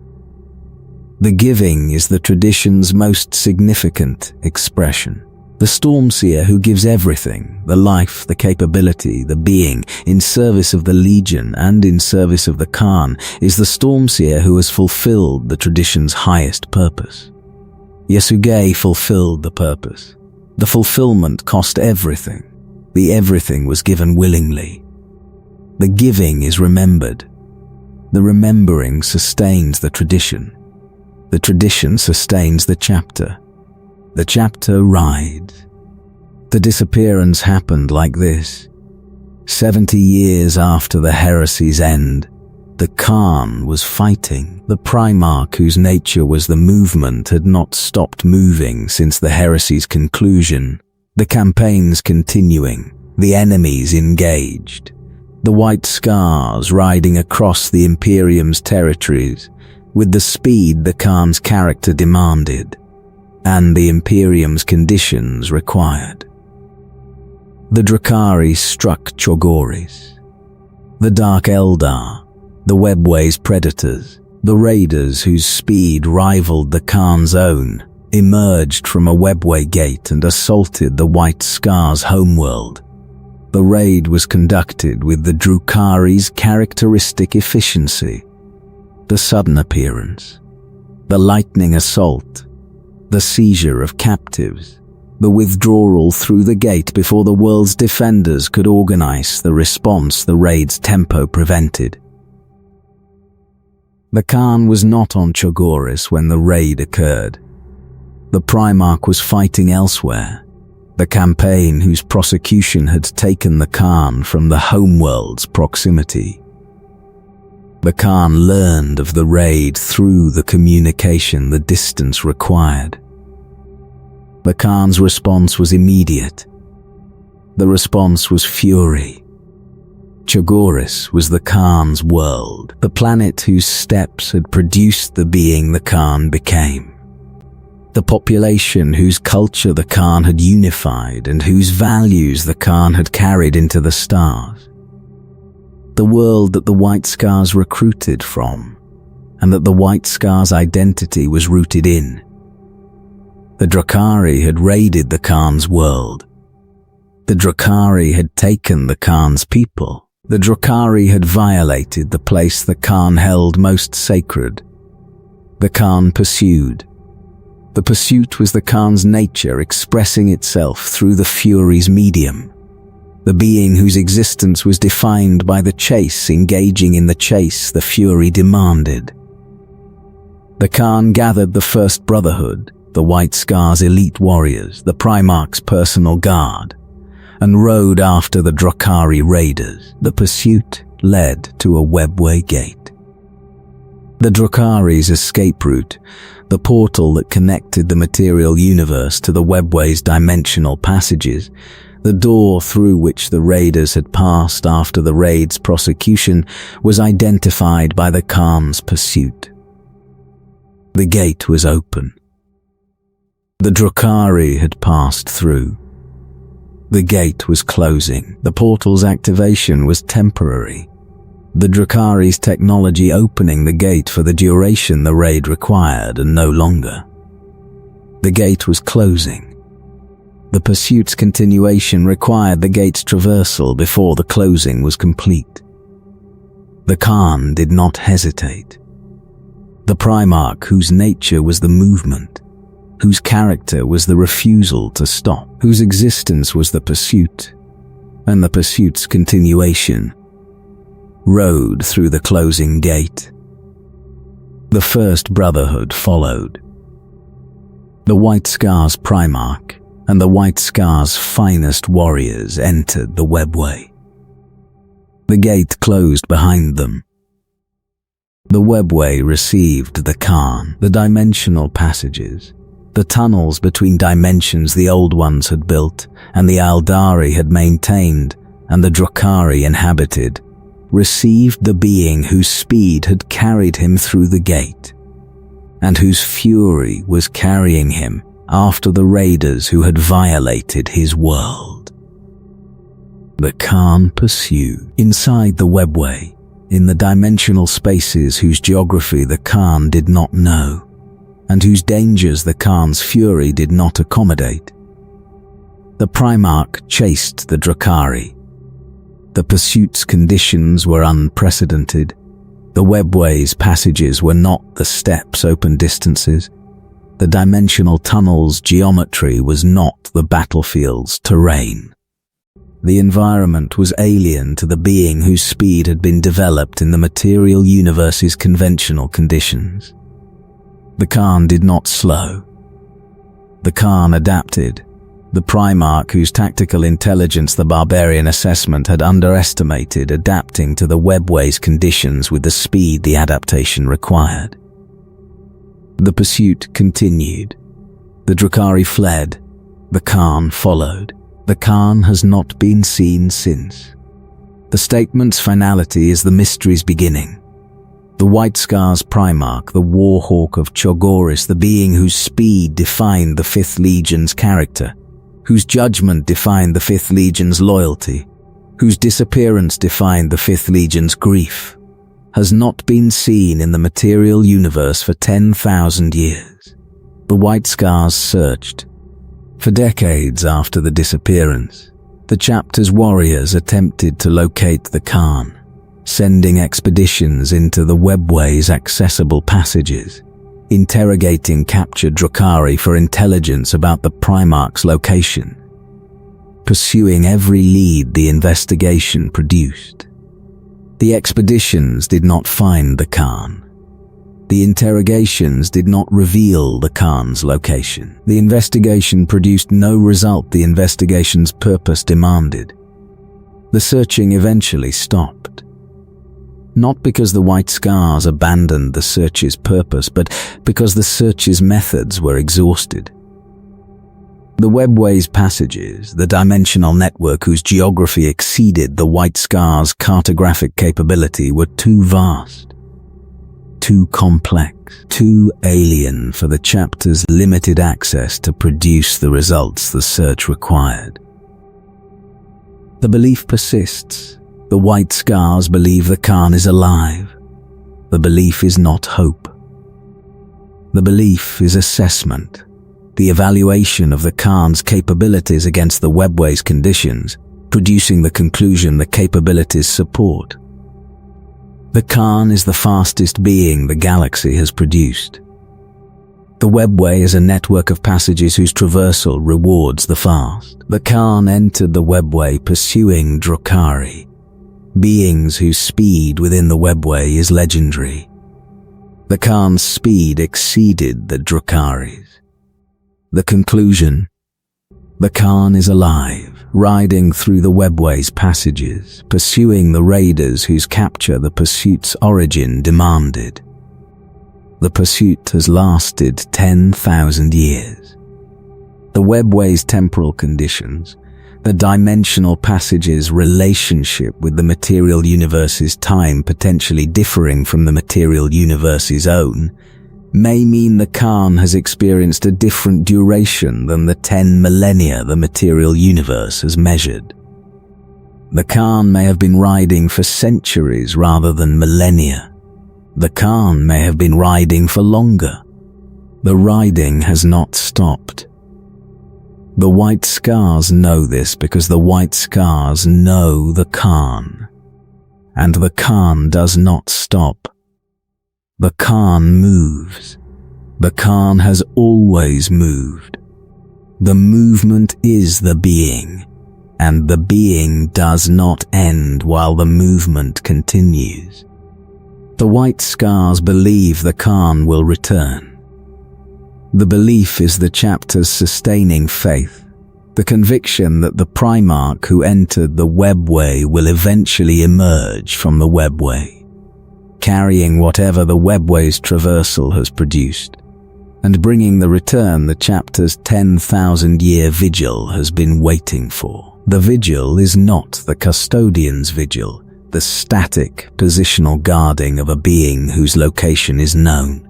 S1: The giving is the tradition's most significant expression. The Stormseer who gives everything, the life, the capability, the being, in service of the Legion and in service of the Khan, is the Stormseer who has fulfilled the tradition's highest purpose. Yasuge fulfilled the purpose. The fulfillment cost everything. The everything was given willingly. The giving is remembered. The remembering sustains the tradition. The tradition sustains the chapter. The chapter rides. The disappearance happened like this. 70 years after the heresy's end, the Khan was fighting. The Primarch, whose nature was the movement, had not stopped moving since the heresy's conclusion. The campaigns continuing, the enemies engaged. The White Scars riding across the Imperium's territories with the speed the Khan's character demanded and the Imperium's conditions required. The Drukhari struck Chogoris. The Dark Eldar, the Webway's predators, the raiders whose speed rivaled the Khan's own, emerged from a Webway gate and assaulted the White Scar's homeworld. The raid was conducted with the Drukhari's characteristic efficiency. The sudden appearance, the lightning assault, the seizure of captives, the withdrawal through the gate before the world's defenders could organize the response the raid's tempo prevented. The Khan was not on Chogoris when the raid occurred. The Primarch was fighting elsewhere, the campaign whose prosecution had taken the Khan from the homeworld's proximity. The Khan learned of the raid through the communication the distance required. The Khan's response was immediate. The response was fury. Chogoris was the Khan's world, the planet whose steps had produced the being the Khan became. The population whose culture the Khan had unified and whose values the Khan had carried into the stars. The world that the White Scars recruited from, and that the White Scars' identity was rooted in. The Drukhari had raided the Khan's world. The Drukhari had taken the Khan's people. The Drukhari had violated the place the Khan held most sacred. The Khan pursued. The pursuit was the Khan's nature expressing itself through the Fury's medium. The being whose existence was defined by the chase engaging in the chase the Fury demanded. The Khan gathered the First Brotherhood, the White Scar's elite warriors, the Primarch's personal guard, and rode after the Drukhari raiders. The pursuit led to a Webway gate. The Drukhari's escape route, the portal that connected the material universe to the Webway's dimensional passages, the door through which the raiders had passed after the raid's prosecution, was identified by the Khan's pursuit. The gate was open. The Drukhari had passed through. The gate was closing. The portal's activation was temporary. The Drukhari's technology opening the gate for the duration the raid required and no longer. The gate was closing. The pursuit's continuation required the gate's traversal before the closing was complete. The Khan did not hesitate. The Primarch, whose nature was the movement, whose character was the refusal to stop, whose existence was the pursuit, and the pursuit's continuation, rode through the closing gate. The First Brotherhood followed. The White Scar's Primarch and the White Scar's finest warriors entered the Webway. The gate closed behind them. The Webway received the Khan, the dimensional passages, the tunnels between dimensions the Old Ones had built and the Aldari had maintained and the Drukhari inhabited, received the being whose speed had carried him through the gate, and whose fury was carrying him after the raiders who had violated his world. The Khan pursued inside the Webway, in the dimensional spaces whose geography the Khan did not know, and whose dangers the Khan's fury did not accommodate. The Primarch chased the Drukhari. The pursuit's conditions were unprecedented. The Webway's passages were not the steps open distances. The dimensional tunnel's geometry was not the battlefield's terrain. The environment was alien to the being whose speed had been developed in the material universe's conventional conditions. The Khan did not slow. The Khan adapted. The Primarch, whose tactical intelligence the barbarian assessment had underestimated, adapting to the Webway's conditions with the speed the adaptation required. The pursuit continued. The Drukhari fled. The Khan followed. The Khan has not been seen since. The statement's finality is the mystery's beginning. The White Scar's Primarch, the Warhawk of Chogoris, the being whose speed defined the Fifth Legion's character, whose judgment defined the Fifth Legion's loyalty, whose disappearance defined the Fifth Legion's grief, has not been seen in the material universe for 10,000 years. The White Scars searched. For decades after the disappearance, the chapter's warriors attempted to locate the Khan, sending expeditions into the webway's accessible passages, interrogating captured Drukhari for intelligence about the Primarch's location, pursuing every lead the investigation produced. The expeditions did not find the Khan. The interrogations did not reveal the Khan's location. The investigation produced no result the investigation's purpose demanded. The searching eventually stopped. Not because the White Scars abandoned the search's purpose, but because the search's methods were exhausted. The webway's passages, the dimensional network whose geography exceeded the White Scars' cartographic capability, were too vast, too complex, too alien for the chapter's limited access to produce the results the search required. The belief persists. The White Scars believe the Khan is alive. The belief is not hope. The belief is assessment, the evaluation of the Khan's capabilities against the webway's conditions, producing the conclusion the capabilities support. The Khan is the fastest being the galaxy has produced. The webway is a network of passages whose traversal rewards the fast. The Khan entered the webway pursuing Drukhari, beings whose speed within the webway is legendary. The Khan's speed exceeded the Drukhari's. The conclusion: the Khan is alive, riding through the webway's passages, pursuing the raiders whose capture the pursuit's origin demanded. The pursuit has lasted 10,000 years. The webway's temporal conditions, the dimensional passage's relationship with the material universe's time potentially differing from the material universe's own, may mean the Khan has experienced a different duration than the 10 millennia the material universe has measured. The Khan may have been riding for centuries rather than millennia. The Khan may have been riding for longer. The riding has not stopped. The White Scars know this because the White Scars know the Khan. And the Khan does not stop. The Khan moves. The Khan has always moved. The movement is the being, and the being does not end while the movement continues. The White Scars believe the Khan will return. The belief is the chapter's sustaining faith, the conviction that the Primarch who entered the webway will eventually emerge from the webway, carrying whatever the webway's traversal has produced, and bringing the return the chapter's 10,000-year vigil has been waiting for. The vigil is not the custodian's vigil, the static, positional guarding of a being whose location is known.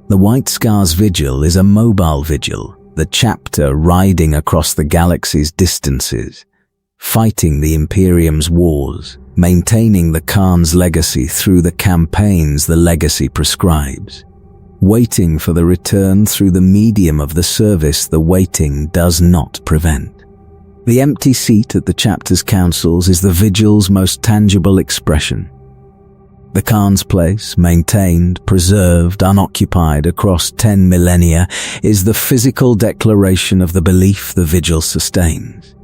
S1: The White Scars vigil is a mobile vigil, the chapter riding across the galaxy's distances, fighting the Imperium's wars, maintaining the Khan's legacy through the campaigns the legacy prescribes, waiting for the return through the medium of the service the waiting does not prevent. The empty seat at the chapter's councils is the vigil's most tangible expression. The Khan's place, maintained, preserved, unoccupied across 10 millennia, is the physical declaration of the belief the vigil sustains.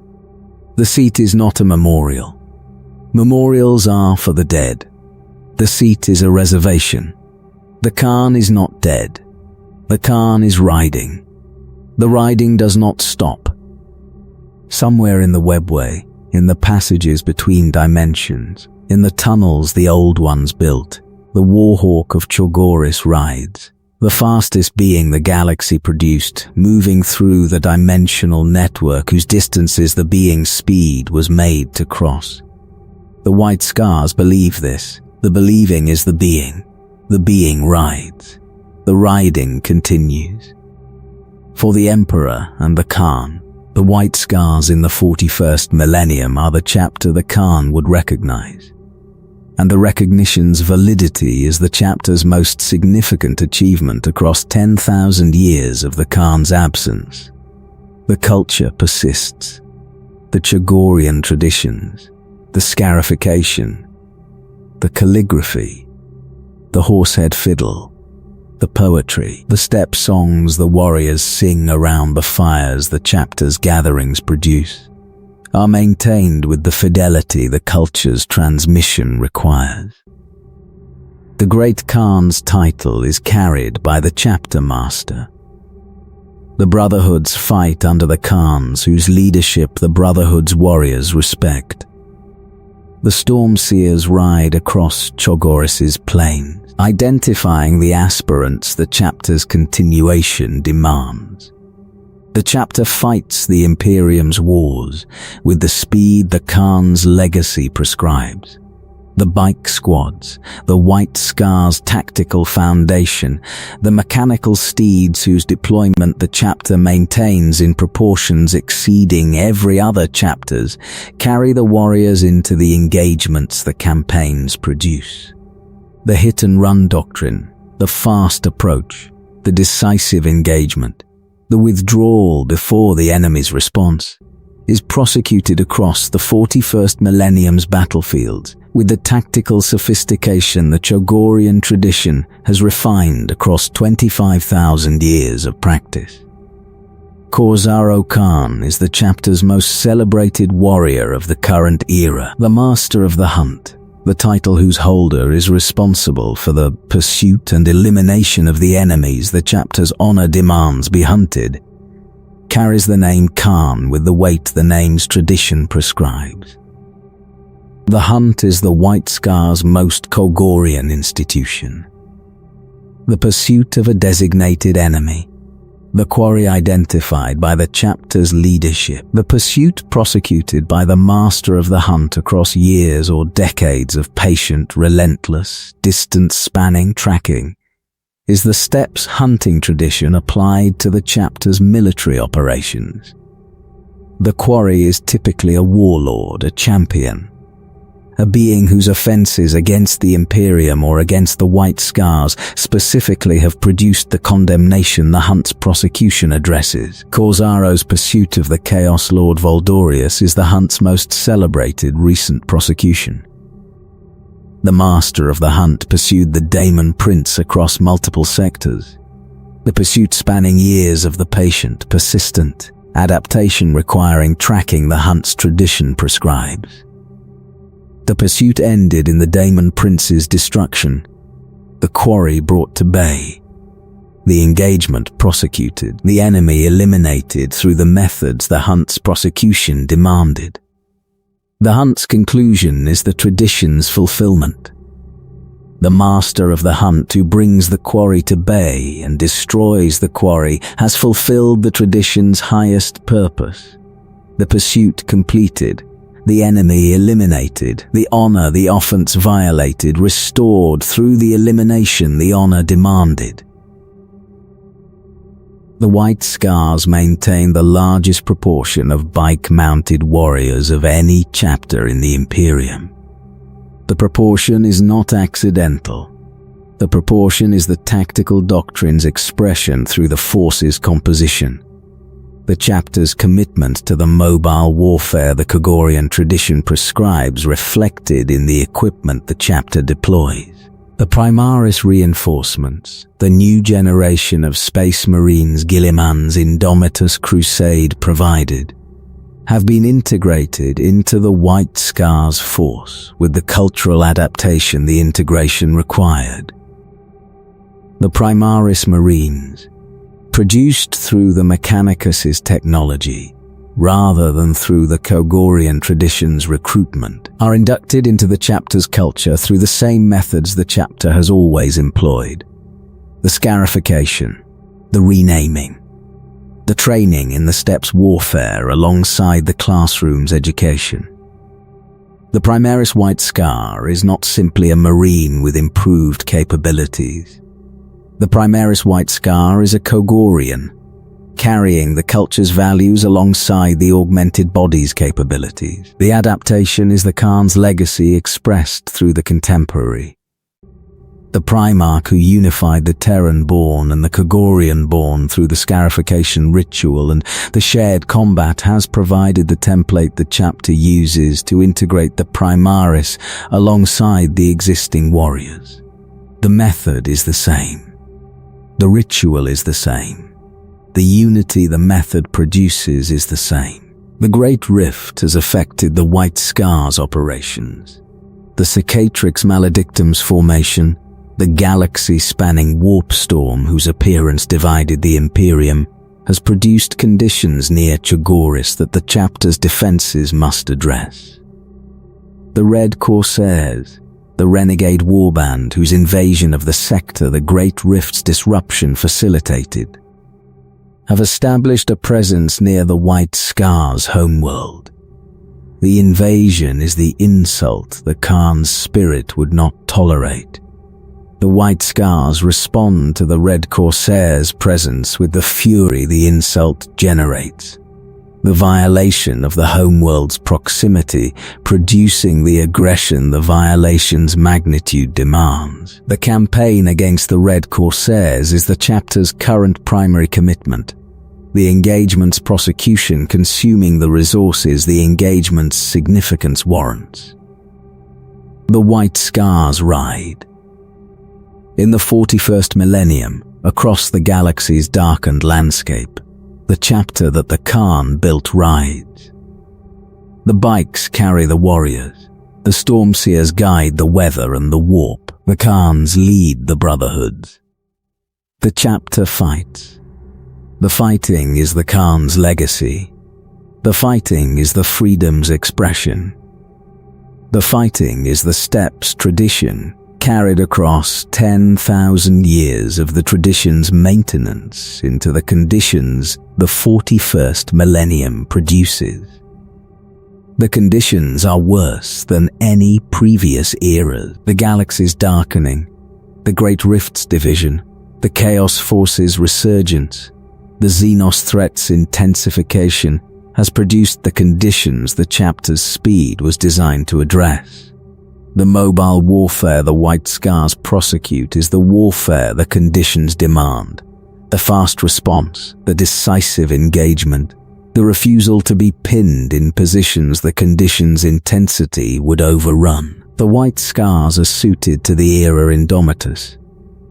S1: The seat is not a memorial. Memorials are for the dead. The seat is a reservation. The Khan is not dead. The Khan is riding. The riding does not stop. Somewhere in the webway, in the passages between dimensions, in the tunnels the old ones built, the Warhawk of Chogoris rides, the fastest being the galaxy produced, moving through the dimensional network whose distances the being's speed was made to cross. The White Scars believe this. The believing is the being. The being rides. The riding continues. For the Emperor and the Khan, The white scars in the 41st millennium are the chapter the Khan would recognize. And the recognition's validity is the chapter's most significant achievement across 10,000 years of the Khan's absence. The culture persists. The Chagorian traditions, the scarification, the calligraphy, the horsehead fiddle, the poetry, the steppe songs the warriors sing around the fires the chapter's gatherings produce, are maintained with the fidelity the culture's transmission requires. The Great Khan's title is carried by the chapter master. The Brotherhoods fight under the Khans whose leadership the Brotherhood's warriors respect. The Stormseers ride across Chogoris's plains, identifying the aspirants the chapter's continuation demands. The chapter fights the Imperium's wars with the speed the Khan's legacy prescribes. The bike squads, the White Scar's tactical foundation, the mechanical steeds whose deployment the chapter maintains in proportions exceeding every other chapter's, carry the warriors into the engagements the campaigns produce. The hit-and-run doctrine, the fast approach, the decisive engagement, the withdrawal before the enemy's response, is prosecuted across the 41st millennium's battlefields with the tactical sophistication the Chagorian tradition has refined across 25,000 years of practice. Khosrow Khan is the chapter's most celebrated warrior of the current era, the Master of the Hunt, the title whose holder is responsible for the pursuit and elimination of the enemies the chapter's honor demands be hunted, carries the name Khan with the weight the name's tradition prescribes. The hunt is the White Scar's most Chagorian institution. The pursuit of a designated enemy, the quarry identified by the chapter's leadership, the pursuit prosecuted by the master of the hunt across years or decades of patient, relentless, distance-spanning tracking, is the steppes hunting tradition applied to the chapter's military operations. The quarry is typically a warlord, a champion, a being whose offenses against the Imperium or against the White Scars specifically have produced the condemnation the hunt's prosecution addresses. Khosrow's pursuit of the Chaos Lord Voldorius is the hunt's most celebrated recent prosecution. The master of the hunt pursued the Daemon Prince across multiple sectors, the pursuit spanning years of the patient, persistent adaptation requiring tracking the hunt's tradition prescribes. The pursuit ended in the Daemon Prince's destruction, the quarry brought to bay, the engagement prosecuted, the enemy eliminated through the methods the hunt's prosecution demanded. The hunt's conclusion is the tradition's fulfillment. The master of the hunt who brings the quarry to bay and destroys the quarry has fulfilled the tradition's highest purpose. The pursuit completed, the enemy eliminated, the honor the offense violated restored through the elimination the honor demanded. The White Scars maintain the largest proportion of bike-mounted warriors of any chapter in the Imperium. The proportion is not accidental. The proportion is the tactical doctrine's expression through the force's composition. The chapter's commitment to the mobile warfare the Chagorian tradition prescribes reflected in the equipment the chapter deploys. The Primaris reinforcements, the new generation of Space Marines Guilliman's Indomitus Crusade provided, have been integrated into the White Scar's force with the cultural adaptation the integration required. The Primaris Marines, produced through the Mechanicus's technology, rather than through the Chagorian tradition's recruitment, are inducted into the chapter's culture through the same methods the chapter has always employed. The scarification, the renaming, the training in the steppes warfare alongside the classroom's education. The Primaris White Scar is not simply a Marine with improved capabilities. The Primaris White Scar is a Chagorian, carrying the culture's values alongside the augmented body's capabilities. The adaptation is the Khan's legacy expressed through the contemporary. The Primarch who unified the Terran-born and the Kogorian-born through the scarification ritual and the shared combat has provided the template the chapter uses to integrate the Primaris alongside the existing warriors. The method is the same. The ritual is the same. The unity the method produces is the same. The Great Rift has affected the White Scars operations. The Cicatrix Maledictum's formation, the galaxy-spanning warp storm whose appearance divided the Imperium, has produced conditions near Chagoris that the chapter's defenses must address. The Red Corsairs, the renegade warband whose invasion of the sector the Great Rift's disruption facilitated, have established a presence near the White Scars homeworld. The invasion is the insult the Khan's spirit would not tolerate. The White Scars respond to the Red Corsairs' presence with the fury the insult generates. The violation of the homeworld's proximity, producing the aggression the violation's magnitude demands. The campaign against the Red Corsairs is the chapter's current primary commitment. The engagement's prosecution consuming the resources the engagement's significance warrants. The White Scars ride. In the 41st millennium, across the galaxy's darkened landscape, the chapter that the Khan built rides. The bikes carry the warriors, the Stormseers guide the weather and the warp, the Khans lead the brotherhoods. The chapter fights. The fighting is the Khan's legacy. The fighting is the freedom's expression. The fighting is the steppes tradition, carried across 10,000 years of the tradition's maintenance into the conditions the 41st millennium produces. The conditions are worse than any previous era. The galaxy's darkening, the Great Rift's division, the Chaos Force's resurgence, the Xenos threat's intensification has produced the conditions the chapter's speed was designed to address. The mobile warfare the White Scars prosecute is the warfare the conditions demand. The fast response, the decisive engagement, the refusal to be pinned in positions the conditions' intensity would overrun. The White Scars are suited to the era Indomitus.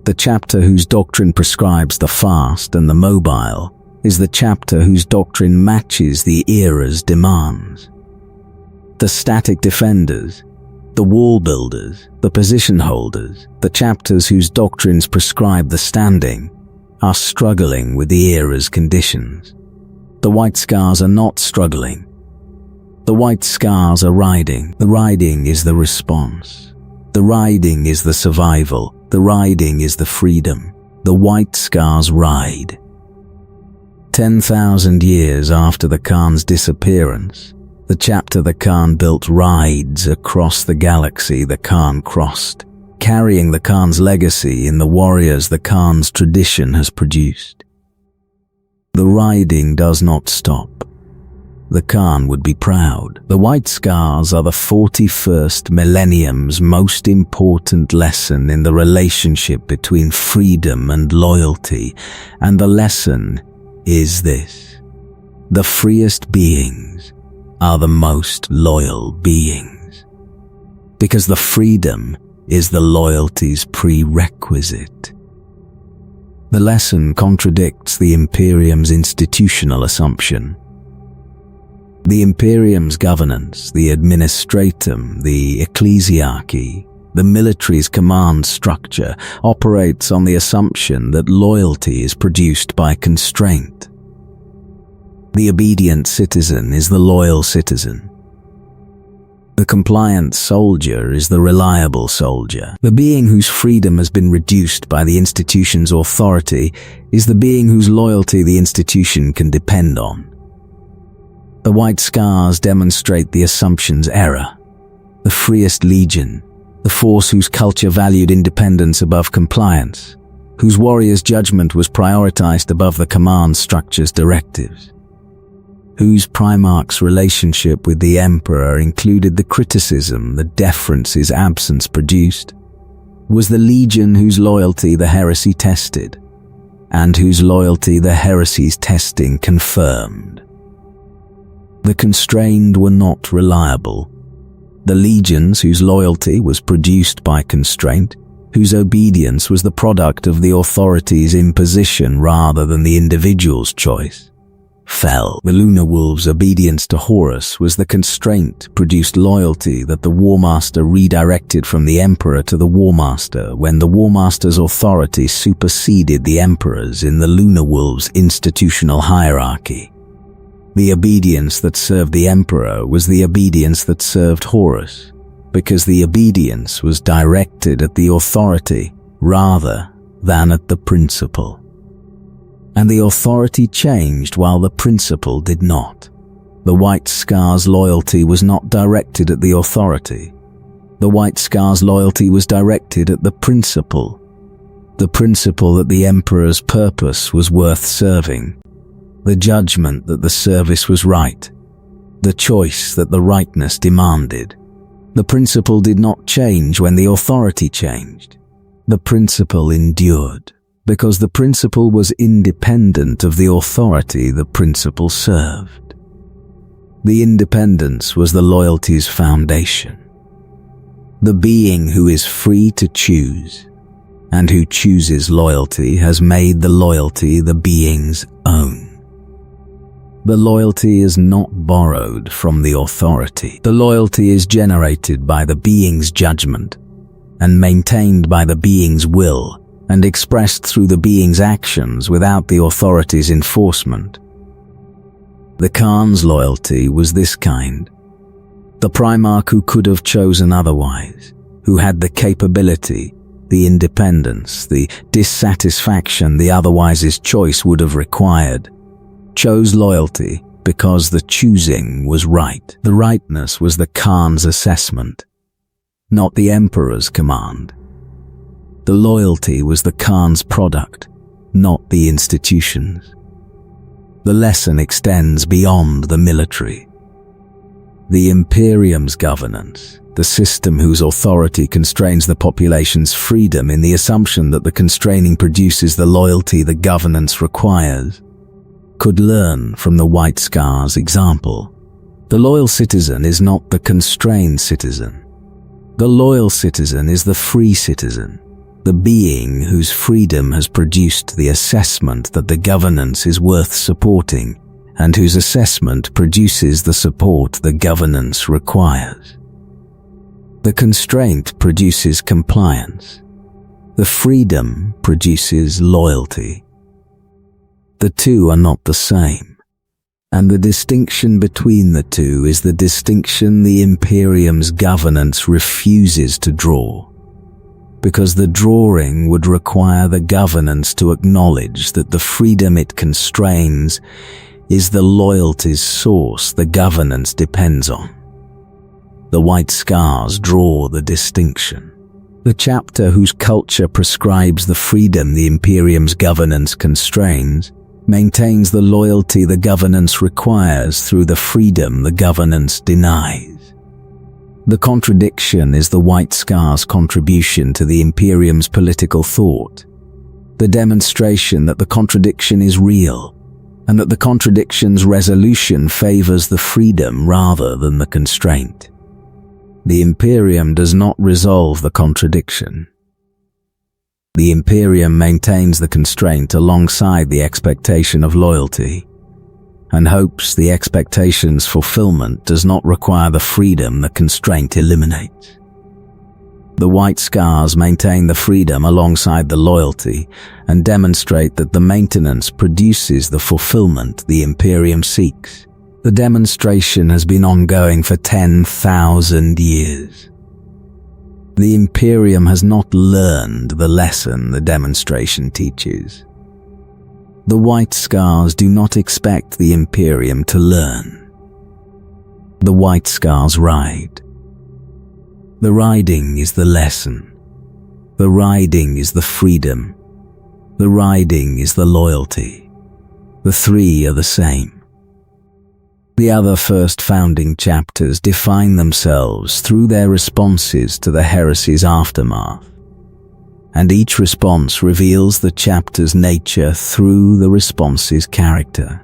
S1: The chapter whose doctrine prescribes the fast and the mobile is the chapter whose doctrine matches the era's demands. The static defenders, the wall builders, the position holders, the chapters whose doctrines prescribe the standing, are struggling with the era's conditions. The White Scars are not struggling. The White Scars are riding. The riding is the response. The riding is the survival. The riding is the freedom. The White Scars ride. 10,000 years after the Khan's disappearance, the chapter the Khan built rides across the galaxy the Khan crossed, carrying the Khan's legacy in the warriors the Khan's tradition has produced. The riding does not stop. The Khan would be proud. The White Scars are the 41st millennium's most important lesson in the relationship between freedom and loyalty, and the lesson is this: the freest beings are the most loyal beings, because the freedom is the loyalty's prerequisite. The lesson contradicts the Imperium's institutional assumption. The Imperium's governance, the administratum, the ecclesiarchy, the military's command structure operates on the assumption that loyalty is produced by constraint. The obedient citizen is the loyal citizen. The compliant soldier is the reliable soldier. The being whose freedom has been reduced by the institution's authority is the being whose loyalty the institution can depend on. The White Scars demonstrate the assumption's error. The freest legion, the force whose culture valued independence above compliance, whose warrior's judgment was prioritized above the command structure's directives, whose Primarch's relationship with the Emperor included the criticism the deference his absence produced, was the legion whose loyalty the heresy tested, and whose loyalty the heresy's testing confirmed. The constrained were not reliable. The legions whose loyalty was produced by constraint, whose obedience was the product of the authority's imposition rather than the individual's choice, fell. The Lunar Wolves' obedience to Horus was the constraint-produced loyalty that the Warmaster redirected from the Emperor to the Warmaster when the Warmaster's authority superseded the Emperor's in the Lunar Wolves' institutional hierarchy. The obedience that served the Emperor was the obedience that served Horus, because the obedience was directed at the authority rather than at the principle. And the authority changed while the principle did not. The White Scar's loyalty was not directed at the authority. The White Scar's loyalty was directed at the principle that the Emperor's purpose was worth serving, the judgment that the service was right, the choice that the rightness demanded. The principle did not change when the authority changed. The principle endured, because the principle was independent of the authority the principle served. The independence was the loyalty's foundation. The being who is free to choose, and who chooses loyalty, has made the loyalty the being's own. The loyalty is not borrowed from the authority. The loyalty is generated by the being's judgment, and maintained by the being's will, and expressed through the being's actions without the authority's enforcement. The Khan's loyalty was this kind. The Primarch who could have chosen otherwise, who had the capability, the independence, the dissatisfaction the otherwise's choice would have required, chose loyalty because the choosing was right. The rightness was the Khan's assessment, not the Emperor's command. The loyalty was the Khan's product, not the institution's. The lesson extends beyond the military. The Imperium's governance, the system whose authority constrains the population's freedom in the assumption that the constraining produces the loyalty the governance requires, could learn from the White Scar's example. The loyal citizen is not the constrained citizen. The loyal citizen is the free citizen, the being whose freedom has produced the assessment that the governance is worth supporting, and whose assessment produces the support the governance requires. The constraint produces compliance. The freedom produces loyalty. The two are not the same, and the distinction between the two is the distinction the Imperium's governance refuses to draw, because the drawing would require the governance to acknowledge that the freedom it constrains is the loyalty's source the governance depends on. The White Scars draw the distinction. The chapter whose culture prescribes the freedom the Imperium's governance constrains maintains the loyalty the governance requires through the freedom the governance denies. The contradiction is the White Scar's contribution to the Imperium's political thought, the demonstration that the contradiction is real, and that the contradiction's resolution favors the freedom rather than the constraint. The Imperium does not resolve the contradiction. The Imperium maintains the constraint alongside the expectation of loyalty, and hopes the expectation's fulfillment does not require the freedom the constraint eliminates. The White Scars maintain the freedom alongside the loyalty and demonstrate that the maintenance produces the fulfillment the Imperium seeks. The demonstration has been ongoing for 10,000 years. The Imperium has not learned the lesson the demonstration teaches. The White Scars do not expect the Imperium to learn. The White Scars ride. The riding is the lesson. The riding is the freedom. The riding is the loyalty. The three are the same. The other first founding chapters define themselves through their responses to the heresy's aftermath, and each response reveals the chapter's nature through the response's character.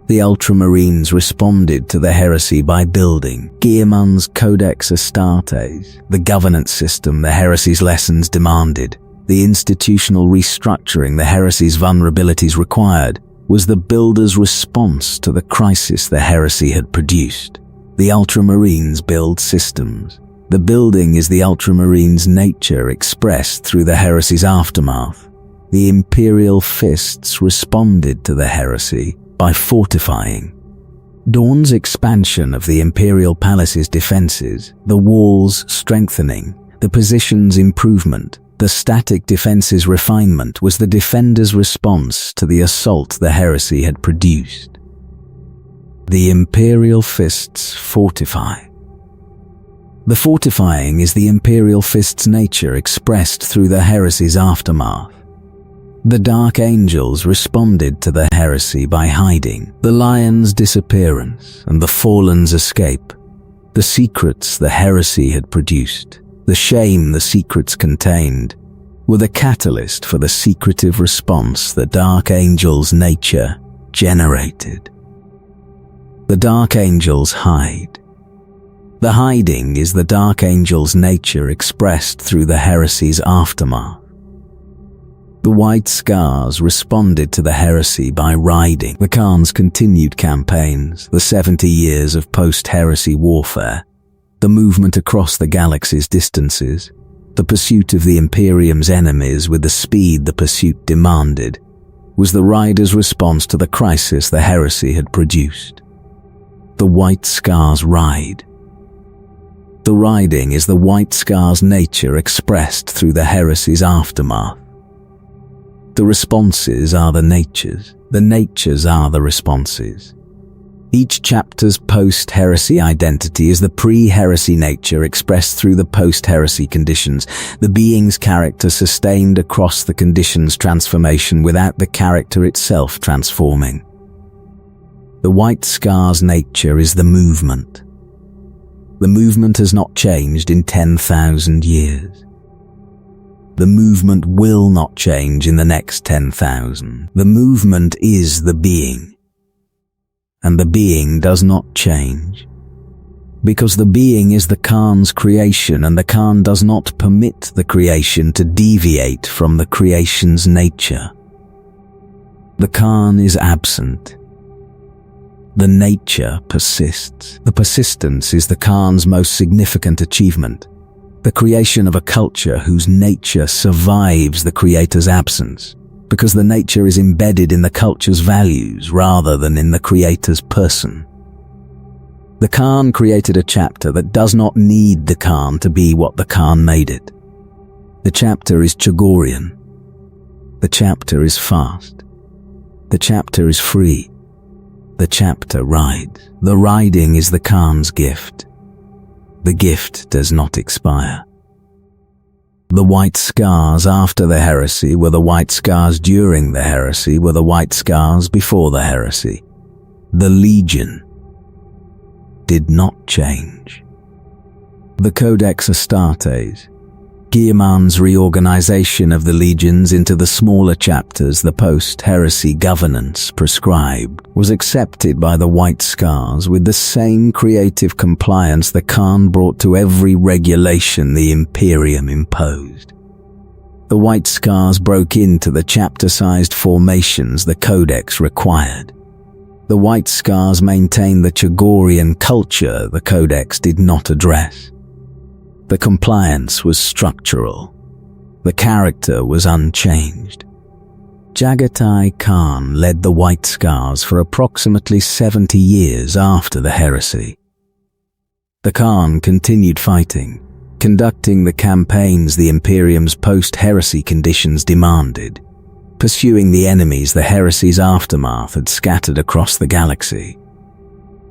S1: The Ultramarines responded to the heresy by building Guilliman's Codex Astartes, the governance system the heresy's lessons demanded. The institutional restructuring the heresy's vulnerabilities required was the builder's response to the crisis the heresy had produced. The Ultramarines build systems. The building is the Ultramarines' nature expressed through the heresy's aftermath. The Imperial Fists responded to the heresy by fortifying. Dawn's expansion of the Imperial Palace's defenses, the walls strengthening, the positions' improvement, the static defenses' refinement was the defenders' response to the assault the heresy had produced. The Imperial Fists fortify. The fortifying is the Imperial Fist's nature expressed through the heresy's aftermath. The Dark Angels responded to the heresy by hiding. The Lion's disappearance and the Fallen's escape, the secrets the heresy had produced, the shame the secrets contained, were the catalyst for the secretive response the Dark Angel's nature generated. The Dark Angels hide. The hiding is the Dark Angel's nature expressed through the heresy's aftermath. The White Scars responded to the heresy by riding. The Khan's continued campaigns, the 70 years of post-heresy warfare, the movement across the galaxy's distances, the pursuit of the Imperium's enemies with the speed the pursuit demanded, was the rider's response to the crisis the heresy had produced. The White Scars ride. The riding is the White Scar's nature expressed through the heresy's aftermath. The responses are the natures are the responses. Each chapter's post-heresy identity is the pre-heresy nature expressed through the post-heresy conditions, the being's character sustained across the conditions' transformation without the character itself transforming. The White Scar's nature is the movement. The movement has not changed in 10,000 years. The movement will not change in the next 10,000. The movement is the being. And the being does not change. Because the being is the Khan's creation, and the Khan does not permit the creation to deviate from the creation's nature. The Khan is absent. The nature persists. The persistence is the Khan's most significant achievement. The creation of a culture whose nature survives the creator's absence, because the nature is embedded in the culture's values rather than in the creator's person. The Khan created a chapter that does not need the Khan to be what the Khan made it. The chapter is Chagorian. The chapter is fast. The chapter is free. The chapter rides. The riding is the Khan's gift. The gift does not expire. The White Scars after the heresy were the White Scars during the heresy were the White Scars before the heresy. The Legion did not change. The Codex Astartes, Guilliman's reorganization of the legions into the smaller chapters the post-heresy governance prescribed, was accepted by the White Scars with the same creative compliance the Khan brought to every regulation the Imperium imposed. The White Scars broke into the chapter-sized formations the Codex required. The White Scars maintained the Chagorian culture the Codex did not address. The compliance was structural. The character was unchanged. Jaghatai Khan led the White Scars for approximately 70 years after the heresy. The Khan continued fighting, conducting the campaigns the Imperium's post-heresy conditions demanded, pursuing the enemies the heresy's aftermath had scattered across the galaxy.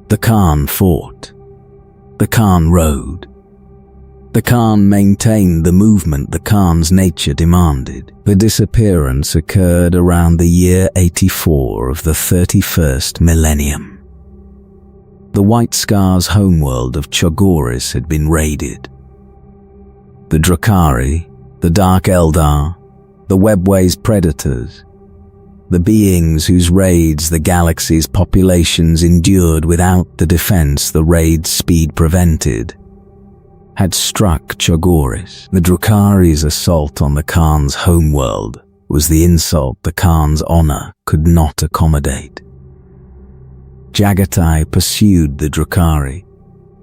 S1: The Khan fought. The Khan rode. The Khan maintained the movement the Khan's nature demanded. The disappearance occurred around the year 84 of the 31st millennium. The White Scar's homeworld of Chogoris had been raided. The Drukhari, the Dark Eldar, the Webway's predators, the beings whose raids the galaxy's populations endured without the defense the raid's speed prevented, had struck Chogoris. The Drukhari's assault on the Khan's homeworld was the insult the Khan's honor could not accommodate. Jaghatai pursued the Drukhari.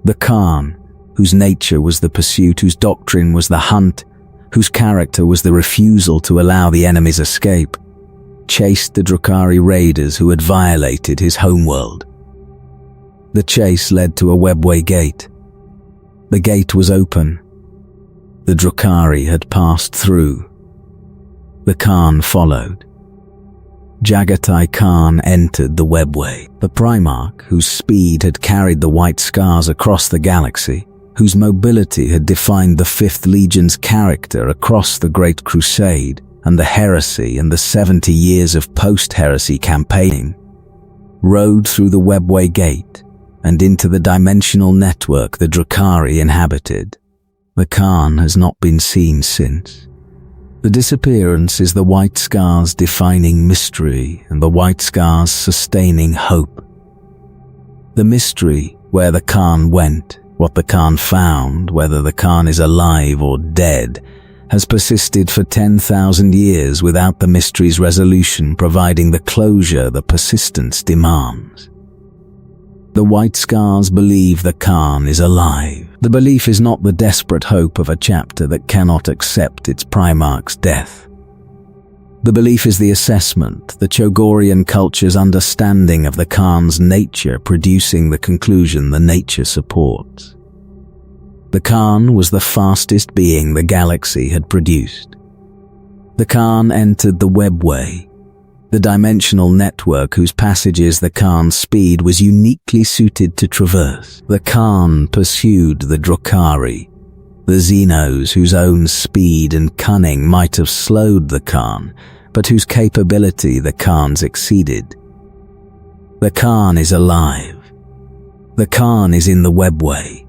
S1: The Khan, whose nature was the pursuit, whose doctrine was the hunt, whose character was the refusal to allow the enemy's escape, chased the Drukhari raiders who had violated his homeworld. The chase led to a Webway gate. The gate was open. The Drukhari had passed through. The Khan followed. Jaghatai Khan entered the Webway. The Primarch, whose speed had carried the White Scars across the galaxy, whose mobility had defined the Fifth Legion's character across the Great Crusade and the heresy and the 70 years of post-heresy campaigning, rode through the Webway gate and into the dimensional network the Drukhari inhabited. The Khan has not been seen since. The disappearance is the White Scar's defining mystery and the White Scar's sustaining hope. The mystery, where the Khan went, what the Khan found, whether the Khan is alive or dead, has persisted for 10,000 years without the mystery's resolution providing the closure the persistence demands. The White Scars believe the Khan is alive. The belief is not the desperate hope of a chapter that cannot accept its Primarch's death. The belief is the assessment, the Chogorian culture's understanding of the Khan's nature producing the conclusion the nature supports. The Khan was the fastest being the galaxy had produced. The Khan entered the Webway, the dimensional network whose passages the Khan's speed was uniquely suited to traverse. The Khan pursued the Drukhari, the Xenos whose own speed and cunning might have slowed the Khan, but whose capability the Khan's exceeded. The Khan is alive. The Khan is in the Webway.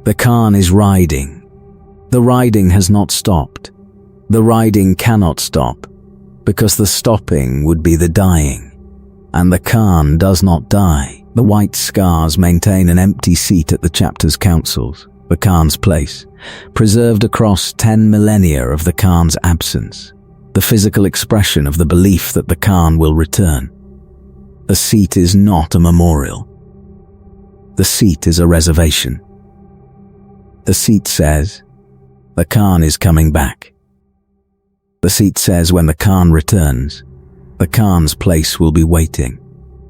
S1: The Khan is riding. The riding has not stopped. The riding cannot stop, because the stopping would be the dying. And the Khan does not die. The White Scars maintain an empty seat at the chapter's councils, the Khan's place, preserved across 10 millennia of the Khan's absence, the physical expression of the belief that the Khan will return. The seat is not a memorial. The seat is a reservation. The seat says, the Khan is coming back. The seat says when the Khan returns, the Khan's place will be waiting.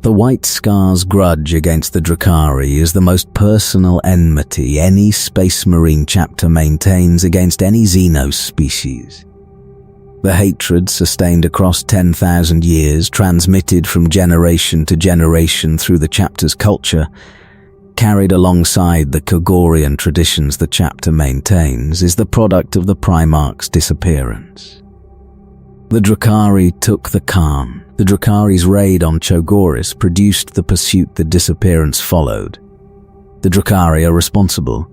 S1: The White Scar's grudge against the Drukhari is the most personal enmity any Space Marine chapter maintains against any Xenos species. The hatred sustained across 10,000 years, transmitted from generation to generation through the chapter's culture, carried alongside the Chogorian traditions the chapter maintains, is the product of the Primarch's disappearance. The Drukhari took the Khan. The Drukhari's raid on Chogoris produced the pursuit the disappearance followed. The Drukhari are responsible.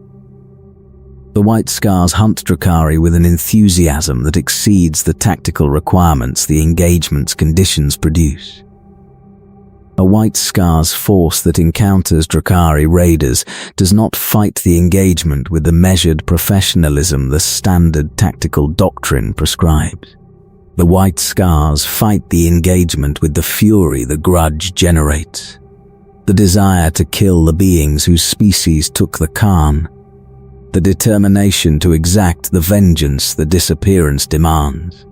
S1: The White Scars hunt Drukhari with an enthusiasm that exceeds the tactical requirements the engagement's conditions produce. A White Scars force that encounters Drukhari raiders does not fight the engagement with the measured professionalism the standard tactical doctrine prescribes. The White Scars fight the engagement with the fury the grudge generates, the desire to kill the beings whose species took the Khan, the determination to exact the vengeance the disappearance demands.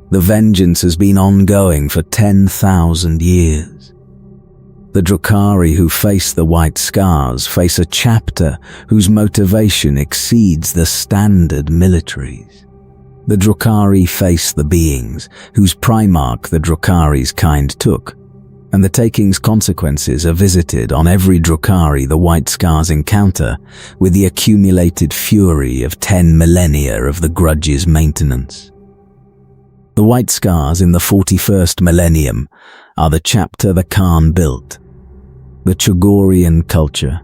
S1: The vengeance has been ongoing for 10,000 years. The Drukhari who face the White Scars face a chapter whose motivation exceeds the standard militaries. The Drukhari face the beings whose Primarch the Drukhari's kind took, and the taking's consequences are visited on every Drukhari the White Scars encounter with the accumulated fury of 10 millennia of the grudge's maintenance. The White Scars in the 41st millennium are the chapter the Khan built, the Chagorian culture,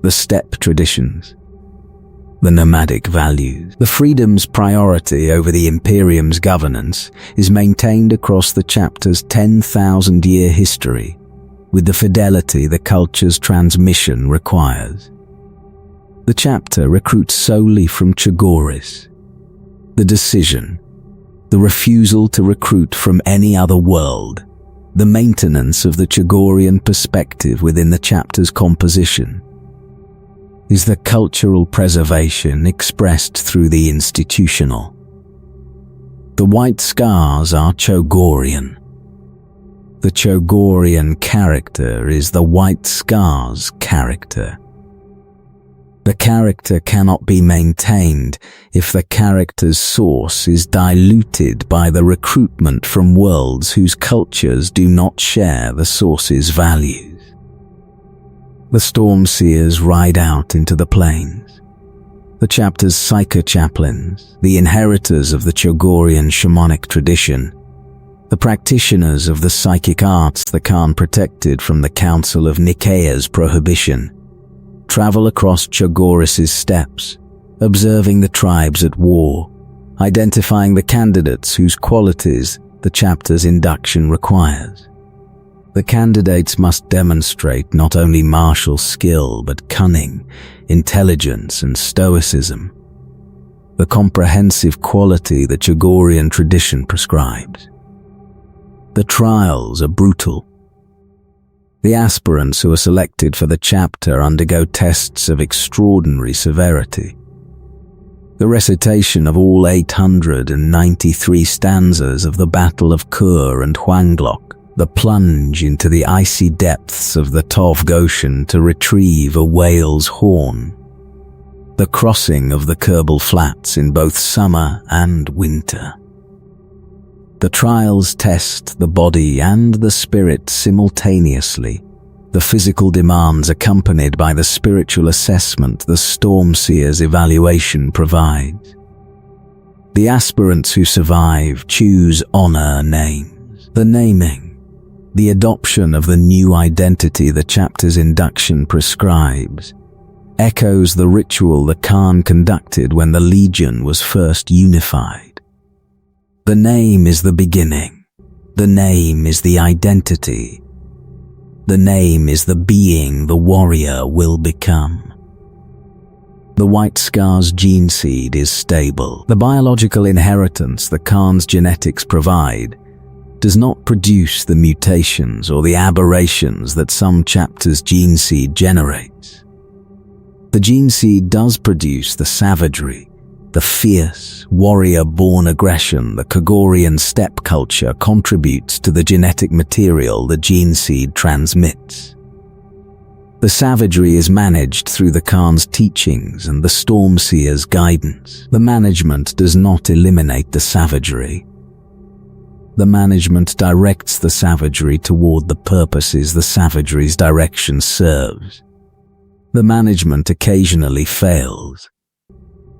S1: the steppe traditions, the nomadic values. The freedom's priority over the Imperium's governance is maintained across the chapter's 10,000-year history with the fidelity the culture's transmission requires. The chapter recruits solely from Chagoris. The decision, the refusal to recruit from any other world, the maintenance of the Chagorian perspective within the chapter's composition, is the cultural preservation expressed through the institutional. The White Scars are Chogorian. The Chogorian character is the White Scars character. The character cannot be maintained if the character's source is diluted by the recruitment from worlds whose cultures do not share the source's values. The Stormseers ride out into the plains. The chapter's Psyker chaplains, the inheritors of the Chogorian shamanic tradition, the practitioners of the psychic arts the Khan protected from the Council of Nicaea's prohibition, travel across Chagoris's steppes, observing the tribes at war, identifying the candidates whose qualities the chapter's induction requires. The candidates must demonstrate not only martial skill but cunning, intelligence and stoicism, the comprehensive quality the Chagorian tradition prescribes. The trials are brutal. The aspirants who are selected for the chapter undergo tests of extraordinary severity. The recitation of all 893 stanzas of the Battle of Kur and Huanglok, the plunge into the icy depths of the Tov Goshen to retrieve a whale's horn, the crossing of the Kerbal Flats in both summer and winter. The trials test the body and the spirit simultaneously, the physical demands accompanied by the spiritual assessment the Stormseer's evaluation provides. The aspirants who survive choose honor names. The naming, the adoption of the new identity the chapter's induction prescribes, echoes the ritual the Khan conducted when the Legion was first unified. The name is the beginning. The name is the identity. The name is the being the warrior will become. The White Scar's gene seed is stable. The biological inheritance the Khan's genetics provide does not produce the mutations or the aberrations that some chapters' gene seed generates. The gene seed does produce the savagery, the fierce, warrior-born aggression the Chagorian steppe culture contributes to the genetic material the gene seed transmits. The savagery is managed through the Khan's teachings and the Stormseer's guidance. The management does not eliminate the savagery. The management directs the savagery toward the purposes the savagery's direction serves. The management occasionally fails.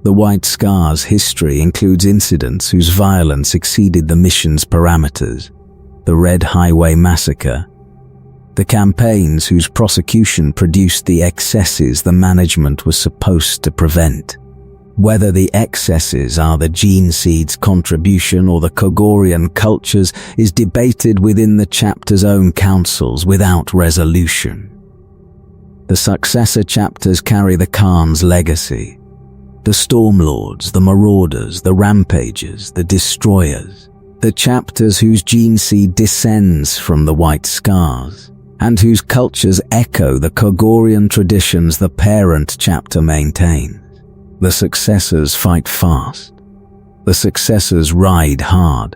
S1: The White Scar's history includes incidents whose violence exceeded the mission's parameters, the Red Highway Massacre, the campaigns whose prosecution produced the excesses the management was supposed to prevent. Whether the excesses are the gene seed's contribution or the Chagorian cultures is debated within the chapter's own councils without resolution. The successor chapters carry the Khan's legacy. The Stormlords, the Marauders, the Rampagers, the Destroyers, the chapters whose gene seed descends from the White Scars, and whose cultures echo the Chagorian traditions the parent chapter maintains. The successors fight fast. The successors ride hard.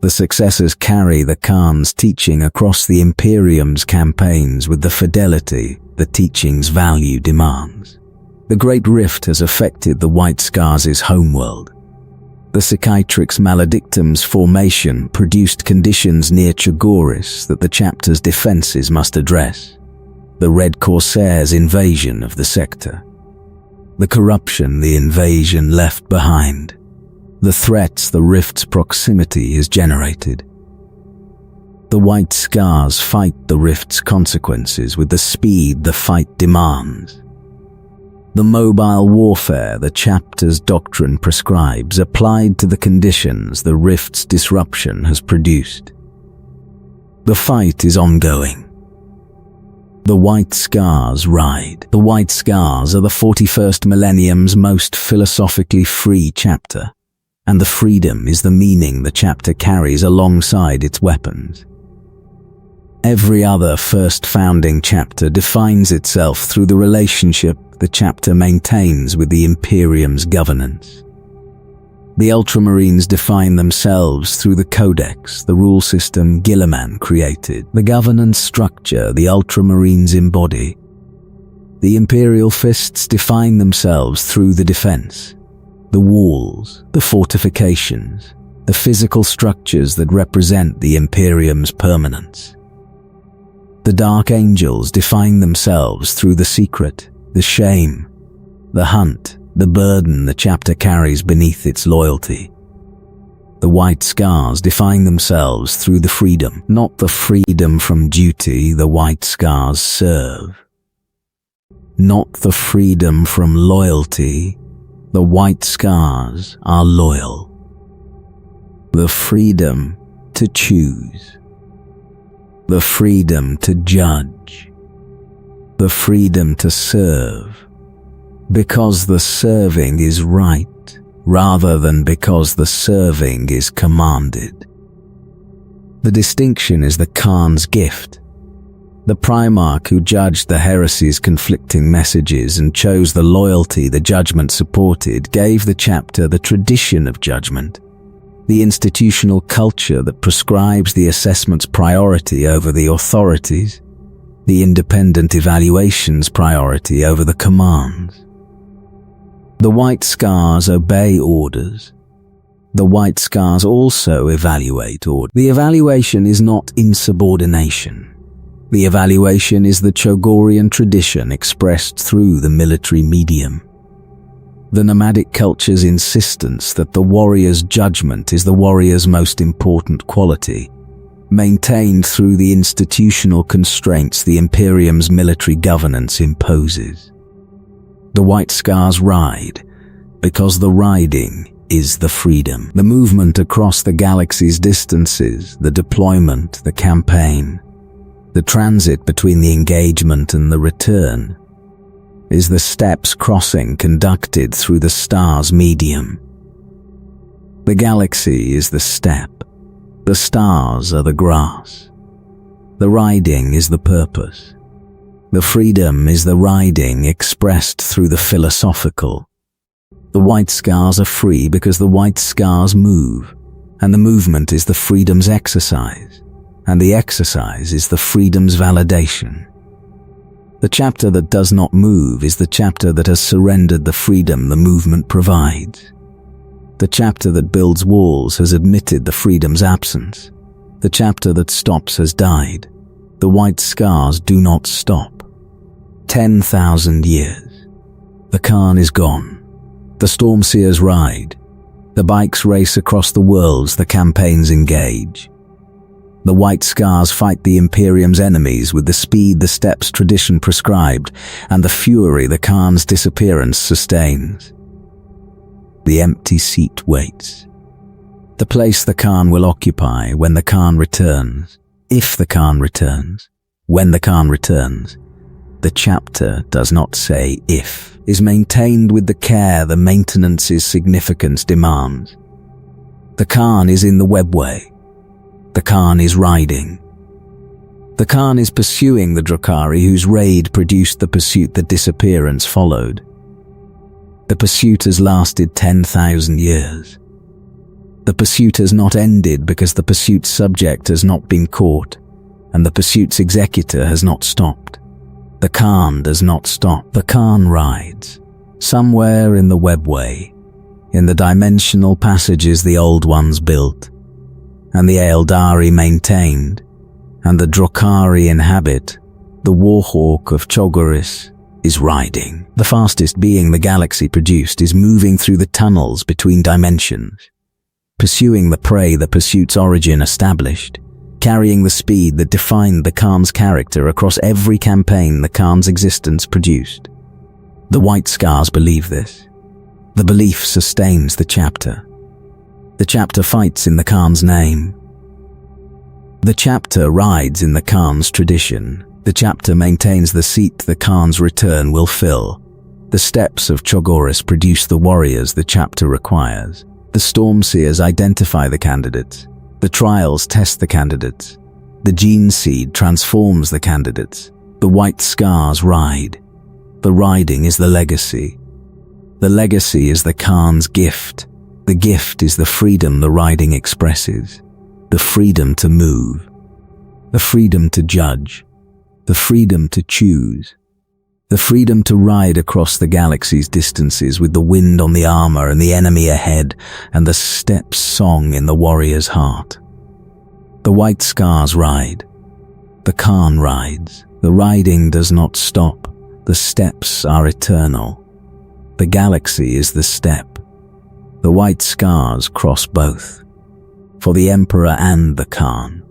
S1: The successors carry the Khan's teaching across the Imperium's campaigns with the fidelity the teaching's value demands. The Great Rift has affected the White Scars' homeworld. The Cicatrix Maledictum's formation produced conditions near Chagoris that the chapter's defenses must address. The Red Corsairs' invasion of the sector. The corruption the invasion left behind. The threats the rift's proximity has generated. The White Scars fight the rift's consequences with the speed the fight demands. The mobile warfare the chapter's doctrine prescribes applied to the conditions the rift's disruption has produced. The fight is ongoing. The White Scars ride. The White Scars are the 41st millennium's most philosophically free chapter, and the freedom is the meaning the chapter carries alongside its weapons. Every other first founding chapter defines itself through the relationship the chapter maintains with the Imperium's governance. The Ultramarines define themselves through the Codex, the rule system Guilliman created, the governance structure the Ultramarines embody. The Imperial Fists define themselves through the defense, the walls, the fortifications, the physical structures that represent the Imperium's permanence. The Dark Angels define themselves through the secret, the shame, the hunt, the burden the chapter carries beneath its loyalty. The White Scars define themselves through the freedom, not the freedom from duty the White Scars serve. Not the freedom from loyalty, the White Scars are loyal. The freedom to choose. The freedom to judge. The freedom to serve. Because the serving is right, rather than because the serving is commanded. The distinction is the Khan's gift. The Primarch who judged the heresy's conflicting messages and chose the loyalty the judgment supported gave the chapter the tradition of judgment, the institutional culture that prescribes the assessment's priority over the authorities, the independent evaluation's priority over the commands. The White Scars obey orders. The White Scars also evaluate orders. The evaluation is not insubordination. The evaluation is the Chogorian tradition expressed through the military medium. The nomadic culture's insistence that the warrior's judgment is the warrior's most important quality, maintained through the institutional constraints the Imperium's military governance imposes. The White Scars ride, because the riding is the freedom. The movement across the galaxy's distances, the deployment, the campaign, the transit between the engagement and the return, is the steps crossing conducted through the star's medium. The galaxy is the step. The stars are the grass. The riding is the purpose. The freedom is the riding expressed through the philosophical. The White Scars are free because the White Scars move, and the movement is the freedom's exercise, and the exercise is the freedom's validation. The chapter that does not move is the chapter that has surrendered the freedom the movement provides. The chapter that builds walls has admitted the freedom's absence. The chapter that stops has died. The White Scars do not stop. 10,000 years. The Khan is gone. The Stormseers ride. The bikes race across the worlds the campaigns engage. The White Scars fight the Imperium's enemies with the speed the steps tradition prescribed and the fury the Khan's disappearance sustains. The empty seat waits. The place the Khan will occupy when the Khan returns, if the Khan returns, when the Khan returns. The chapter does not say if, is maintained with the care the maintenance's significance demands. The Khan is in the webway. The Khan is riding. The Khan is pursuing the Drukhari whose raid produced the pursuit the disappearance followed. The pursuit has lasted 10,000 years. The pursuit has not ended because the pursuit's subject has not been caught, and the pursuit's executor has not stopped. The Khan does not stop. The Khan rides, somewhere in the webway, in the dimensional passages the Old Ones built, and the Eldari maintained, and the Drukhari inhabit, the Warhawk of Chogoris is riding. The fastest being the galaxy produced is moving through the tunnels between dimensions, pursuing the prey the pursuit's origin established, carrying the speed that defined the Khan's character across every campaign the Khan's existence produced. The White Scars believe this. The belief sustains the chapter. The chapter fights in the Khan's name. The chapter rides in the Khan's tradition. The chapter maintains the seat the Khan's return will fill. The steps of Chogoris produce the warriors the chapter requires. The Stormseers identify the candidates. The trials test the candidates. The gene seed transforms the candidates. The White Scars ride. The riding is the legacy. The legacy is the Khan's gift. The gift is the freedom the riding expresses. The freedom to move. The freedom to judge. The freedom to choose. The freedom to ride across the galaxy's distances with the wind on the armor and the enemy ahead, and the steps song in the warrior's heart. The White Scars ride. The Khan rides. The riding does not stop. The steps are eternal. The galaxy is the step. The White Scars cross both, for the Emperor and the Khan.